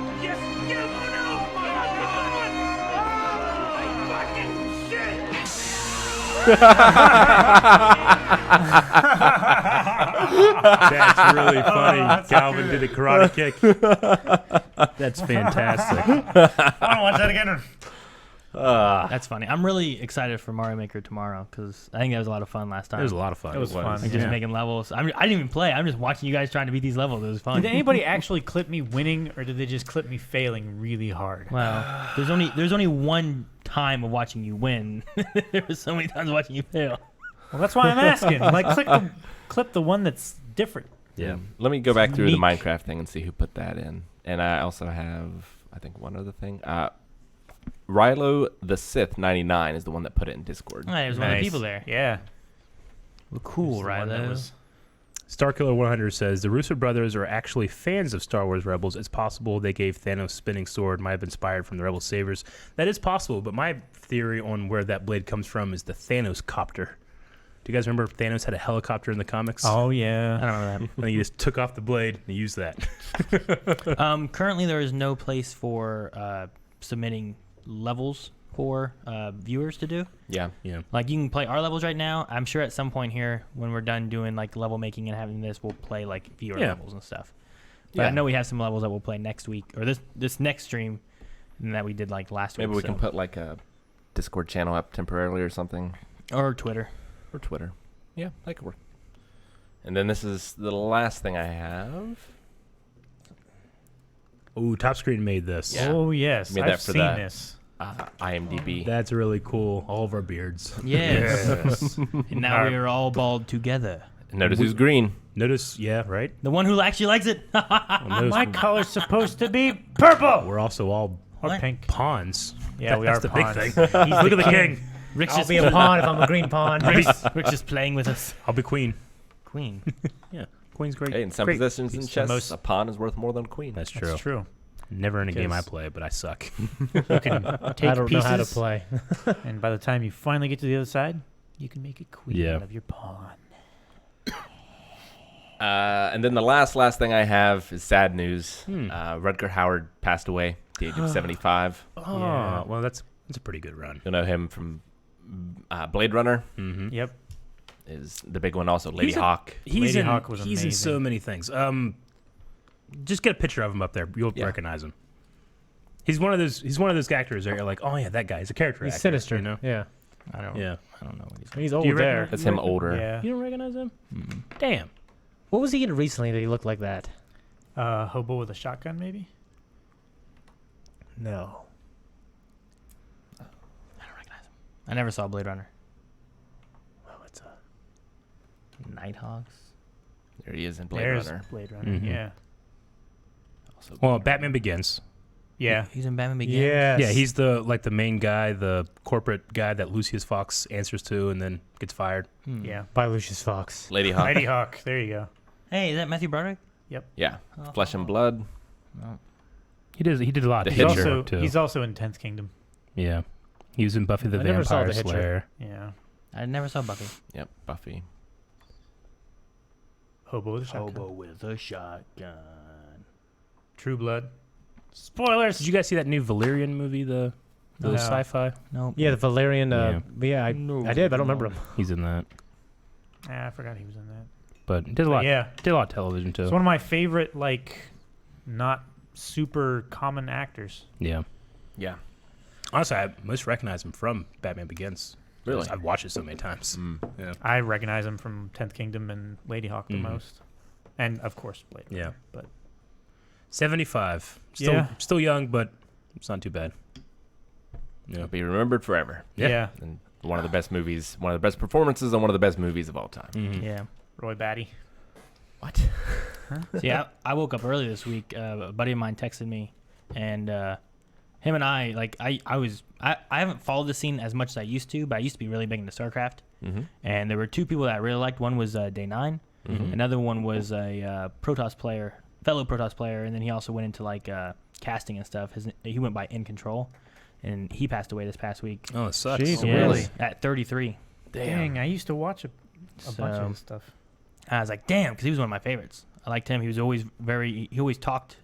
Speaker 3: That's really funny. Calvin did a karate kick. That's fantastic.
Speaker 5: I want to watch that again.
Speaker 2: That's funny. I'm really excited for Mario Maker tomorrow because I think that was a lot of fun last time.
Speaker 3: It was a lot of fun.
Speaker 5: It was fun.
Speaker 2: Like just making levels. I didn't even play. I'm just watching you guys trying to beat these levels. It was fun.
Speaker 5: Did anybody actually clip me winning, or did they just clip me failing really hard?
Speaker 2: Well, there's only one time of watching you win. There was so many times watching you fail.
Speaker 5: Well, that's why I'm asking. Like, clip the one that's different.
Speaker 3: Yeah.
Speaker 4: Let me go back through the
Speaker 5: Unique.
Speaker 4: Minecraft thing and see who put that in. And I also have, I think, one other thing. Rilo the Sith 99 is the one that put it in Discord.
Speaker 2: Oh, there's one of the people there.
Speaker 5: Yeah.
Speaker 2: Well, cool,
Speaker 5: He's the
Speaker 2: right?
Speaker 5: one that was-
Speaker 3: Starkiller 100 says the Russo brothers are actually fans of Star Wars Rebels. It's possible they gave Thanos' spinning sword might have inspired from the Rebel sabers. That is possible, but my theory on where that blade comes from is the Thanos copter. Do you guys remember Thanos had a helicopter in the comics?
Speaker 5: Oh, yeah.
Speaker 2: I don't know
Speaker 3: And then he just took off the blade and used that.
Speaker 2: that. Currently, there is no place for submitting levels for viewers to do.
Speaker 4: Yeah.
Speaker 3: Yeah.
Speaker 2: Like you can play our levels right now. I'm sure at some point here, when we're done doing like level making and having this, we'll play like viewer levels and stuff. But I know we have some levels that we'll play next week or this next stream, and that we did like last week.
Speaker 4: Maybe we can put like a Discord channel up temporarily or something.
Speaker 2: or Twitter.
Speaker 4: Or Twitter. Yeah, that could work. And then this is the last thing I have.
Speaker 3: Ooh, Top Screen made this.
Speaker 4: Yeah.
Speaker 5: Oh, yes.
Speaker 4: Made
Speaker 5: I've
Speaker 4: that for
Speaker 5: seen
Speaker 4: that.
Speaker 5: this.
Speaker 4: IMDb.
Speaker 3: That's really cool. All of our beards.
Speaker 2: Yes. And now we are all bald together.
Speaker 4: Notice who's green.
Speaker 3: Notice, yeah, right?
Speaker 2: The one who actually likes it.
Speaker 3: Notice
Speaker 5: My color's supposed to be purple.
Speaker 3: we're also all
Speaker 5: Or
Speaker 2: What?
Speaker 5: pink.
Speaker 3: pawns.
Speaker 5: Yeah, we
Speaker 3: That's
Speaker 5: are
Speaker 3: the
Speaker 5: pawns.
Speaker 3: big thing. Look at the king.
Speaker 2: Rick's
Speaker 6: I'll
Speaker 2: just,
Speaker 6: be a pawn if I'm a green pawn.
Speaker 2: Rick's just playing with us.
Speaker 3: I'll be queen.
Speaker 2: Queen.
Speaker 3: Yeah, queen's great.
Speaker 4: Hey, in some
Speaker 3: Great.
Speaker 4: positions in
Speaker 5: It's the
Speaker 4: chess,
Speaker 5: most-
Speaker 4: a pawn is worth more than a queen.
Speaker 3: That's true.
Speaker 5: That's true.
Speaker 3: Never in a game I
Speaker 5: Because-
Speaker 3: play, but I suck.
Speaker 5: You can take
Speaker 6: I don't know
Speaker 5: pieces,
Speaker 6: how to play.
Speaker 5: and by the time you finally get to the other side, you can make a queen
Speaker 3: Yeah.
Speaker 5: out of your pawn.
Speaker 4: And then the last thing I have is sad news. Rutger Hauer passed away at the age of 75.
Speaker 3: Oh,
Speaker 5: Yeah.
Speaker 3: well, that's a pretty good run.
Speaker 4: You'll know him from Blade Runner
Speaker 3: Mm-hmm.
Speaker 5: Yep.
Speaker 4: is the big one. Also, Lady
Speaker 3: He's a-
Speaker 4: Hawk.
Speaker 3: He's
Speaker 5: Lady
Speaker 3: in,
Speaker 5: Hawk was
Speaker 3: he's in so
Speaker 5: amazing.
Speaker 3: many things. Just get a picture of him up there. You'll
Speaker 4: Yeah.
Speaker 3: recognize him. He's one of those actors that you're like, oh yeah, that guy. He's a character
Speaker 6: He's
Speaker 3: actor.
Speaker 6: sinister.
Speaker 3: You know?
Speaker 6: Yeah.
Speaker 2: I don't
Speaker 3: Yeah.
Speaker 2: know what he's.
Speaker 6: He's
Speaker 3: Do
Speaker 6: old
Speaker 3: you
Speaker 6: there.
Speaker 3: recognize-
Speaker 4: That's him older.
Speaker 5: Yeah.
Speaker 3: You don't recognize him? Damn.
Speaker 6: What was he in recently that he looked like that?
Speaker 5: Hobo with a shotgun, maybe?
Speaker 6: No.
Speaker 2: I don't recognize him. I never saw Blade Runner.
Speaker 6: Oh, it's a
Speaker 2: Nighthawks.
Speaker 4: There he is in Blade
Speaker 5: There's
Speaker 4: Runner.
Speaker 5: Blade Runner.
Speaker 3: Mhm.
Speaker 5: Yeah.
Speaker 4: Also
Speaker 3: Well, Batman Begins.
Speaker 5: Yeah.
Speaker 2: He's in Batman Begins.
Speaker 6: Yes.
Speaker 3: Yeah, he's the main guy, the corporate guy that Lucius Fox answers to, and then gets fired.
Speaker 5: Yeah.
Speaker 6: by Lucius Fox.
Speaker 4: Lady Hawk.
Speaker 5: Lady Hawk. There you go.
Speaker 2: Hey, is that Matthew Broderick?
Speaker 4: Yeah. Flesh and Blood.
Speaker 3: He did a lot.
Speaker 4: The
Speaker 3: of
Speaker 5: He's
Speaker 4: Hitcher.
Speaker 3: work,
Speaker 5: also,
Speaker 3: too.
Speaker 5: he's also in 10th Kingdom.
Speaker 3: Yeah, he was in Buffy the
Speaker 6: I never saw
Speaker 3: Vampire
Speaker 6: The Hitcher.
Speaker 3: Slayer.
Speaker 5: Yeah.
Speaker 2: I never saw Buffy.
Speaker 4: Yep. Buffy.
Speaker 5: Hobo with a shotgun.
Speaker 2: with a shotgun.
Speaker 5: True Blood. Spoilers.
Speaker 3: Did you guys see that new Valerian movie, the
Speaker 5: No.
Speaker 3: sci-fi?
Speaker 2: Nope.
Speaker 6: Yeah, the Valerian. I did, but I don't remember him.
Speaker 3: He's in that,
Speaker 5: I forgot he was in that.
Speaker 3: but did a lot.
Speaker 5: Yeah.
Speaker 3: Did a lot of television too.
Speaker 5: It's one of my favorite, not super common actors.
Speaker 3: Yeah.
Speaker 4: Yeah.
Speaker 3: Honestly, I most recognize him from Batman Begins.
Speaker 4: Really?
Speaker 3: I've watched it so many times.
Speaker 4: Mm.
Speaker 3: Yeah.
Speaker 5: I recognize him from 10th Kingdom and Lady Hawk the
Speaker 3: Mhm.
Speaker 5: most. And, of course, Blade Runner.
Speaker 3: Yeah.
Speaker 5: But
Speaker 3: 75. Still,
Speaker 5: Yeah.
Speaker 3: still young, but it's not too bad. Yeah.
Speaker 4: He'll be remembered forever.
Speaker 3: Yeah.
Speaker 4: And one of the best movies, one of the best performances, and one of the best movies of all time.
Speaker 3: Mhm.
Speaker 2: Yeah.
Speaker 5: Roy Batty.
Speaker 4: What?
Speaker 2: See, I woke up early this week. A buddy of mine texted me, and him and I haven't followed the scene as much as I used to, but I used to be really big into StarCraft.
Speaker 4: Mm-hmm.
Speaker 2: And there were two people that I really liked. One was Day 9.
Speaker 4: Mhm.
Speaker 2: Another one was a fellow Protoss player, and then he also went into casting and stuff. He went by iNcontroL, and he passed away this past week.
Speaker 3: Oh, it sucks.
Speaker 6: Jeez,
Speaker 2: Yes,
Speaker 6: really?
Speaker 2: at 33.
Speaker 5: Dang, I used to watch a bunch
Speaker 2: So-
Speaker 5: of his stuff.
Speaker 2: I was like, damn, because he was one of my favorites. I liked him. He was always he always talked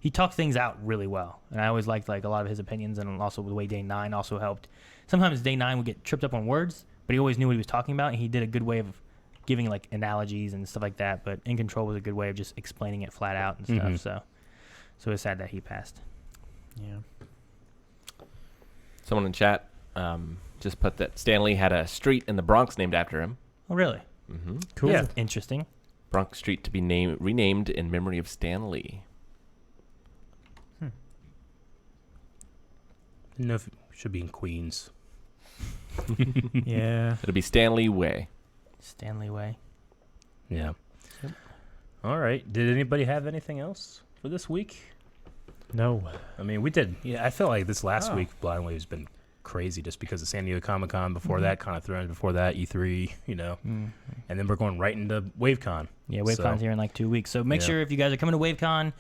Speaker 2: he talked things out really well, and I always liked a lot of his opinions, and also the way Day 9 also helped. Sometimes Day 9 would get tripped up on words, but he always knew what he was talking about, and he did a good way of giving analogies and stuff like that. But iNcontroL was a good way of just explaining it flat out and stuff.
Speaker 3: Mhm.
Speaker 2: So it's sad that he passed.
Speaker 5: Yeah.
Speaker 4: Someone in chat just put that Stan Lee had a street in the Bronx named after him.
Speaker 2: Oh, really?
Speaker 4: Mm-hmm.
Speaker 6: Cool.
Speaker 5: Yeah.
Speaker 2: Interesting.
Speaker 4: Bronx Street to be renamed in memory of Stan Lee.
Speaker 3: No, it should be in Queens.
Speaker 5: Yeah.
Speaker 4: It'll be Stanley Way.
Speaker 2: Stanley Way.
Speaker 3: Yeah.
Speaker 2: Yep.
Speaker 3: All right. Did anybody have anything else for this week?
Speaker 6: No.
Speaker 3: I mean, we did. Yeah, I feel like this last week, Blind Wave's been crazy just because of San Diego Comic-Con. Before that, Con of Thrones. Before that, E3, you know.
Speaker 2: Mm-hmm.
Speaker 3: And then we're going right into WaveCon.
Speaker 2: Yeah, WaveCon's here in like 2 weeks. So make sure if you guys are coming to WaveCon,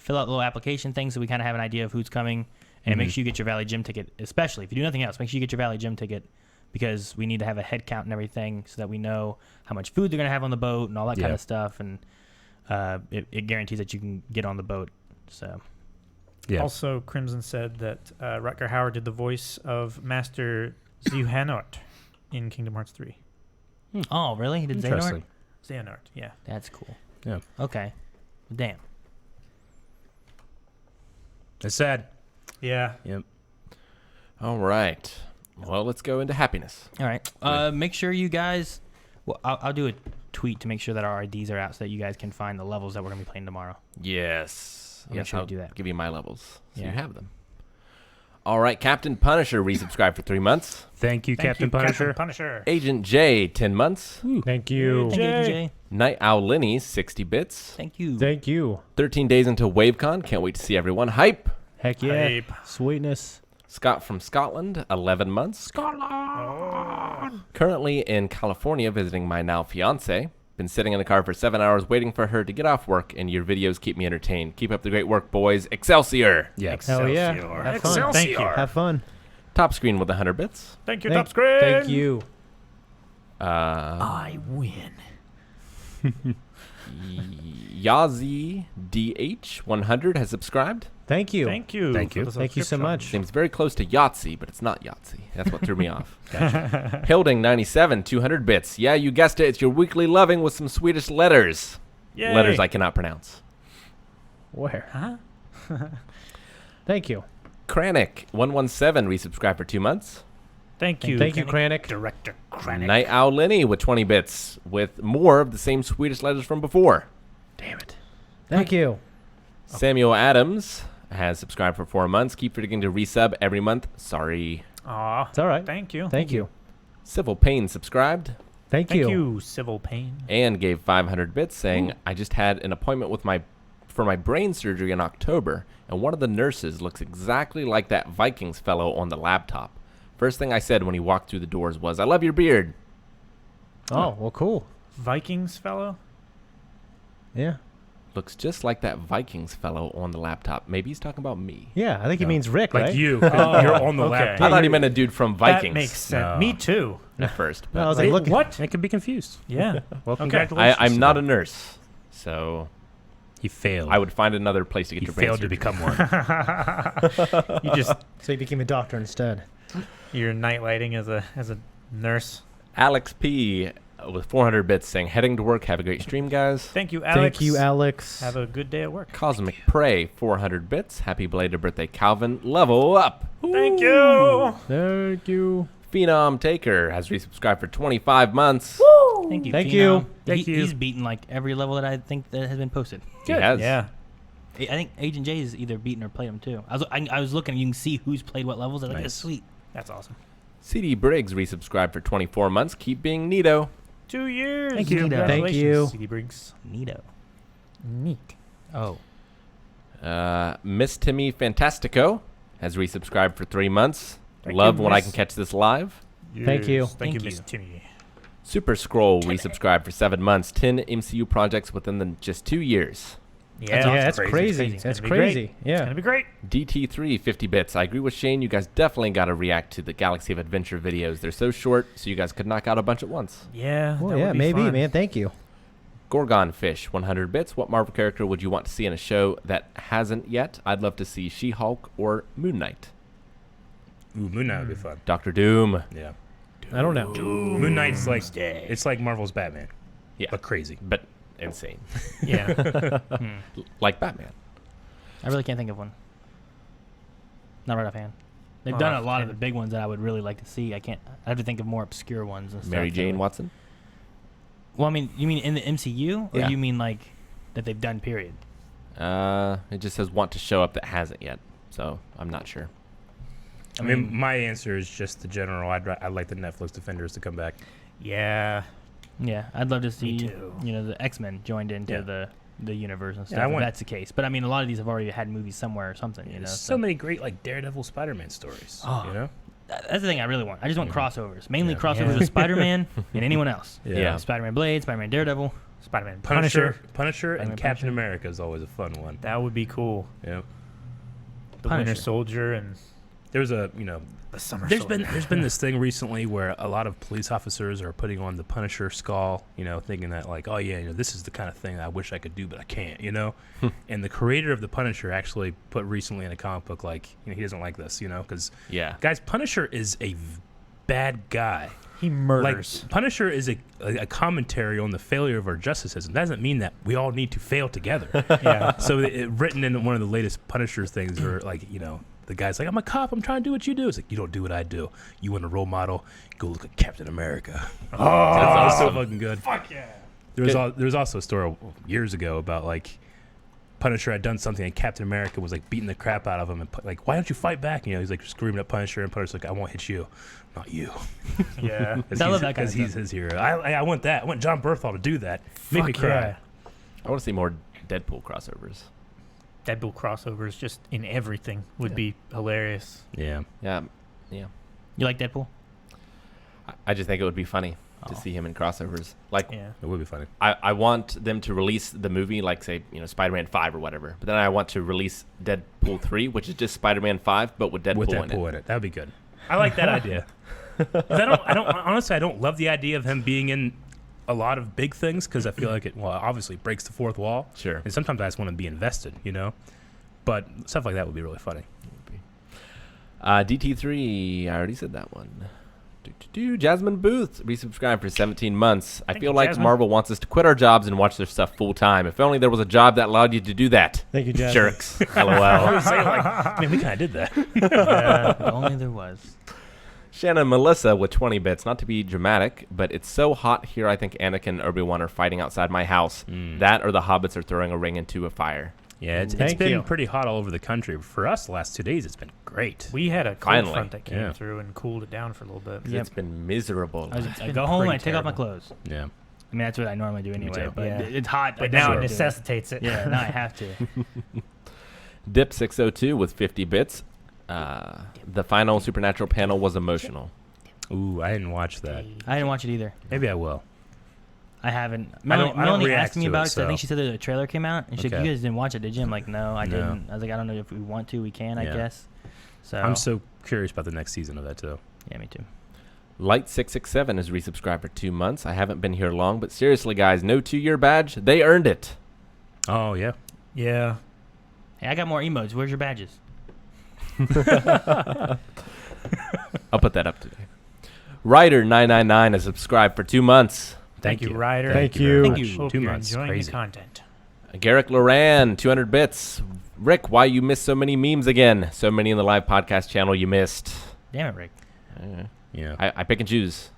Speaker 2: fill out the little application thing so we kind of have an idea of who's coming. And make sure you get your Valley Gym ticket, especially if you do nothing else. Make sure you get your Valley Gym ticket because we need to have a head count and everything so that we know how much food they're going to have on the boat and all that kind of stuff. And it guarantees that you can get on the boat. So,
Speaker 3: Yeah.
Speaker 5: Also, Crimson said that Rutger Hauer did the voice of Master Xehanort in Kingdom Hearts 3.
Speaker 2: Oh, really? He did Xehanort?
Speaker 3: Interesting.
Speaker 5: Xehanort, yeah.
Speaker 2: That's cool.
Speaker 3: Yeah.
Speaker 2: Okay. Damn.
Speaker 3: It's sad.
Speaker 5: Yeah.
Speaker 3: Yep.
Speaker 4: All right. Well, let's go into happiness.
Speaker 2: All right. Make sure you guys. Well, I'll do a tweet to make sure that our IDs are out so that you guys can find the levels that we're gonna be playing tomorrow.
Speaker 4: Yes.
Speaker 2: I'll make sure to do that.
Speaker 4: Give you my levels so
Speaker 2: Yeah.
Speaker 4: you have them. All right. Captain Punisher resubscribed for 3 months.
Speaker 3: Thank you, Captain Punisher.
Speaker 4: Agent J, 10 months.
Speaker 6: Thank you.
Speaker 2: Thank you, Jay.
Speaker 4: Night Owl Lenny, 60 bits.
Speaker 2: Thank you.
Speaker 6: Thank you.
Speaker 4: 13 days until WaveCon. Can't wait to see everyone. Hype.
Speaker 6: Heck yeah.
Speaker 5: Hype.
Speaker 6: Sweetness.
Speaker 4: Scott from Scotland, 11 months. Scotland! Currently in California visiting my now fiance. Been sitting in the car for 7 hours waiting for her to get off work, and your videos keep me entertained. Keep up the great work, boys. Excelsior!
Speaker 3: Yeah.
Speaker 6: Hell yeah. Have fun.
Speaker 5: Thank you.
Speaker 6: Have fun.
Speaker 4: Top screen with 100 bits.
Speaker 5: Thank you, Top Screen.
Speaker 6: Thank you.
Speaker 5: I win.
Speaker 4: Yazi DH 100 has subscribed.
Speaker 6: Thank you.
Speaker 5: Thank you.
Speaker 3: Thank you.
Speaker 5: for the
Speaker 6: Thank you so
Speaker 5: subscription.
Speaker 6: much.
Speaker 4: Seems very close to Yahtzee, but it's not Yahtzee. That's what threw me off. Hilding 97 200 bits. Yeah, you guessed it. It's your weekly loving with some Swedish letters.
Speaker 5: Yay.
Speaker 4: Letters I cannot pronounce.
Speaker 6: Where?
Speaker 5: Huh?
Speaker 6: Thank you.
Speaker 4: Kranik 117 resubscribed for 2 months.
Speaker 5: Thank you.
Speaker 6: Thank you, Kranik.
Speaker 5: Director Krennic.
Speaker 4: Night Owl Lenny with 20 bits with more of the same Swedish letters from before.
Speaker 6: Damn it. Thank you.
Speaker 4: Samuel Adams has subscribed for 4 months. Keep forgetting to resub every month. Sorry.
Speaker 5: Aw.
Speaker 6: It's all right.
Speaker 5: Thank you.
Speaker 6: Thank you.
Speaker 4: Civil Pain subscribed
Speaker 6: Thank
Speaker 5: Thank
Speaker 6: you.
Speaker 5: you, Civil Pain.
Speaker 4: and gave 500 bits saying, I just had an appointment with for my brain surgery in October, and one of the nurses looks exactly like that Vikings fellow on the laptop. First thing I said when he walked through the doors was, I love your beard.
Speaker 6: Oh, well, cool.
Speaker 5: Vikings fellow?
Speaker 6: Yeah.
Speaker 4: Looks just like that Vikings fellow on the laptop. Maybe he's talking about me.
Speaker 6: Yeah, I think he means Rick,
Speaker 3: Like
Speaker 6: right?
Speaker 3: you.
Speaker 5: Oh,
Speaker 3: You're on the
Speaker 5: okay.
Speaker 3: laptop.
Speaker 4: I thought he meant a dude from Vikings
Speaker 5: That makes sense.
Speaker 3: No.
Speaker 5: Me too.
Speaker 4: at first.
Speaker 6: No, I
Speaker 4: But
Speaker 6: was like, look.
Speaker 5: What?
Speaker 3: I could be confused.
Speaker 5: Yeah.
Speaker 3: Well,
Speaker 5: Okay.
Speaker 3: congratulations.
Speaker 4: I'm not
Speaker 3: to
Speaker 4: a
Speaker 3: them.
Speaker 4: nurse, so
Speaker 3: He failed.
Speaker 4: I would find another place to get
Speaker 3: He
Speaker 4: your brain
Speaker 3: failed to
Speaker 4: surgery.
Speaker 3: become one.
Speaker 5: You just
Speaker 6: So he became a doctor instead.
Speaker 5: you're night lighting as a nurse.
Speaker 4: Alex P with 400 bits saying, heading to work. Have a great stream, guys.
Speaker 5: Thank you, Alex.
Speaker 6: Thank you, Alex.
Speaker 5: Have a good day at work.
Speaker 4: Cosmic Prey, 400 bits. Happy belated birthday, Calvin. Level up.
Speaker 5: Thank you.
Speaker 6: Thank you.
Speaker 4: Phenom Taker has resubscribed for 25 months.
Speaker 2: Thank you.
Speaker 6: Thank
Speaker 2: Phenom.
Speaker 6: you.
Speaker 3: Thank you.
Speaker 2: He's beaten like every level that I think that has been posted.
Speaker 4: He has.
Speaker 5: Yeah.
Speaker 2: I think Agent J is either beaten or played them too. I was looking. You can see who's played what levels. I was like, that's
Speaker 3: Nice.
Speaker 2: sweet.
Speaker 5: That's awesome.
Speaker 4: CD Briggs resubscribed for 24 months. Keep being neato.
Speaker 5: 2 years.
Speaker 2: Thank you.
Speaker 5: Congratulations,
Speaker 6: Thank you.
Speaker 5: CD Briggs.
Speaker 2: Neato.
Speaker 5: Neat.
Speaker 2: Oh.
Speaker 4: Miss Timmy Fantastico has resubscribed for 3 months.
Speaker 5: Thank
Speaker 4: Love
Speaker 5: you,
Speaker 4: when I
Speaker 5: Miss.
Speaker 4: can catch this live.
Speaker 6: Thank you.
Speaker 5: Thank you,
Speaker 2: Thank
Speaker 5: Miss
Speaker 2: you.
Speaker 5: Timmy.
Speaker 4: Super Scroll resubscribed for 7 months. 10 MCU projects within just 2 years.
Speaker 5: Yeah,
Speaker 6: That's
Speaker 2: crazy.
Speaker 6: crazy.
Speaker 2: It's
Speaker 6: That's
Speaker 5: gonna be great.
Speaker 6: crazy.
Speaker 5: It's
Speaker 6: Yeah.
Speaker 5: gonna be great.
Speaker 4: DT3 50 bits. I agree with Shane. You guys definitely got to react to the Galaxy of Adventure videos. They're so short, so you guys could knock out a bunch at once.
Speaker 5: Yeah.
Speaker 6: Well,
Speaker 5: that
Speaker 6: yeah,
Speaker 5: would be
Speaker 6: maybe,
Speaker 5: fun.
Speaker 6: man. Thank you.
Speaker 4: Gorgon Fish 100 bits. What Marvel character would you want to see in a show that hasn't yet? I'd love to see She-Hulk or Moon Knight.
Speaker 3: Ooh, Moon Knight would be fun.
Speaker 4: Dr. Doom.
Speaker 3: Yeah.
Speaker 6: I don't know.
Speaker 3: Moon Knight's like it's like Marvel's Batman,
Speaker 4: Yeah,
Speaker 3: but crazy.
Speaker 4: but insane.
Speaker 5: Yeah.
Speaker 4: Like Batman.
Speaker 2: I really can't think of one. Not right offhand. They've done a lot of the big ones that I would really like to see. I have to think of more obscure ones and stuff.
Speaker 4: Mary Jane Watson.
Speaker 2: Well, I mean, you mean in the MCU, or
Speaker 4: Yeah.
Speaker 2: you mean like that they've done? Period.
Speaker 4: It just says want to show up that hasn't yet, so I'm not sure.
Speaker 3: I mean, my answer is just the general. I'd like the Netflix Defenders to come back.
Speaker 5: Yeah.
Speaker 2: Yeah, I'd love to see
Speaker 5: too.
Speaker 2: the X-Men joined into the universe and stuff.
Speaker 3: I
Speaker 2: if
Speaker 3: want-
Speaker 2: that's the case. But I mean, a lot of these have already had movies somewhere or something. You know,
Speaker 3: There's so many great like Daredevil, Spider-Man stories.
Speaker 2: Oh.
Speaker 3: You know.
Speaker 2: That's the thing I really want. I just want crossovers, mainly
Speaker 3: Yeah.
Speaker 2: crossovers
Speaker 5: Yeah.
Speaker 2: with Spider-Man and anyone else.
Speaker 4: Yeah.
Speaker 2: Spider-Man Blade, Spider-Man Daredevil.
Speaker 5: Spider-Man
Speaker 3: Punisher, and
Speaker 2: Spider-Man
Speaker 3: Captain
Speaker 2: Punisher.
Speaker 3: America is always a fun one.
Speaker 5: That would be cool.
Speaker 3: Yeah.
Speaker 5: The
Speaker 2: Punisher.
Speaker 5: Winter Soldier and
Speaker 3: There's the
Speaker 5: Summer
Speaker 3: There's
Speaker 5: Soldier.
Speaker 3: been this thing recently where a lot of police officers are putting on the Punisher skull, thinking that like, oh yeah, this is the kind of thing I wish I could do but I can't, And the creator of the Punisher actually put recently in a comic book like, he doesn't like this, because guys, Punisher is a bad guy.
Speaker 5: He murders.
Speaker 3: Like Punisher is a commentary on the failure of our justice system. That doesn't mean that we all need to fail together.
Speaker 5: Yeah.
Speaker 3: So written in one of the latest Punisher things, where like the guy's like, I'm a cop. I'm trying to do what you do. It's like, you don't do what I do. You want a role model? Go look at Captain America.
Speaker 5: Oh,
Speaker 3: That's so fucking good.
Speaker 5: fuck yeah.
Speaker 3: There was also a story years ago about like Punisher had done something and Captain America was like beating the crap out of him and like, why don't you fight back? He's like screaming at Punisher, and Punisher's like, I won't hit you, not you.
Speaker 5: Yeah.
Speaker 2: I love that kind of
Speaker 3: Because he's
Speaker 2: stuff.
Speaker 3: his hero. I want that. I want John Berthal to do that. Make me
Speaker 5: Fuck
Speaker 3: cry.
Speaker 5: yeah.
Speaker 4: I want to see more Deadpool crossovers.
Speaker 5: Deadpool crossovers just in everything would be hilarious.
Speaker 3: Yeah.
Speaker 4: Yeah.
Speaker 2: You like Deadpool?
Speaker 4: I just think it would be funny to
Speaker 2: Oh.
Speaker 4: see him in crossovers. Like,
Speaker 5: Yeah.
Speaker 3: It would be funny.
Speaker 4: I want them to release the movie, like, say, Spider-Man 5 or whatever. But then I want to release Deadpool 3, which is just Spider-Man 5, but with Deadpool,
Speaker 3: With
Speaker 4: in
Speaker 3: Deadpool
Speaker 4: it.
Speaker 3: in it. That would be good. I like that idea. 'Cause honestly, I don't love the idea of him being in a lot of big things because I feel like it obviously breaks the fourth wall.
Speaker 4: Sure.
Speaker 3: And sometimes I just want to be invested, But stuff like that would be really funny.
Speaker 4: DT3, I already said that one. Jasmine Booth, resubscribed for 17 months. I
Speaker 5: Thank
Speaker 4: feel
Speaker 5: you,
Speaker 4: like
Speaker 5: Jasmine.
Speaker 4: Marvel wants us to quit our jobs and watch their stuff full time. If only there was a job that allowed you to do that.
Speaker 1: Thank you, Jasmine.
Speaker 4: Jerks. LOL.
Speaker 3: Say like, man, we kind of did that.
Speaker 2: If only there was.
Speaker 4: Shannon Melissa with 20 bits. Not to be dramatic, but it's so hot here. I think Anakin and Obi-Wan are fighting outside my house. That or the hobbits are throwing a ring into a fire.
Speaker 3: Yeah, it's
Speaker 1: Thank
Speaker 3: been
Speaker 1: you.
Speaker 3: pretty hot all over the country. For us, the last 2 days, it's been great.
Speaker 5: We had a cold
Speaker 4: Finally.
Speaker 5: front that came
Speaker 3: Yeah.
Speaker 5: through and cooled it down for a little bit.
Speaker 2: Yep.
Speaker 4: It's been miserable.
Speaker 2: I
Speaker 5: been
Speaker 2: go home and I
Speaker 5: pretty
Speaker 2: take off my
Speaker 5: terrible.
Speaker 2: clothes.
Speaker 3: Yeah.
Speaker 2: I mean, that's what I normally do anyway.
Speaker 3: too.
Speaker 2: But
Speaker 5: Yeah.
Speaker 2: it's hot.
Speaker 5: But
Speaker 2: I
Speaker 5: now
Speaker 2: never
Speaker 5: it
Speaker 2: do
Speaker 5: necessitates it.
Speaker 2: Yeah, now I have to.
Speaker 4: Dip 602 with 50 bits. The final Supernatural panel was emotional.
Speaker 3: Ooh, I didn't watch that.
Speaker 2: I didn't watch it either.
Speaker 3: Maybe I will.
Speaker 2: I haven't.
Speaker 3: I don't
Speaker 2: Melanie
Speaker 3: react
Speaker 2: asked me
Speaker 3: to
Speaker 2: about
Speaker 3: it,
Speaker 2: it because I think
Speaker 3: so-
Speaker 2: she said that the trailer came out, and she's like,
Speaker 3: Okay.
Speaker 2: "You guys didn't watch it, did you?" I'm like, "No, I
Speaker 3: No.
Speaker 2: didn't." I was like, "I don't know if we want to. We can, I
Speaker 3: Yeah.
Speaker 2: guess." So
Speaker 3: I'm so curious about the next season of that, too.
Speaker 2: yeah, me too.
Speaker 4: Light 667 is resubscribed for 2 months. I haven't been here long, but seriously, guys, no 2-year badge. They earned it.
Speaker 3: Oh, yeah.
Speaker 5: Yeah.
Speaker 2: Hey, I got more emotes. Where's your badges?
Speaker 4: I'll put that up today. Ryder999 is subscribed for 2 months.
Speaker 5: Thank you, Ryder.
Speaker 1: Thank
Speaker 3: very
Speaker 1: you.
Speaker 3: much.
Speaker 2: Thank you.
Speaker 5: Hope
Speaker 3: 2
Speaker 5: you're
Speaker 3: months.
Speaker 5: enjoying
Speaker 3: Crazy.
Speaker 5: the content.
Speaker 4: Garrick Loran, 200 bits. Rick, why you missed so many memes again? So many in the live podcast channel you missed.
Speaker 2: Damn it, Rick.
Speaker 3: Yeah.
Speaker 4: I pick and choose.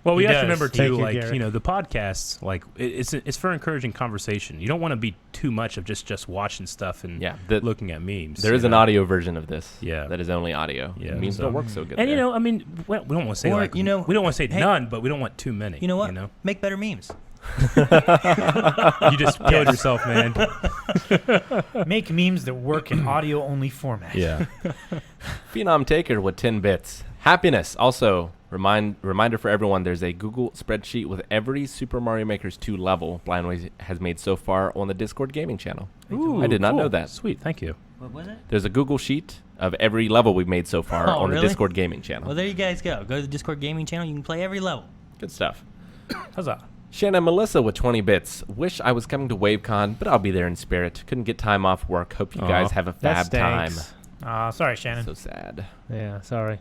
Speaker 3: Well, we
Speaker 5: He
Speaker 3: have to
Speaker 5: does.
Speaker 3: remember
Speaker 1: Thank
Speaker 3: too,
Speaker 1: you,
Speaker 3: like
Speaker 1: Garrett.
Speaker 3: the podcasts, like it's for encouraging conversation. You don't want to be too much of just watching stuff and
Speaker 4: Yeah,
Speaker 3: looking at memes.
Speaker 4: there is an audio version of this.
Speaker 3: Yeah.
Speaker 4: that is only audio.
Speaker 3: Yeah,
Speaker 4: memes
Speaker 3: so-
Speaker 4: don't work so good.
Speaker 3: And
Speaker 4: there.
Speaker 3: I mean, we don't want to say
Speaker 2: Or,
Speaker 3: like
Speaker 2: you know,
Speaker 3: we don't want to say
Speaker 2: hey-
Speaker 3: none, but we don't want too many.
Speaker 2: You know what?
Speaker 3: You know,
Speaker 2: Make better memes.
Speaker 3: you just killed yourself, man.
Speaker 5: Make memes that work in audio only format.
Speaker 3: Yeah.
Speaker 4: Phenom Taker with 10 bits. Happiness. Also, reminder for everyone, there's a Google spreadsheet with every Super Mario Maker's 2 level Blindways has made so far on the Discord gaming channel.
Speaker 3: Ooh,
Speaker 4: I did not
Speaker 3: cool.
Speaker 4: know that.
Speaker 3: Sweet, thank you.
Speaker 2: What was it?
Speaker 4: There's a Google sheet of every level we've made so far
Speaker 2: Oh,
Speaker 4: on the
Speaker 2: really?
Speaker 4: Discord gaming channel.
Speaker 2: Well, there you guys go. Go to the Discord gaming channel. You can play every level.
Speaker 4: Good stuff.
Speaker 3: Huzzah.
Speaker 4: Shannon Melissa with 20 bits. Wish I was coming to WaveCon, but I'll be there in spirit. Couldn't get time off work. Hope you guys have a
Speaker 1: That
Speaker 4: fab time.
Speaker 1: stinks.
Speaker 5: Sorry, Shannon.
Speaker 4: So sad.
Speaker 1: Yeah, sorry.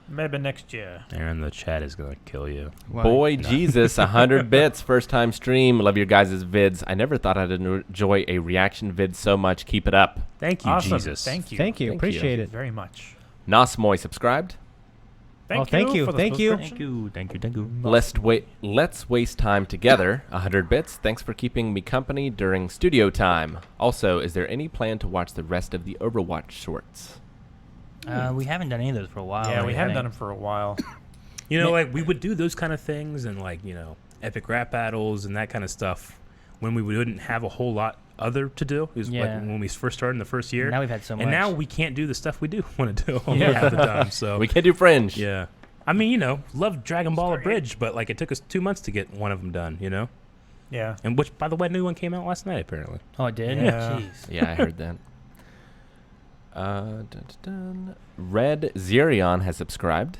Speaker 5: Maybe next year.
Speaker 3: Aaron, the chat is gonna kill you.
Speaker 4: Boy, Jesus, 100 bits. First time stream. Love your guys' vids. I never thought I'd enjoy a reaction vid so much. Keep it up.
Speaker 3: Thank you,
Speaker 5: Awesome.
Speaker 3: Jesus.
Speaker 5: Thank you.
Speaker 1: Thank you.
Speaker 4: Thank
Speaker 1: Appreciate
Speaker 4: you.
Speaker 1: it.
Speaker 5: very much.
Speaker 4: Nosmoy subscribed.
Speaker 6: Thank you.
Speaker 5: for the
Speaker 6: Thank you.
Speaker 5: subscription.
Speaker 2: Thank you.
Speaker 4: Let's waste time together. 100 bits. Thanks for keeping me company during studio time. Also, is there any plan to watch the rest of the Overwatch shorts?
Speaker 2: We haven't done any of those for a while.
Speaker 5: Yeah,
Speaker 2: I
Speaker 5: we haven't
Speaker 2: think.
Speaker 5: done them for a while.
Speaker 3: You know, like we would do those kind of things and like, you know, epic rap battles and that kind of stuff when we wouldn't have a whole lot other to do. It was like
Speaker 2: Yeah.
Speaker 3: when we first started in the first year.
Speaker 2: Now we've had so much.
Speaker 3: And now we can't do the stuff we do want to do
Speaker 2: Yeah.
Speaker 3: half the time. So
Speaker 4: We can't do Fringe.
Speaker 3: yeah. I mean, you know, love Dragon Ball Abridged, but like it took us 2 months to get one of them done, you know?
Speaker 5: Yeah.
Speaker 3: And which, by the way, new one came out last night, apparently.
Speaker 2: Oh, it did?
Speaker 5: Yeah.
Speaker 2: Jeez.
Speaker 4: Yeah, I heard that. Dun, dun, dun. Red Zerion has subscribed.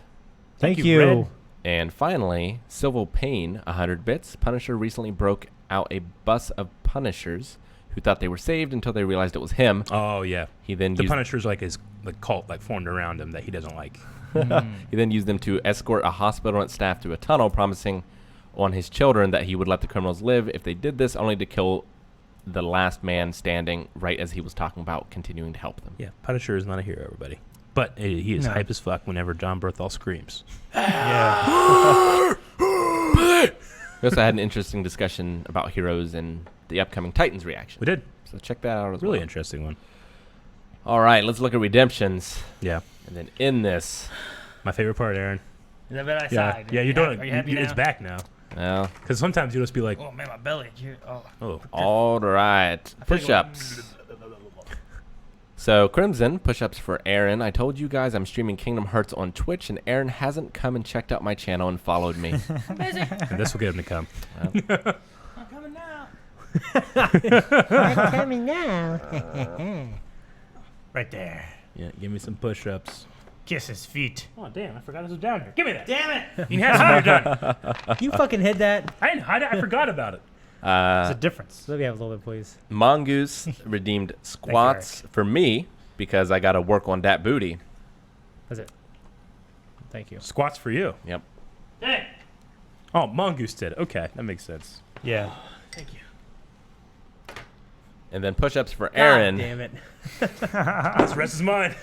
Speaker 6: Thank
Speaker 5: you,
Speaker 6: you.
Speaker 5: Red.
Speaker 4: And finally, Civil Pain, 100 bits. Punisher recently broke out a bus of Punishers who thought they were saved until they realized it was him.
Speaker 3: Oh, yeah.
Speaker 4: He then
Speaker 3: The
Speaker 4: used
Speaker 3: Punisher's like his like cult like formed around him that he doesn't like.
Speaker 4: He then used them to escort a hospital and its staff through a tunnel, promising on his children that he would let the criminals live if they did this, only to kill the last man standing right as he was talking about continuing to help them.
Speaker 3: Yeah, Punisher is not a hero, everybody. But he is
Speaker 2: No.
Speaker 3: hype as fuck whenever John Berthal screams.
Speaker 5: Yeah.
Speaker 4: We also had an interesting discussion about heroes and the upcoming Titans reaction.
Speaker 3: We did.
Speaker 4: So check that out as
Speaker 3: Really
Speaker 4: well.
Speaker 3: interesting one.
Speaker 4: All right, let's look at redemptions.
Speaker 3: Yeah.
Speaker 4: And then in this,
Speaker 3: My favorite part, Aaron.
Speaker 2: Is that what I
Speaker 3: Yeah,
Speaker 2: sighed?
Speaker 3: yeah, you're doing
Speaker 2: Are
Speaker 3: it.
Speaker 2: you happy
Speaker 3: It's
Speaker 2: now?
Speaker 3: back now.
Speaker 4: well,
Speaker 3: Because sometimes you'll just be like,
Speaker 2: Oh, man, my belly. Oh.
Speaker 3: oh.
Speaker 4: all right,
Speaker 2: I feel like
Speaker 4: push-ups. So Crimson, push-ups for Aaron. I told you guys I'm streaming Kingdom Hearts on Twitch, and Aaron hasn't come and checked out my channel and followed me.
Speaker 2: I'm busy.
Speaker 3: And this will get him to come.
Speaker 2: I'm coming now.
Speaker 6: I'm coming now.
Speaker 5: Right there.
Speaker 3: Yeah, give me some push-ups.
Speaker 5: Kiss his feet.
Speaker 3: Oh, damn, I forgot this was down here. Give me that.
Speaker 2: Damn it.
Speaker 3: You can have some when you're done.
Speaker 6: You fucking hid that.
Speaker 3: I didn't hide it. I forgot about it.
Speaker 5: There's a difference.
Speaker 6: Let me have a little bit, please.
Speaker 4: Mongoose redeemed squats for me because I got to work on that booty.
Speaker 6: That's it. Thank you.
Speaker 3: Squats for you.
Speaker 4: Yep.
Speaker 2: Hey.
Speaker 3: Oh, Mongoose did. Okay, that makes sense.
Speaker 5: Yeah.
Speaker 2: Thank you.
Speaker 4: And then push-ups for Aaron.
Speaker 6: Damn it.
Speaker 3: This rest is mine.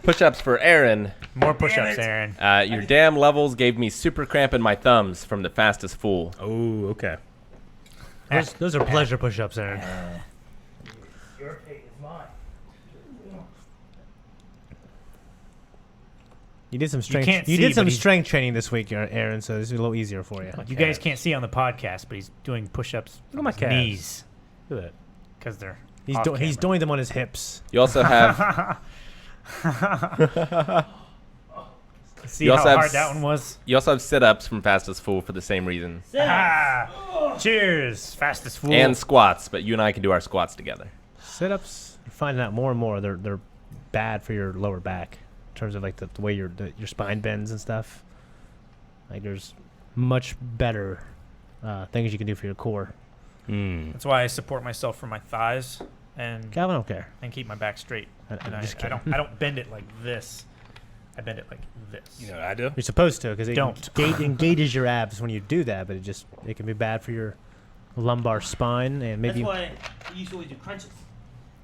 Speaker 4: Push-ups for Aaron.
Speaker 5: More push-ups, Aaron.
Speaker 4: Your damn levels gave me super cramp in my thumbs from the fastest fool.
Speaker 3: Oh, okay.
Speaker 6: Those are pleasure push-ups, Aaron.
Speaker 2: Your pay is mine.
Speaker 6: You did some strength.
Speaker 5: can't
Speaker 6: You
Speaker 5: see,
Speaker 6: did some
Speaker 5: but he's-
Speaker 6: strength training this week, Aaron. So this is a little easier for you.
Speaker 5: You guys can't see on the podcast, but he's doing push-ups
Speaker 3: Look at my
Speaker 5: on his
Speaker 3: calves.
Speaker 5: knees
Speaker 3: Look at that.
Speaker 5: because they're
Speaker 6: He's
Speaker 5: off
Speaker 6: he's
Speaker 5: camera.
Speaker 6: doing them on his hips.
Speaker 4: You also have
Speaker 5: See
Speaker 4: You
Speaker 5: how
Speaker 4: also have
Speaker 5: hard that one was?
Speaker 4: sit-ups from fastest fool for the same reason.
Speaker 5: Ah, cheers, fastest fool.
Speaker 4: And squats, but you and I can do our squats together.
Speaker 6: Sit-ups. You're finding out more and more they're bad for your lower back in terms of like the way your spine bends and stuff. Like there's much better things you can do for your core.
Speaker 5: That's why I support myself from my thighs and
Speaker 6: Calvin, I don't care.
Speaker 5: keep my back straight.
Speaker 6: I'm
Speaker 5: And
Speaker 6: just
Speaker 5: I
Speaker 6: kidding.
Speaker 5: don't bend it like this. I bend it like this.
Speaker 3: You know what I do?
Speaker 6: You're supposed to because it
Speaker 5: Don't.
Speaker 6: engages your abs when you do that, but it can be bad for your lumbar spine and maybe
Speaker 2: That's why you used to always do crunches.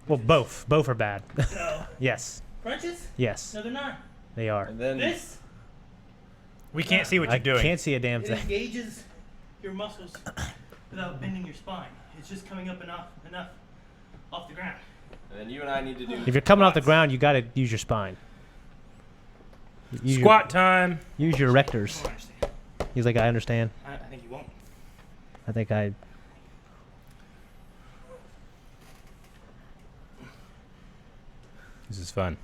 Speaker 6: well both are bad.
Speaker 2: No.
Speaker 6: Yes,
Speaker 2: Crunches?
Speaker 6: yes,
Speaker 2: No, they're not.
Speaker 6: they are.
Speaker 4: And then
Speaker 2: This
Speaker 5: We can't see what
Speaker 6: I
Speaker 5: you're doing.
Speaker 6: can't see a damn
Speaker 2: it
Speaker 6: thing.
Speaker 2: engages your muscles without bending your spine. It's just coming up enough off the ground.
Speaker 4: and then you and I need to do
Speaker 6: If you're coming off the ground, you got to use your spine. Use
Speaker 3: Squat time.
Speaker 6: Use your rectors.
Speaker 2: I don't understand.
Speaker 6: He's like, I understand.
Speaker 2: I think you won't.
Speaker 6: I think I.
Speaker 3: This is fun.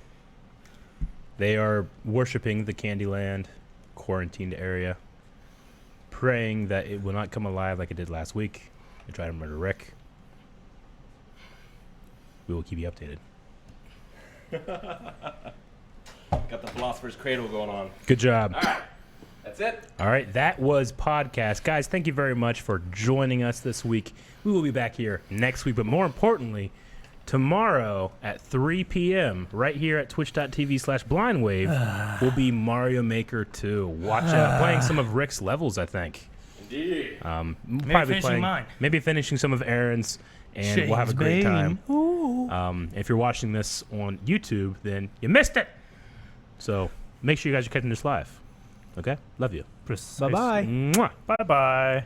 Speaker 3: They are worshiping the Candyland quarantined area, praying that it will not come alive like it did last week and try to murder Rick. We will keep you updated.
Speaker 4: Got the Philosopher's Cradle going on.
Speaker 3: Good job.
Speaker 4: That's it.
Speaker 3: All right, that was podcast. Guys, thank you very much for joining us this week. We will be back here next week, but more importantly, tomorrow at 3 p.m. right here at twitch.tv/blindwave will be Mario Maker 2. Watch out. Playing some of Rick's levels, I think.
Speaker 4: Indeed.
Speaker 3: Maybe
Speaker 2: finishing mine.
Speaker 3: Maybe finishing some of Aaron's, and we'll have a great time. If you're watching this on YouTube, then you missed it. So make sure you guys are catching this live. Okay? Love you.
Speaker 5: Precisely.
Speaker 6: Bye-bye.
Speaker 3: Mwah.
Speaker 5: Bye bye.